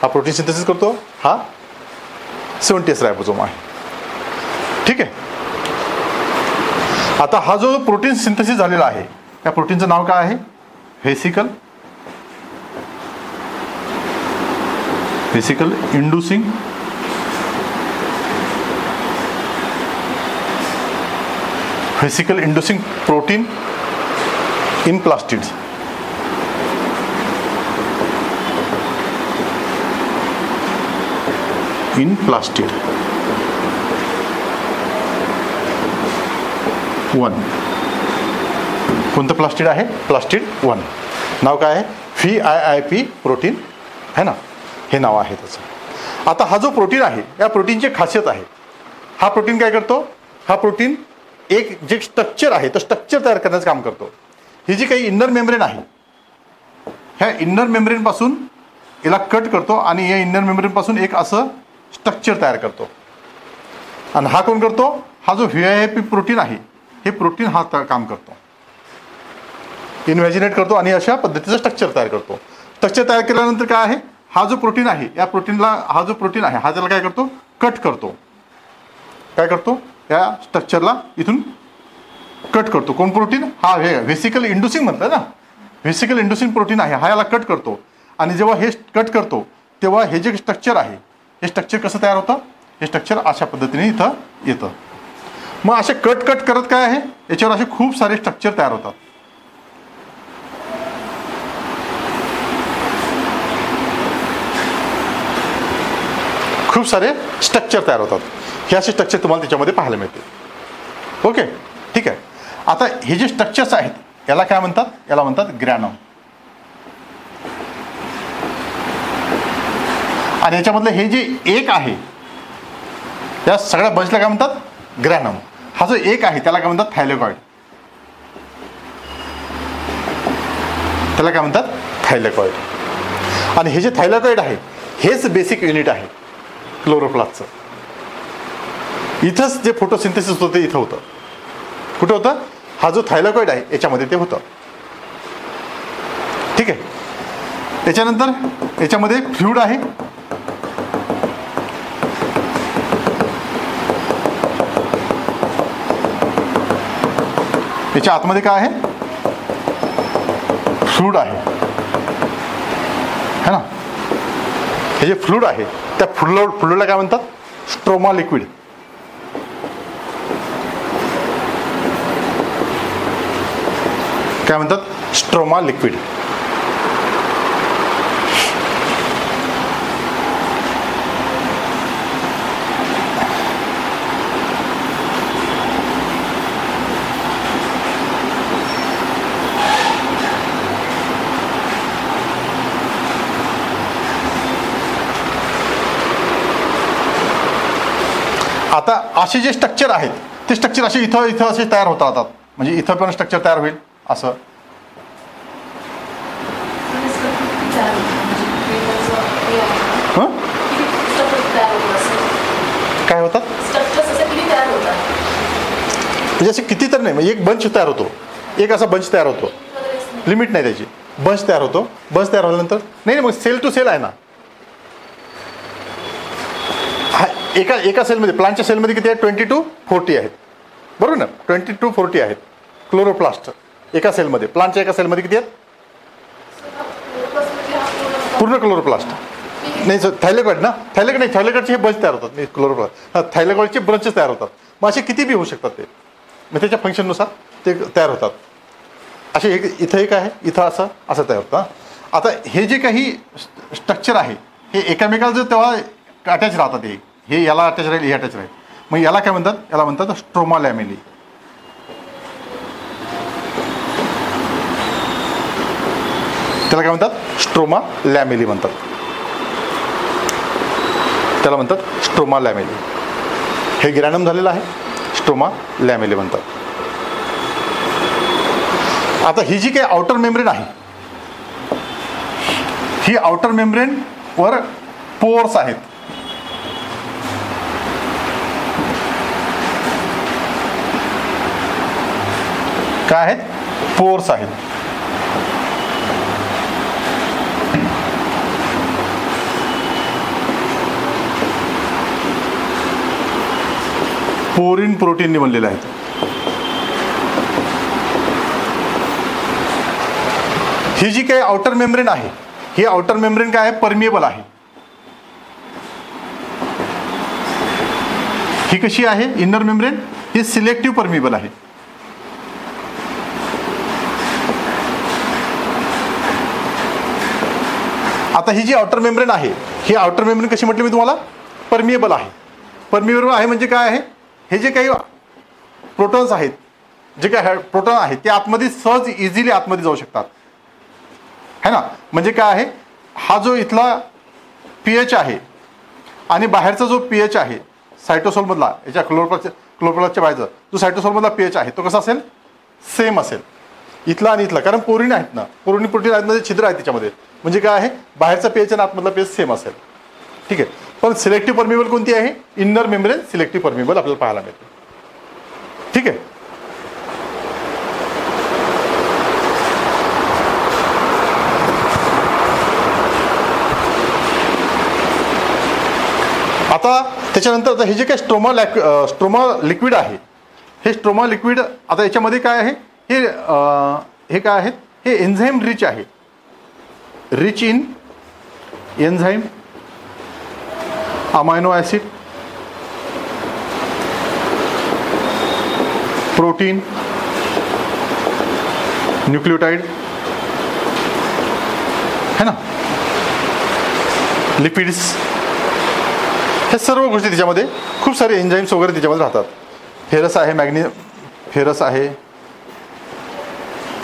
हा प्रोटीन सिंथेसिस करतो. हा 70S रायबोझोम आहे. ठीक आहे. आता हा जो प्रोटीन सिंथेसिस झालेला आहे त्या प्रोटीनचं नाव काय आहे? Vesicle inducing protein in plastids. In plastid 1. कोणतं प्लास्टिड आहे? प्लास्टिड 1. नाव काय आहे? VIIP प्रोटीन है ना, हे नाव आहे त्याचं. आता हा जो प्रोटीन आहे, या प्रोटीनची खासियत आहे. हा प्रोटीन काय करतो? हा प्रोटीन एक जे स्ट्रक्चर आहे तो स्ट्रक्चर तयार करण्याचं काम करतो. ही जी काही इन्नर मेम्ब्रेन आहे, ह्या इन्नर मेम्ब्रेन पासून याला कट करतो आणि या इन्नर मेम्ब्रेन पासून एक असं स्ट्रक्चर तयार करतो. आणि हा कोण करतो? हा जो VIIP प्रोटीन आहे, हे प्रोटीन हा काम करतो, इन्व्हॅजिनेट करतो आणि अशा पद्धतीचं स्ट्रक्चर तयार करतो. स्ट्रक्चर तयार केल्यानंतर काय आहे? हा जो प्रोटीन आहे, या प्रोटीनला हा जो प्रोटीन आहे हा त्याला काय करतो? कट करतो. काय करतो? या स्ट्रक्चरला इथून कट करतो. कोण प्रोटीन? हा व्हेसिकल इंड्युसिंग म्हणतात ना, व्हेसिकल इंड्युसिंग प्रोटीन आहे, हा याला कट करतो. आणि जेव्हा हे कट करतो तेव्हा हे जे स्ट्रक्चर आहे, हे स्ट्रक्चर कसं तयार होतं? हे स्ट्रक्चर अशा पद्धतीने इथं येतं. मग असे कट करत काय आहे, याच्यावर असे खूप सारे स्ट्रक्चर तयार होतात. खूप सारे स्ट्रक्चर तयार होतात. हे असे स्ट्रक्चर तुम्हाला त्याच्यामध्ये पाहायला मिळते. ओके, ठीक आहे. आता हे जे स्ट्रक्चर्स आहेत याला काय म्हणतात? याला म्हणतात ग्रॅनम. आणि याच्यामधलं हे जे एक आहे, या सगळ्या बंचला काय म्हणतात? ग्रॅनम. हा जो एक आहे त्याला काय म्हणतात? थायलेकॉइड. त्याला काय म्हणतात? थायलेकॉइड. आणि हे जे थायलेकॉइड आहे हेच बेसिक युनिट आहे क्लोरोप्लास्टचं. इथंच जे फोटोसिंथेसिस होतं इथं होतं. कुठं होतं? हा जो थायलेकॉइड आहे याच्यामध्ये ते होतं. ठीक आहे. त्याच्यानंतर याच्यामध्ये फ्लुइड आहे. याच्या आतमध्ये काय आहे? फ्लुइड आहे है ना. हे जे फ्लुइड आहे त्या फ्लुइडला काय म्हणतात? Stroma liquid. काय म्हणतात? Stroma liquid. आता असे जे स्ट्रक्चर आहेत ते स्ट्रक्चर असे इथं असे तयार होत राहतात. म्हणजे इथं पण स्ट्रक्चर तयार होईल असं. काय होतात? म्हणजे असे किती तर नाही, म्हणजे एक बंच तयार होतो, एक असा बंच तयार होतो, लिमिट नाही त्याची. बंच तयार होतो. बंच तयार झाल्यानंतर नाही मग सेल टू सेल आहे ना. एका सेलमध्ये, प्लांटच्या सेलमध्ये किती आहेत? 20 to 40 आहेत, बरोबर ना. 20 to 40 आहेत क्लोरोप्लास्ट एका सेलमध्ये. प्लांटच्या एका सेलमध्ये किती आहेत? पूर्ण क्लोरोप्लास्ट नाही सर, थायलेकॉइड ना. थायलेकॉइड नाही, थायलेकॉइडचे हे बंच तयार होतात. नाही क्लोरोप्लास्ट, थायलेकॉइडचे ब्रंचेस तयार होतात. मग असे किती बी होऊ शकतात ते, मग त्याच्या फंक्शननुसार ते तयार होतात. असे इथं एक आहे, इथं असं तयार होतं. आता हे जे काही स्ट्रक्चर आहे हे एकामेकाला जर तेव्हा अटॅच राहतात. हे याला अटॅच राहील, हे अटॅच राहील. मग याला काय म्हणतात? याला म्हणतात स्ट्रोमा लॅमेली. त्याला काय म्हणतात? स्ट्रोमा लॅमेली म्हणतात. त्याला म्हणतात स्ट्रोमा लॅमेली. हे ग्रॅनम झालेलं आहे, स्ट्रोमा लॅमेली म्हणतात. आता ही जी काही आउटर मेम्ब्रेन आहे, ही आउटर मेम्ब्रेन वर पोर्स आहेत. काय आहेत? पोर्स आहेत. पोरिन प्रोटीनने बनलेले आहेत. ही जी काही आउटर मेम्ब्रेन आहे, ही आउटर मेम्ब्रेन काय आहे? परमिएबल आहे. ही कशी आहे इनर मेम्ब्रेन, ही सिलेक्टिव्ह परमिएबल आहे. आता ही जी आउटर मेम्ब्रेन आहे, ही आउटर मेम्ब्रेन कशी म्हटली मी तुम्हाला, परमिएबल आहे. परमिएबल आहे म्हणजे काय आहे, हे जे काही प्रोटॉन्स आहेत, जे काही प्रोटॉन आहेत ते आतमध्ये सहज इझिली आतमध्ये जाऊ शकतात, है ना. म्हणजे काय आहे, हा जो इथला पीएच आहे आणि बाहेरचा जो पीएच आहे सायटोसोलमधला, याच्या क्लोरोप्लास्टच्या बाहेरचा जो सायटोसोलमधला पीएच आहे तो कसा असेल, सेम असेल इथला आणि इथला, कारण पोरीन आहेत ना, पोरीन प्रोटीन आहेत म्हणजे छिद्र आहे त्याच्यामध्ये, म्हणजे काय आहे बाहेरचा पीएच आणि आतमधला पीएच सेम असेल. ठीक आहे. पण सिलेक्टिव्ह परमिएबल कोणती आहे, इनर मेम्ब्रेन सिलेक्टिव्ह परमिएबल आपल्याला पाहायला मिळते. ठीक आहे. आता त्याच्यानंतर आता हे जे काही स्ट्रोमा लिक्विड आहे, हे स्ट्रोमा लिक्विड आता याच्यामध्ये काय आहे, हे काय आहेत, हे एन्झाईम रिच आहे, rich in enzyme, amino acid, protein, nucleotide, है ना, लिपिड्स, हे सर्व गोष्टी त्याच्यामध्ये खूप सारे एन्झाईम्स वगैरे त्याच्यामध्ये राहतात. फेरस आहे, फेरस आहे,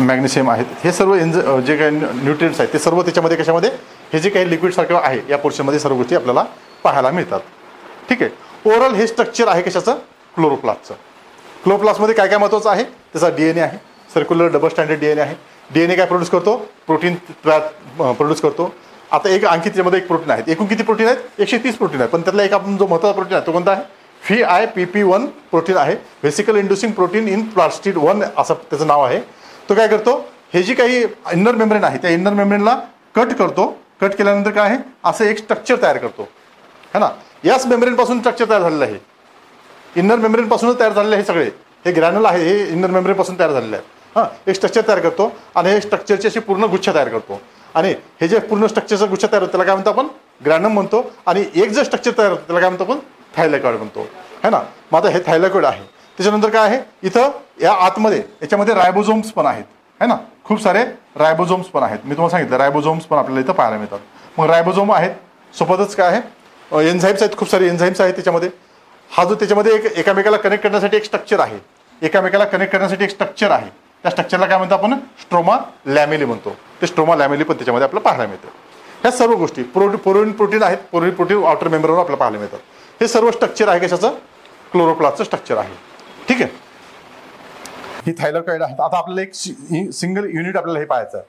मॅग्नेशियम आहेत, हे सर्व जे काही न्यूट्रिएंट्स आहेत ते सर्व त्याच्यामध्ये कशामध्ये, हे जे काही लिक्विड सारखं आहे या पोर्शनमध्ये सर्व गोष्टी आपल्याला पाहायला मिळतात. ठीक आहे. ओव्हरऑल हे स्ट्रक्चर आहे कशाचं, क्लोरोप्लास्टचं. क्लोरोप्लास्टमध्ये काय काय महत्त्वाचं आहे, त्याचा DNA आहे, सर्क्युलर डबल स्टँडर्ड DNA आहे. DNA काय प्रोड्यूस करतो, प्रोटीन प्रोड्यूस करतो. आता एक आणखी त्याच्यामध्ये एक प्रोटीन आहेत, एकूण किती प्रोटीन आहेत, 130 प्रोटीन आहेत, पण त्यातला एक आपण जो महत्त्वाचा प्रोटीन आहे तो कोणता आहे, VIPP1 प्रोटीन आहे, vesicle inducing protein in plastid 1 असं त्याचं नाव आहे. तो काय करतो, हे जी काही इनर मेम्ब्रेन आहे त्या इनर मेम्ब्रेनला कट करतो, कट केल्यानंतर काय आहे असं एक स्ट्रक्चर तयार करतो, है ना. याच मेम्ब्रेनपासून स्ट्रक्चर तयार झालेलं आहे, इनर मेम्ब्रेनपासूनच तयार झालेले हे सगळे, हे ग्रॅन्युल आहे, हे इनर मेम्ब्रेनपासून तयार झालेले आहेत. हां, एक स्ट्रक्चर तयार करतो आणि हे स्ट्रक्चरची अशी पूर्ण गुच्छ तयार करतो, आणि हे जे पूर्ण स्ट्रक्चरचा गुच्छ तयार होतो त्याला काय म्हणतो आपण, ग्रॅनम म्हणतो. आणि एक जर स्ट्रक्चर तयार होतं त्याला काय म्हणतो आपण, थायलॉइड म्हणतो, है ना. मग आता हे थायलॉइड आहे. त्याच्यानंतर काय आहे, इथं या आतमध्ये याच्यामध्ये रायबोझोम्स पण आहेत, है ना, खूप सारे रायबोझोम्स पण आहेत. मी तुम्हाला सांगितलं रायबोझोम्स पण आपल्याला इथं पाहायला मिळतात. मग रायबोझोम आहेत, सोबतच काय आहे, एन्झाईम्स आहेत, खूप सारे एन्झाईम्स आहेत त्याच्यामध्ये. हा जो त्याच्यामध्ये एक एकामेकाला कनेक्ट करण्यासाठी एक स्ट्रक्चर आहे, एकामेकाला कनेक्ट करण्यासाठी एक स्ट्रक्चर आहे, त्या स्ट्रक्चरला काय म्हणतो आपण, स्ट्रोमा लॅमेली म्हणतो. ते स्ट्रोमा लॅमेली पण त्याच्यामध्ये आपल्याला पाहायला मिळतं. ह्या सर्व गोष्टी प्रोटीन आहेत, प्रोटीन आउटर मेम्ब्रेनवर आपल्याला पाहायला मिळतात. हे सर्व स्ट्रक्चर आहे कशाचं, क्लोरोप्लास्टचं स्ट्रक्चर आहे. ठीक आहे. ही थायलॉइड आहे. आता आपल्याला एक सिंगल युनिट आपल्याला हे पाहायचं आहे,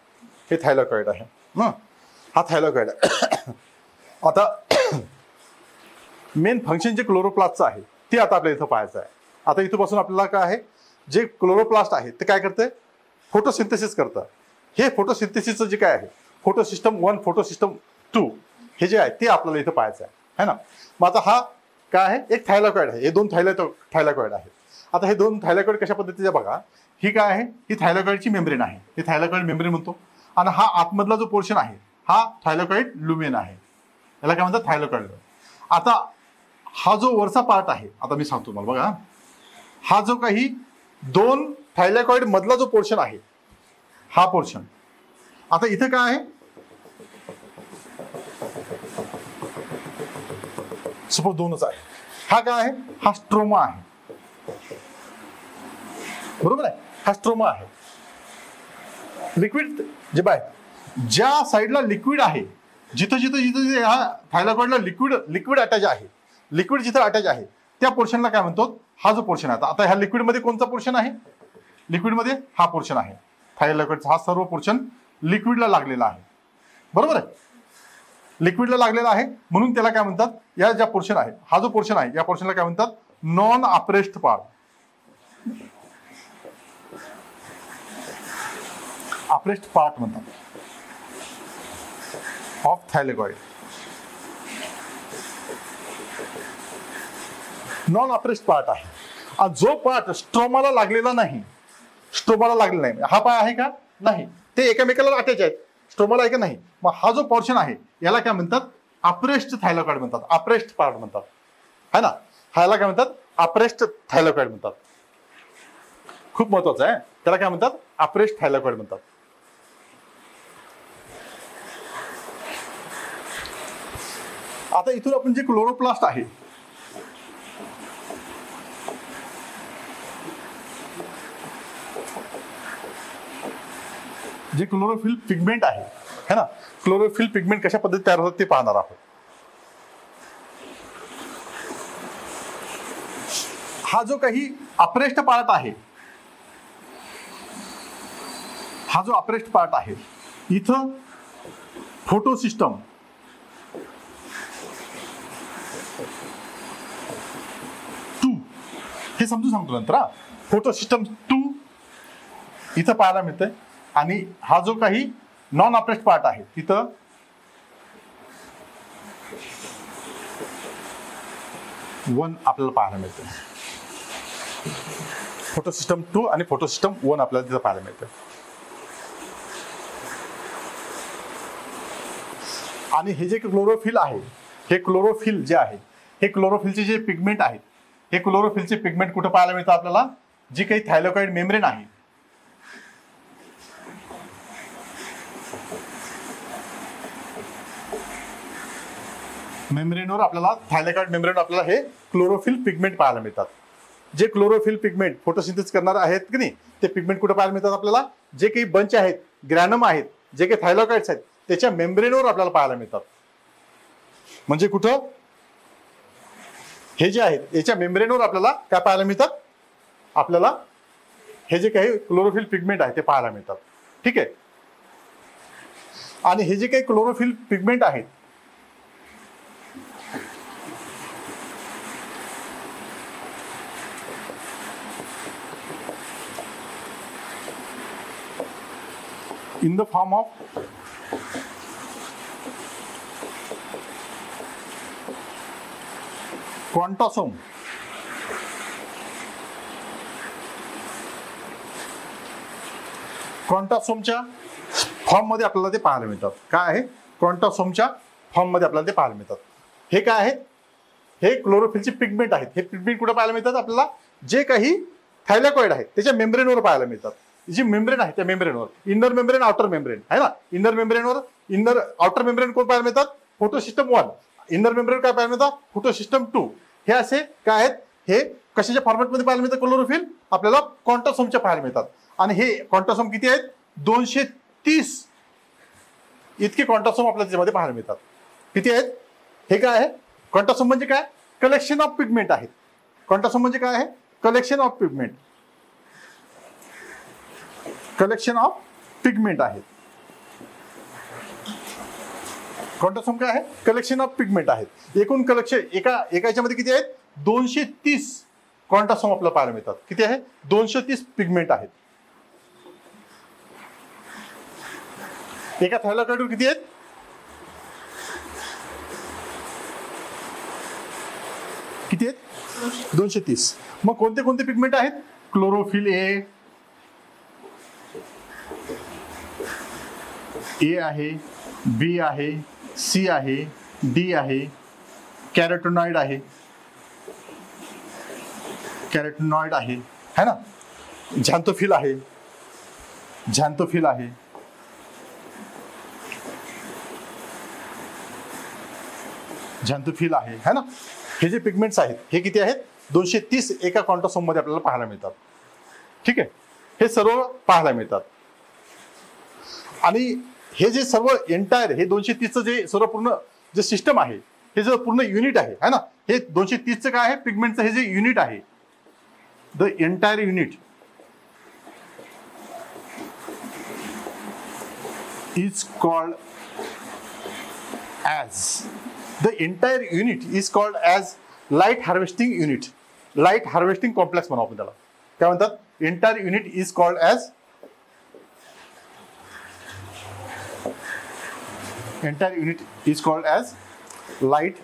हे थायलॉइड आहे ना, हा थायलॉइड आहे. आता मेन फंक्शन जे क्लोरोप्लास्टचं आहे ते आता आपल्याला इथं पाहायचं आहे. आता इथपासून आपल्याला काय आहे, जे क्लोरोप्लास्ट आहे ते काय करते, फोटोसिंथेसिस करतं. हे फोटोसिंथेसिसचं जे काय आहे, फोटोसिस्टम 1 फोटोसिस्टम 2 हे जे आहे ते आपल्याला इथं पाहायचं आहे ना. मग आता हा काय आहे, एक थायलॉइड आहे, हे दोन थायलॉइड आहे. आता हे दोन थायलॉइड कशा पद्धतीचे बघा, ही काय आहे, ही थायलॉइडची मेम्ब्रेन आहे, हे थायलॉइड मेम्ब्रेन म्हणतो. आणि हा आतमधला जो पोर्शन आहे हा थायलॉइड लुमेन आहे, याला काय म्हणतात, थायलॉइड. आता हा जो वरचा पार्ट आहे, आता मी सांगतो तुम्हाला बघा, हा जो काही दोन थायलॉइड मधला जो पोर्शन आहे हा पोर्शन, आता इथे काय आहे, सपोज दोनच आहे, हा काय आहे, हा स्ट्रोमा आहे, बरोबर आहे, हा स्ट्रोमा आहे. लिक्विड जे बाय ज्या साईडला लिक्विड आहे, जिथं हा थायलॉइडला लिक्विड अटॅच आहे, लिक्विड जिथं अटॅच आहे त्या पोर्शनला काय म्हणतो, हा जो पोर्शन आहे. आता ह्या लिक्विडमध्ये कोणता पोर्शन आहे, लिक्विडमध्ये हा पोर्शन आहे थायलॉइडचा, हा सर्व पोर्शन लिक्विडला लागलेला आहे, बरोबर आहे, लिक्विडला लागलेला आहे. म्हणून त्याला काय म्हणतात, या ज्या पोर्शन आहे, हा जो पोर्शन आहे या पोर्शनला काय म्हणतात, non apprised part. Apprised part म्हणतात ऑफ थायलॉइड. नॉन अप्रेस्ड पार्ट आहे. जो पार्ट स्ट्रोमाला लागलेला नाही, हा पाय आहे का, नाही, ते एकमेकाला अटॅच आहेत, स्ट्रोमाला आहे का नाही. मग हा जो पोर्शन आहे याला काय म्हणतात, अप्रेस्ड थायलॉइड म्हणतात, अप्रेस्ड पार्ट म्हणतात, है ना. ह्याला काय म्हणतात, अप्रेस्ड थायलॉइड म्हणतात. खूप महत्वाचं आहे, त्याला काय म्हणतात, अप्रेस्ड थायलॉइड म्हणतात. आता इथून आपण जे क्लोरोप्लास्ट आहे, जे क्लोरोफिल पिगमेंट आहे है ना, क्लोरोफिल पिगमेंट कशा पद्धतीत तयार होतात ते पाहणार आहोत. हा जो काही अप्रेस्ड पार्ट आहे, हा जो अप्रेस्ड पार्ट आहे, इथं फोटोसिस्टम हे समजून सांगतो नंतर. फोटोसिस्टम 2 इथं पाहायला मिळतंय आणि हा जो काही नॉन अप्रेस्ड पार्ट आहे तिथं वन आपल्याला पाहायला मिळतं. फोटोसिस्टम 2 आणि फोटोसिस्टम 1 आपल्याला तिथं पाहायला मिळतं. आणि हे जे क्लोरोफिल आहे, हे क्लोरोफिल जे आहे, हे क्लोरोफिलचे जे पिगमेंट आहेत, हे क्लोरोफिलचे पिगमेंट कुठे पाहायला मिळतं आपल्याला, जी काही थायलॉइड मेम्ब्रेन आहे, मेम्ब्रेनवर आपल्याला थायलॉइड मेम्ब्रेन आपल्याला हे क्लोरोफिल पिगमेंट पाहायला मिळतात. जे क्लोरोफिल पिगमेंट फोटोसिंथेसिस करणारे आहेत की नाही, ते पिगमेंट कुठे पाहायला मिळतात आपल्याला, जे काही बंच आहेत, ग्रॅनम आहेत, जे काही थायलॉइड्स आहेत, त्याच्या मेम्ब्रेनवर आपल्याला पाहायला मिळतात. म्हणजे कुठं, हे जे आहेत याच्या मेम्ब्रेनवर आपल्याला काय पाहायला मिळतात, आपल्याला हे जे काही क्लोरोफिल पिगमेंट आहे ते पाहायला मिळतात. ठीक आहे. आणि हे जे काही क्लोरोफिल पिगमेंट आहेत, in the form of quantosome, क्वांटोसोमच्या फॉर्म मध्ये आपल्याला ते पाहायला मिळतात. काय आहे, क्वांटोसोमच्या फॉर्म मध्ये आपल्याला ते पाहायला मिळतात. हे काय आहेत, हे क्लोरोफिलचे पिगमेंट आहेत. हे पिगमेंट कुठे पाहायला मिळतात आपल्याला, जे काही थायलॉइड आहेत त्याच्या मेम्ब्रेनवर पाहायला मिळतात. जी मेम्ब्रेन आहे त्या मेम्ब्रेनवर, इनर मेम्ब्रेन, आउटर मेम्ब्रेन आहे ना, इनर मेम्ब्रेनवर, इनर आउटर मेम्ब्रेन कोण पाहायला मिळतात, फोटोसिस्टम 1, इनर मेम्ब्रेन काय पाहायला मिळतात, फोटोसिस्टम 2. हे असे काय आहेत, हे कशाच्या फॉर्मॅटमध्ये पाहायला मिळतात, क्लोरोफिल आपल्याला क्वांटोसोमच्या पाहायला मिळतात. आणि हे क्वांटोसोम किती आहेत, 230 इतके क्वांटोसोम आपल्याला त्याच्यामध्ये पाहायला मिळतात. किती आहेत, हे काय आहे, क्वांटोसोम म्हणजे काय, कलेक्शन ऑफ पिगमेंट आहेत. क्वांटोसोम म्हणजे काय आहे, collection of pigment, collection of pigment आहेत. क्वांटोसोम काय आहे, कलेक्शन ऑफ पिगमेंट आहेत. एकूण कलेक्शन एकाच्यामध्ये किती आहेत, 230 क्वांटोसोम आपल्याला पाहायला मिळतात. किती आहे, 230 पिगमेंट आहेत. एका थायलॉइडवर किती आहेत, किती आहेत, 230. मग कोणते कोणते पिगमेंट आहेत, क्लोरोफिल ए आहे, बी आहे, सी आहे, डी आहे, कॅरोटिनॉइड आहे, कॅरोटिनॉइड आहे है ना, झॅन्थोफिल आहे, झॅन्थोफिल आहे, झॅन्थोफिल आहे है ना. हे जे पिगमेंट्स आहेत हे किती आहेत, 230 एका क्वांटोसोम मध्ये आपल्याला पाहायला मिळतात. ठीक आहे, हे सर्व पाहायला मिळतात. आणि हे जे सर्व एंटायर, हे 230चं जे सर्व पूर्ण जे सिस्टम आहे, हे जे पूर्ण युनिट आहे ना, हे 230चं काय आहे, पिगमेंटचं हे जे युनिट आहे, the entire unit is called as, the entire unit is called as light harvesting unit, light harvesting complex म्हणू आपण त्याला. काय म्हणतात, entire unit is called as, entire unit is called as light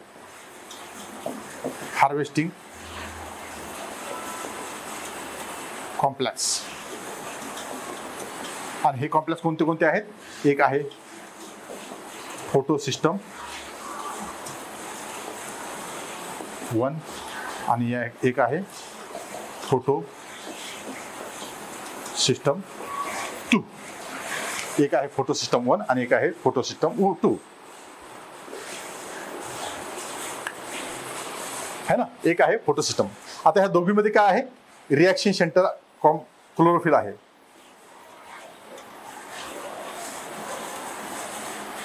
harvesting complex. आणि हे complex कोणते कोणते आहेत, एक आहे फोटो सिस्टम 1 आणि एक आहे फोटो सिस्टम 2. एक आहे फोटो सिस्टम 1 आणि एक आहे फोटो सिस्टम 2 है ना. एक आहे फोटो सिस्टम. आता ह्या दोघीमध्ये काय आहे, रिॲक्शन सेंटर क्लोरोफिल आहे.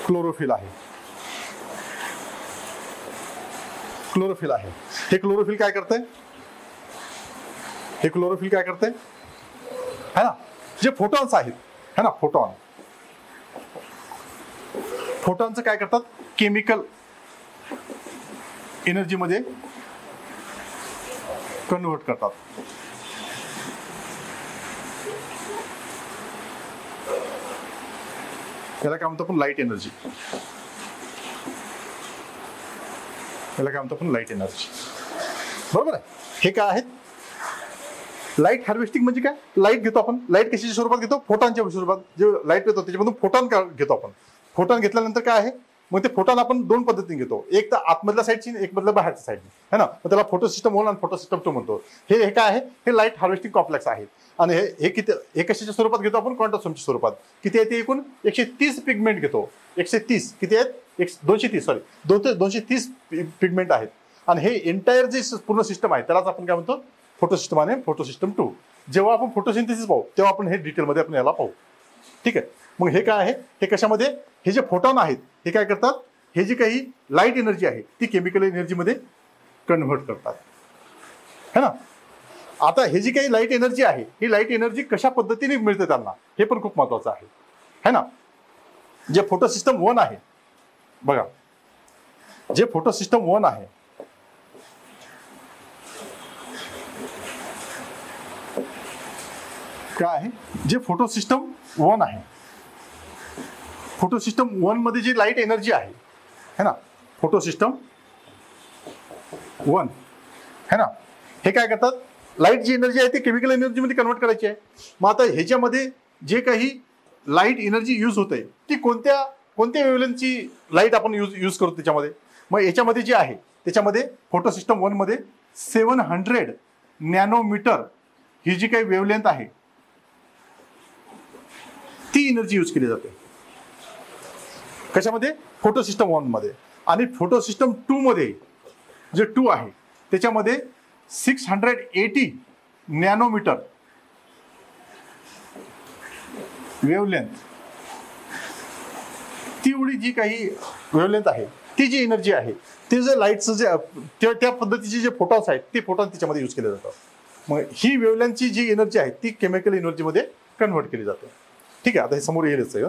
क्लोरोफिल आहे. क्लोरोफिल आहे. हे क्लोरोफिल काय करते, हे क्लोरोफिल काय करते है ना, जे फोटॉन्स आहेत है ना, फोटॉनचं काय करतात, केमिकल एनर्जी मध्ये कन्वर्ट करतात. याला काय म्हणतो आपण, लाईट एनर्जी. याला काय म्हणतो आपण, लाईट एनर्जी. बरोबर आहे. हे काय आहेत, लाईट हार्वेस्टिंग म्हणजे काय, लाईट घेतो आपण, लाईट कशाच्या स्वरूपात घेतो, फोटॉनच्या स्वरूपात. जे लाईट येतो त्याच्यामधून फोटॉन घेतो आपण. फोटॉन घेतल्यानंतर काय आहे, मग ते फोटॉन आपण दोन पद्धतीने घेतो, एक तर आतमधल्या साईडची, एक मधल्या बाहेरच्या साईडची है ना. मग त्याला फोटो सिस्टम 1 आणि फोटो सिस्टम 2 म्हणतो. हे काय आहे, हे लाईट हार्वेस्टिंग कॉम्प्लेक्स आहे. आणि हे किती, हे कशाच्या स्वरूपात घेतो आपण, क्वांटोसोमच्या स्वरूपात. किती आहे ते, एकूण 130 पिगमेंट घेतो. 130 किती आहेत, 230 पिगमेंट आहेत. आणि हे एंटायर जे पूर्ण सिस्टम आहे त्यालाच आपण काय म्हणतो, फोटो सिस्टम आणि फोटो सिस्टम 2. जेव्हा आपण फोटोसिंथेसिस पाहू तेव्हा आपण हे डिटेलमध्ये आपण याला पाहू. ठीक आहे. मग हे काय आहे, हे कशामध्ये, हे जे फोटॉन आहेत हे काय करतात, हे जी काही लाईट एनर्जी आहे ती केमिकल एनर्जीमध्ये कन्व्हर्ट करतात है ना. आता हे जी काही लाईट एनर्जी आहे ही लाईट एनर्जी कशा पद्धतीने मिळते त्यांना, हे पण खूप महत्वाचं आहे है ना. जे फोटो सिस्टम 1 आहे बघा, जे फोटो सिस्टम 1 आहे काय आहे, जे फोटो सिस्टम 1 आहे, फोटो सिस्टम 1 मध्ये जी लाईट एनर्जी आहे है ना, फोटो सिस्टम 1 है ना, हे काय करतात, लाईट जी एनर्जी आहे ती केमिकल एनर्जी मध्ये कन्वर्ट करायची आहे. मग आता ह्याच्यामध्ये जे काही लाईट एनर्जी यूज होते ती कोणत्या वेव्हलेंथची लाईट आपण यूज करतो त्याच्यामध्ये. मग याच्यामध्ये जे आहे त्याच्यामध्ये फोटो सिस्टम 1 मध्ये 700 नॅनोमीटर ही जी काही वेव्हलेंथ आहे ती एनर्जी यूज केली जाते. कशामध्ये, फोटो सिस्टम 1 मध्ये. आणि फोटो सिस्टम 2 मध्ये जे 2 आहे त्याच्यामध्ये 680 नॅनोमीटर वेव्हलेंथ, तेवढी जी काही वेव्हलेंथ आहे ती जी एनर्जी आहे ते जे लाईटचं जे त्या पद्धतीचे जे फोटॉन्स आहेत ते फोटॉन त्याच्यामध्ये यूज केले जातात. मग ही वेव्हलेंथची जी एनर्जी आहे ती केमिकल एनर्जीमध्ये कन्व्हर्ट केली जाते. ठीक आहे. आता हे समोर येईलच आहे.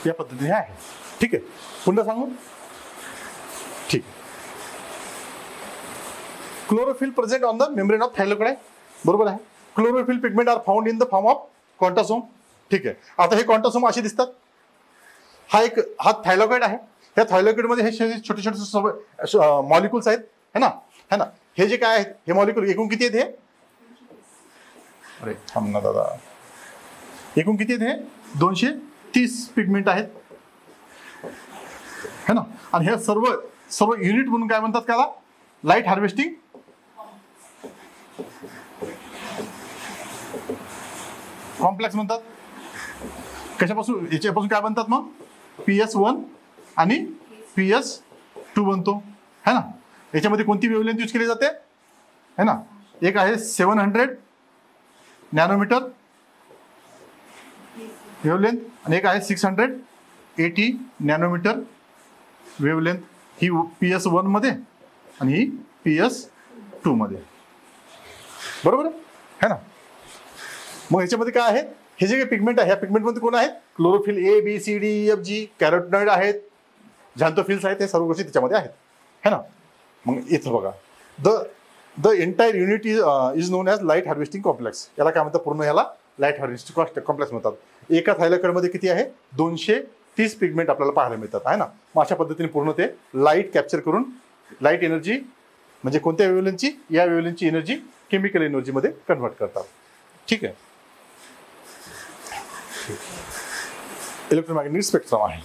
या पद्धतीने आहे. ठीक आहे. पुन्हा सांगू. ठीक. Chlorophyll present on the membrane of thylakoid. बरोबर आहे. Chlorophyll pigment are found in the form of quantosome. ठीक आहे. आता हे क्वांटोसोम असे दिसतात. हा थायलॉइड आहे. या थायलॉइड मध्ये हे छोटे छोटे मॉलिक्युल्स आहेत है ना. हे जे काय आहेत हे मॉलिक्युल एकूण किती आहेत, हे अरे थांब ना दादा, एकूण किती आहेत, हे 230 पिगमेंट आहेत है ना. आणि हे सर्व युनिट म्हणून काय म्हणतात, त्याला लाईट हार्वेस्टिंग कॉम्प्लेक्स म्हणतात. कशापासून, याच्यापासून काय बनतात मग, PS1 आणि PS2 बनतो है ना. याच्यामध्ये कोणती वेव्हलेंथ यूज केली जाते है ना, एक आहे 700 नॅनोमीटर वेव्हलेंथ आणि एक आहे 680 नॅनोमीटर वेव्हलेंथ. ही PS1 मध्ये आणि ही PS2 मध्ये. बरोबर है ना. मग याच्यामध्ये काय आहे, हे जे काही पिगमेंट आहे ह्या पिगमेंटमध्ये कोण आहेत, chlorophyll A B C D E F G, कॅरोटिनॉइड आहेत, झॅन्थोफिल्स आहेत, हे सर्व गोष्टी त्याच्यामध्ये आहेत है ना. मग इथं बघा, the entire unit is non as light harvesting complex. याला काय म्हणतात, पूर्ण याला लाईट हार्वेस्टिंग कॉम्प्लेक्स म्हणतात. एका थायलॉइडमध्ये किती आहे, 230 पिगमेंट आपल्याला पाहायला मिळतात आहे ना. मग अशा पद्धतीने पूर्ण ते लाईट कॅप्चर करून लाईट एनर्जी म्हणजे कोणत्या वेव्हलेंथची, या वेव्हलेंथची एनर्जी केमिकल एनर्जीमध्ये कन्व्हर्ट करतात. ठीक आहे. इलेक्ट्रोमॅग्नेटिक स्पेक्ट्रम आहे.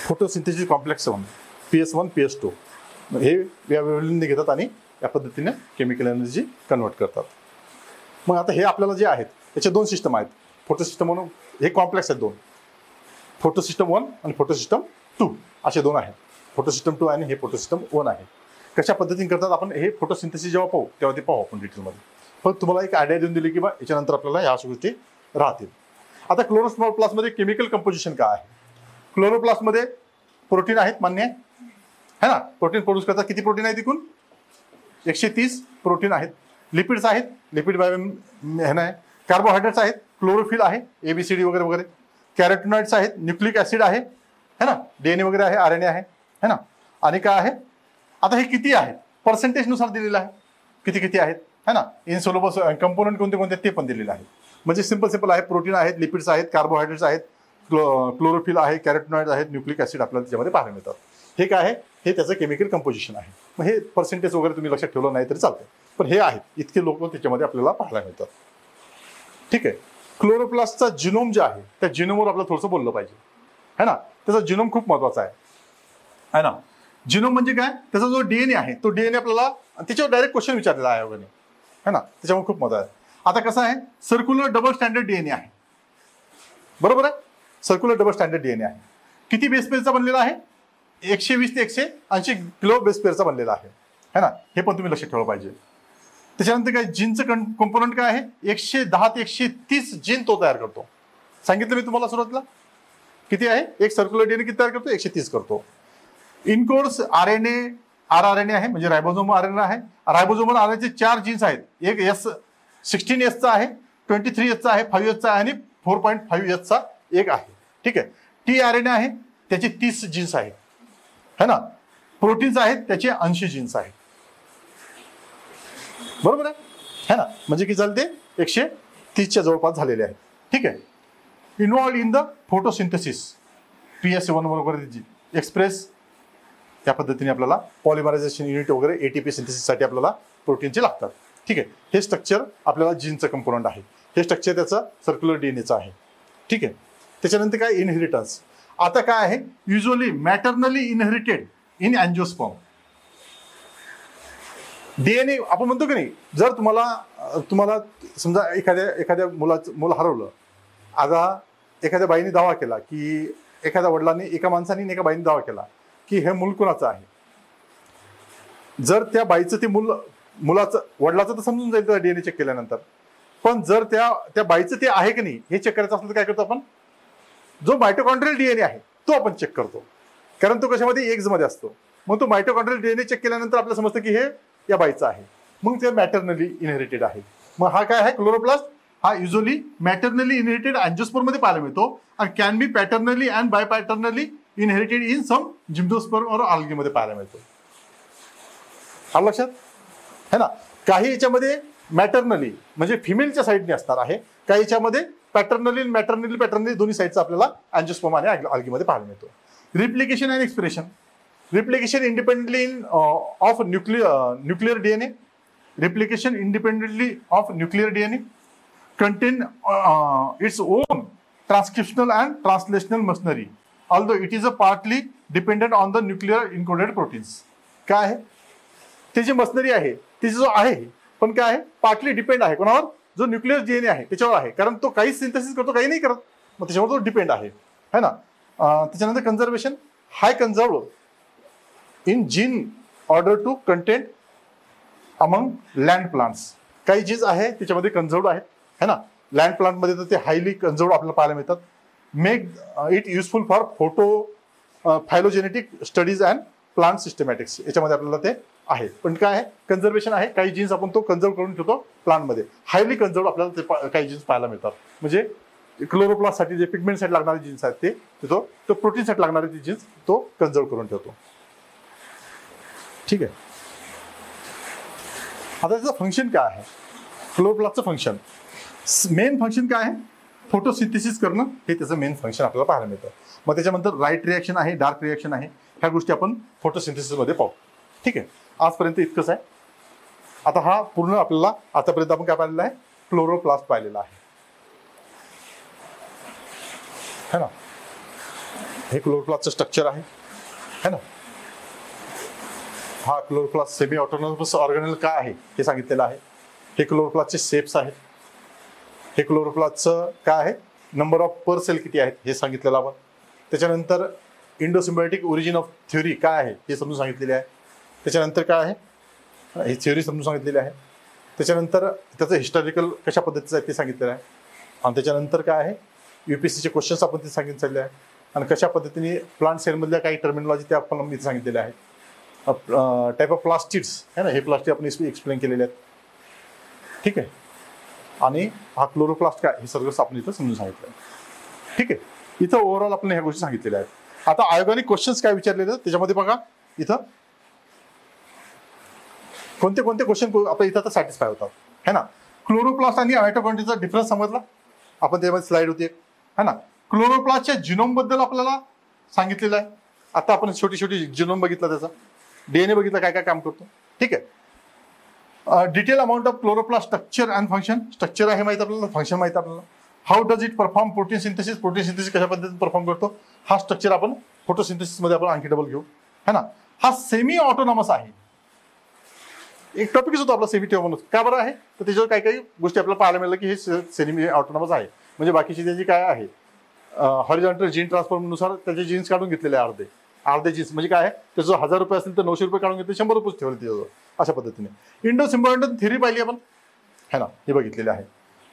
फोटोसिंथेसिस कॉम्प्लेक्स 1 PS1 PS2 हे या वेव्हलेंथने घेतात आणि या पद्धतीने केमिकल एनर्जी कन्वर्ट करतात. मग आता हे आपल्याला जे आहेत याचे दोन सिस्टम आहेत. फोटो सिस्टम म्हणून हे कॉम्प्लेक्स आहेत दोन, फोटो सिस्टम 1 आणि फोटो सिस्टम 2 असे दोन आहेत. फोटो सिस्टम 2 आणि हे फोटो सिस्टम 1 आहे. कशा पद्धतीने करतात आपण हे फोटोसिंथेसिस जेव्हा पाहू तेव्हा ते पाहू आपण डिटेलमध्ये. फक्त तुम्हाला एक आयडिया देऊन दिली की बा याच्यानंतर आपल्याला ह्या गोष्टी राहतील. आता क्लोरोप्लास्टमध्ये केमिकल कंपोजिशन काय आहे? क्लोरोप्लास्टमध्ये प्रोटीन आहेत, मान्य आहे ना. प्रोटीन प्रोड्यूस करतात. किती प्रोटीन आहेत एकूण? 130 प्रोटीन आहेत. लिपिड्स आहेत, लिपिड बाय हे नाही. कार्बोहायड्रेट्स आहेत, क्लोरोफिल आहे, ABCD वगैरे वगैरे. कॅरोटिनॉइड्स आहेत, न्यूक्लिक ॲसिड आहे है ना, DNA वगैरे आहे, RNA आहे है ना. आणि काय आहे आता हे किती आहे पर्सेंटेजनुसार दिलेलं आहे, किती किती आहेत है ना. इनसोल्युबल कंपोनंट कोणते कोणते ते पण दिलेलं आहे. म्हणजे सिंपल आहे. प्रोटीन आहेत, लिपिड्स आहेत, कार्बोहायड्रेट्स आहेत, क्लोरोफिल आहे, कॅरोटिनॉइड्स आहेत, न्यूक्लिक ॲसिड आपल्याला त्याच्यामध्ये पाहायला मिळतात. हे काय आहे? हे त्याचं केमिकल कंपोजिशन आहे. मग हे पर्सेंटेज वगैरे तुम्ही लक्षात ठेवलं नाही तरी चालतं, पण हे आहेत इतके लोक त्याच्यामध्ये आपल्याला पाहायला मिळतात. ठीक आहे. क्लोरोप्लास्टचा जिनोम जे आहे त्या जिनोमवर आपल्याला थोडंसं बोललं पाहिजे है ना. त्याचा जिनोम खूप महत्वाचा आहे ना. जिनोम म्हणजे काय? त्याचा जो DNA आहे तो DNA आपल्याला त्याच्यावर डायरेक्ट क्वेश्चन विचारलेला आहे वगैरे है ना. त्याच्यामुळे खूप महत्व आहे. आता कसं आहे, सर्क्युलर डबल स्टँडर्ड DNA आहे, बरोबर आहे. सर्क्युलर डबल स्टँडर्ड DNA आहे. किती बेस पेअरचा बनलेला आहे? 120 ते 180 किलो बेस पेअरचा बनलेला आहे है ना. हे पण तुम्ही लक्षात ठेवलं पाहिजे. त्याच्यानंतर काय जीनचं कंपोनंट काय आहे? 110 ते 130 जीन तो तयार करतो. सांगितलं मी तुम्हाला सुरुवातीला किती आहे. एक सर्क्युलर DNA किती तयार करतो? 130 करतो. इनकोर्स RNA rRNA आहे, म्हणजे रायबोझोम RNA आहे. रायबोझोमल RNAचे 4 जीन्स आहेत. एक S16S चा आहे, 23S चा आहे, 5S चा आहे आणि 4.5S चा एक आहे. ठीक आहे. tRNA आहे, त्याचे 30 जीन्स आहेत है ना. प्रोटीन्स आहेत, त्याचे 80 जीन्स आहेत, बरोबर आहे ना. म्हणजे किती झाले ते 130च्या जवळपास झालेले आहेत. ठीक आहे. Involved in the photosynthesis PS1 बरोबर एक्सप्रेस त्या पद्धतीने आपल्याला पॉलिमरायझेशन युनिट वगैरे ATP सिंथेसिससाठी आपल्याला प्रोटीनचे लागतात. ठीक आहे. हे स्ट्रक्चर आपल्याला जीनचं कंपोनंट आहे. हे स्ट्रक्चर त्याचं सर्क्युलर DNAचं आहे. ठीक आहे. त्याच्यानंतर काय? इनहेरिटन्स. आता काय आहे? Usually maternally inherited in angiosperm. DNA आपण म्हणतो की नाही, जर तुम्हाला समजा एखाद्या मुलं हरवलं. आता एखाद्या बाईने दावा केला की एखाद्या वडिलांनी एका माणसाने एका बाईने दावा केला की हे मूल कुणाचं आहे. जर त्या बाईचं ते मुलाचं वडिलाचं तर समजून जाईल त्याचा DNA चेक केल्यानंतर. पण जर त्या बाईचं ते आहे की नाही हे चेक करायचं असलं तर काय करतो आपण? जो मायटोकॉन्ड्रियल DNA आहे तो आपण चेक करतो, कारण तो कशामध्ये एग्ज मध्ये असतो. मग तो मायटोकॉन्ड्रियल DNA चेक केल्यानंतर आपल्याला समजतं की हे या बाईचं आहे. मग ते मॅटर्नली इनहेरिटेड आहे. मग हा काय आहे? क्लोरोप्लास्ट हा युजली मॅटर्नली इनहेरिटेड अँजिओस्पर्म मध्ये पाहायला मिळतो आणि can be paternally and by paternally inherited in some gymnosperm और आल्गी मध्ये पाहायला मिळतो. आलं लक्षात है ना. काही याच्यामध्ये मॅटर्नली म्हणजे फिमेलच्या साईडने असणार आहे, काही याच्यामध्ये पॅटर्नली दोन्ही साईडचा आपल्याला अँजिओस्पर्म आणि आल्गीमध्ये पाहायला मिळतो. Replication and expression. Replication independently of nuclear DNA. Replication independently of nuclear DNA contain its own transcriptional and translational machinery, although it is a partly dependent on the nuclear encoded proteins. काय आहे? त्याची machinery आहे, त्याची जो आहे पण काय आहे? पार्टली डिपेंड आहे कोणावर? जो न्यूक्लियर DNA आहे त्याच्यावर आहे, कारण तो काही सिंथेसिस करतो काही नाही करत, मग त्याच्यावर तो डिपेंड आहे है ना. त्याच्यानंतर conservation. High conserve in gene order to content among land plants. काही जीन्स आहे त्याच्यामध्ये कन्झर्व आहेत है ना. लँड प्लांटमध्ये तर ते हायली कन्झर्व आपल्याला पाहायला मिळतात. Make it useful for phylogenetic studies and plant सिस्टमॅटिक्स. याच्यामध्ये आपल्याला ते आहे. पण काय आहे? कन्झर्वेशन आहे. काही जीन्स आपण तो कन्झर्व करून ठेवतो प्लांटमध्ये. हायली कन्झर्व आपल्याला ते काही जीन्स पाहायला मिळतात. म्हणजे क्लोरोप्लास्टसाठी जे पिगमेंटसाठी लागणारे जीन्स आहेत ते तो प्रोटीनसाठी लागणारे ते जीन्स तो कन्झर्व करून ठेवतो. ठीक आहे. आता त्याचं फंक्शन काय आहे? क्लोरोप्लास्टचं फंक्शन, मेन फंक्शन काय आहे? फोटोसिंथेसिस करणं हे त्याचं मेन फंक्शन आपल्याला पाहायला मिळतं. मग त्याच्यानंतर लाईट रिॲक्शन आहे, डार्क रिॲक्शन आहे, ह्या गोष्टी आपण फोटोसिंथेसिसमध्ये पाहू. ठीक आहे. आजपर्यंत इतकंच आहे. आता हा पूर्ण आपल्याला आतापर्यंत आपण काय पाहिलेलं आहे? क्लोरोप्लास्ट पाहिलेला आहे. है ना. हे क्लोरोप्लास्टचं स्ट्रक्चर आहे, है ना. हा क्लोरोप्लास्ट सेमी ऑटोनॉमस ऑर्गेनेल काय आहे हे सांगितलेलं आहे. हे क्लोरोप्लास्टचे शेप्स आहेत. हे क्लोरोप्लास्टचं काय आहे, नंबर ऑफ पर सेल किती आहेत हे सांगितलेलं आपण. त्याच्यानंतर इंडोसिम्बायोटिक ओरिजिन ऑफ थ्योरी काय आहे हे समजून सांगितलेले आहे. त्याच्यानंतर काय आहे, ही थ्योरी समजून सांगितलेली आहे. त्याच्यानंतर त्याचं हिस्टॉरिकल कशा पद्धतीचं आहे ते सांगितलेलं आहे. आणि त्याच्यानंतर काय आहे, UPSCचे क्वेश्चन्स आपण ते सांगितलेले आहे. आणि कशा पद्धतीने प्लांट सेलमधल्या काही टर्मिनॉलॉजी ते आपण मी सांगितलेले आहे. टाईप ऑफ प्लास्टिड्स आहे ना, हे प्लास्टिक आपण एक्सप्लेन केलेले आहेत. ठीक आहे. आणि हा क्लोरोप्लास्ट काय हे सगळं आपण इथं समजून सांगितलं आहे. ठीक आहे. इथं ओव्हरऑल आपण ह्या गोष्टी सांगितलेल्या आहेत. आता आयोगाने क्वेश्चन्स काय विचारलेले त्याच्यामध्ये बघा, इथं कोणते कोणते क्वेश्चन आपल्या इथं तर सॅटिस्फाय होतात, है ना. क्लोरोप्लास्ट आणि मायटोकॉन्ड्रियाचा डिफरन्स समजला आपण, त्यामध्ये स्लाइड होती है ना. क्लोरोप्लास्टच्या जिनोम बद्दल आपल्याला सांगितलेलं आहे. आता आपण छोटी छोटी जिनोम बघितला, त्याचा DNA बघितला काय काय काम करतो. ठीक आहे. Detail amount of chloroplast structure and function. Structure आहे माहिती आपल्याला, फंक्शन माहिती आपल्याला. How does it perform protein synthesis. Protein synthesis कशा पद्धतीने परफॉर्म करतो हा स्ट्रक्चर आपण फोटोसिंथेसिस मध्ये आपण आणखी डबल घेऊ, है ना. हा सेमी ऑटोनॉमस आहे. एक टॉपिकच होतो आपला सेमी ऑटोनॉमस. का बरं आहे तर त्याच्यावर काही काही गोष्टी आपल्याला पाहायला मिळालं की हे सेमी ऑटोनॉमस आहे. म्हणजे बाकीची त्याची काय आहे, हॉरिझॉन्टल जीन ट्रान्सफॉर्मनुसार त्याचे जीन्स काढून घेतलेले आहे. अर्धे जीन्स म्हणजे काय आहे, त्याचं 1000 रुपये असेल तर 900 रुपये काढून घेतले, 100 रुपये ठेवले त्याच्यावर. अशा पद्धतीने इंडोसिम्बायोटिक थेरी पाहिली आपण, है ना, हे बघितलेले आहे.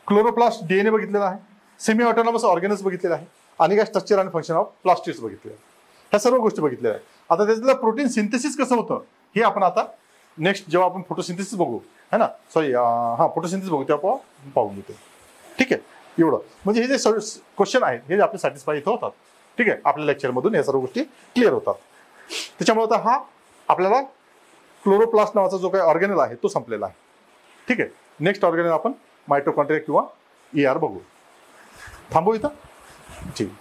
क्लोरोप्लास्ट DNA बघितलेला आहे. सेमी ऑटोनॉमस ऑर्गॅनिल्स बघितलेला आहे. आणि काय स्ट्रक्चर आणि फंक्शन ऑफ प्लास्टिड्स बघितले. ह्या सर्व गोष्टी बघितलेल्या आहेत. आता त्यातलं प्रोटीन सिंथेसिस कसं होतं हे आपण आता नेक्स्ट जेव्हा आपण फोटोसिंथेसिस बघू, है ना, सॉरी फोटोसिंथेसिस बघू तेव्हा पाहून घेतो. ठीक आहे. एवढं म्हणजे हे जे क्वेश्चन आहेत हे आपले सॅटिस्फाय इथं होतात. ठीक आहे. आपल्या लेक्चरमधून या सर्व गोष्टी क्लिअर होतात. त्याच्यामुळे आता हा आपल्याला क्लोरोप्लास्ट नावाचा जो काही ऑर्गॅनेल आहे तो संपलेला आहे. ठीक आहे. नेक्स्ट ऑर्गॅनेल आपण मायटोकॉन्ड्रिया किंवा ER बघू. थांबू इथं. ठीक.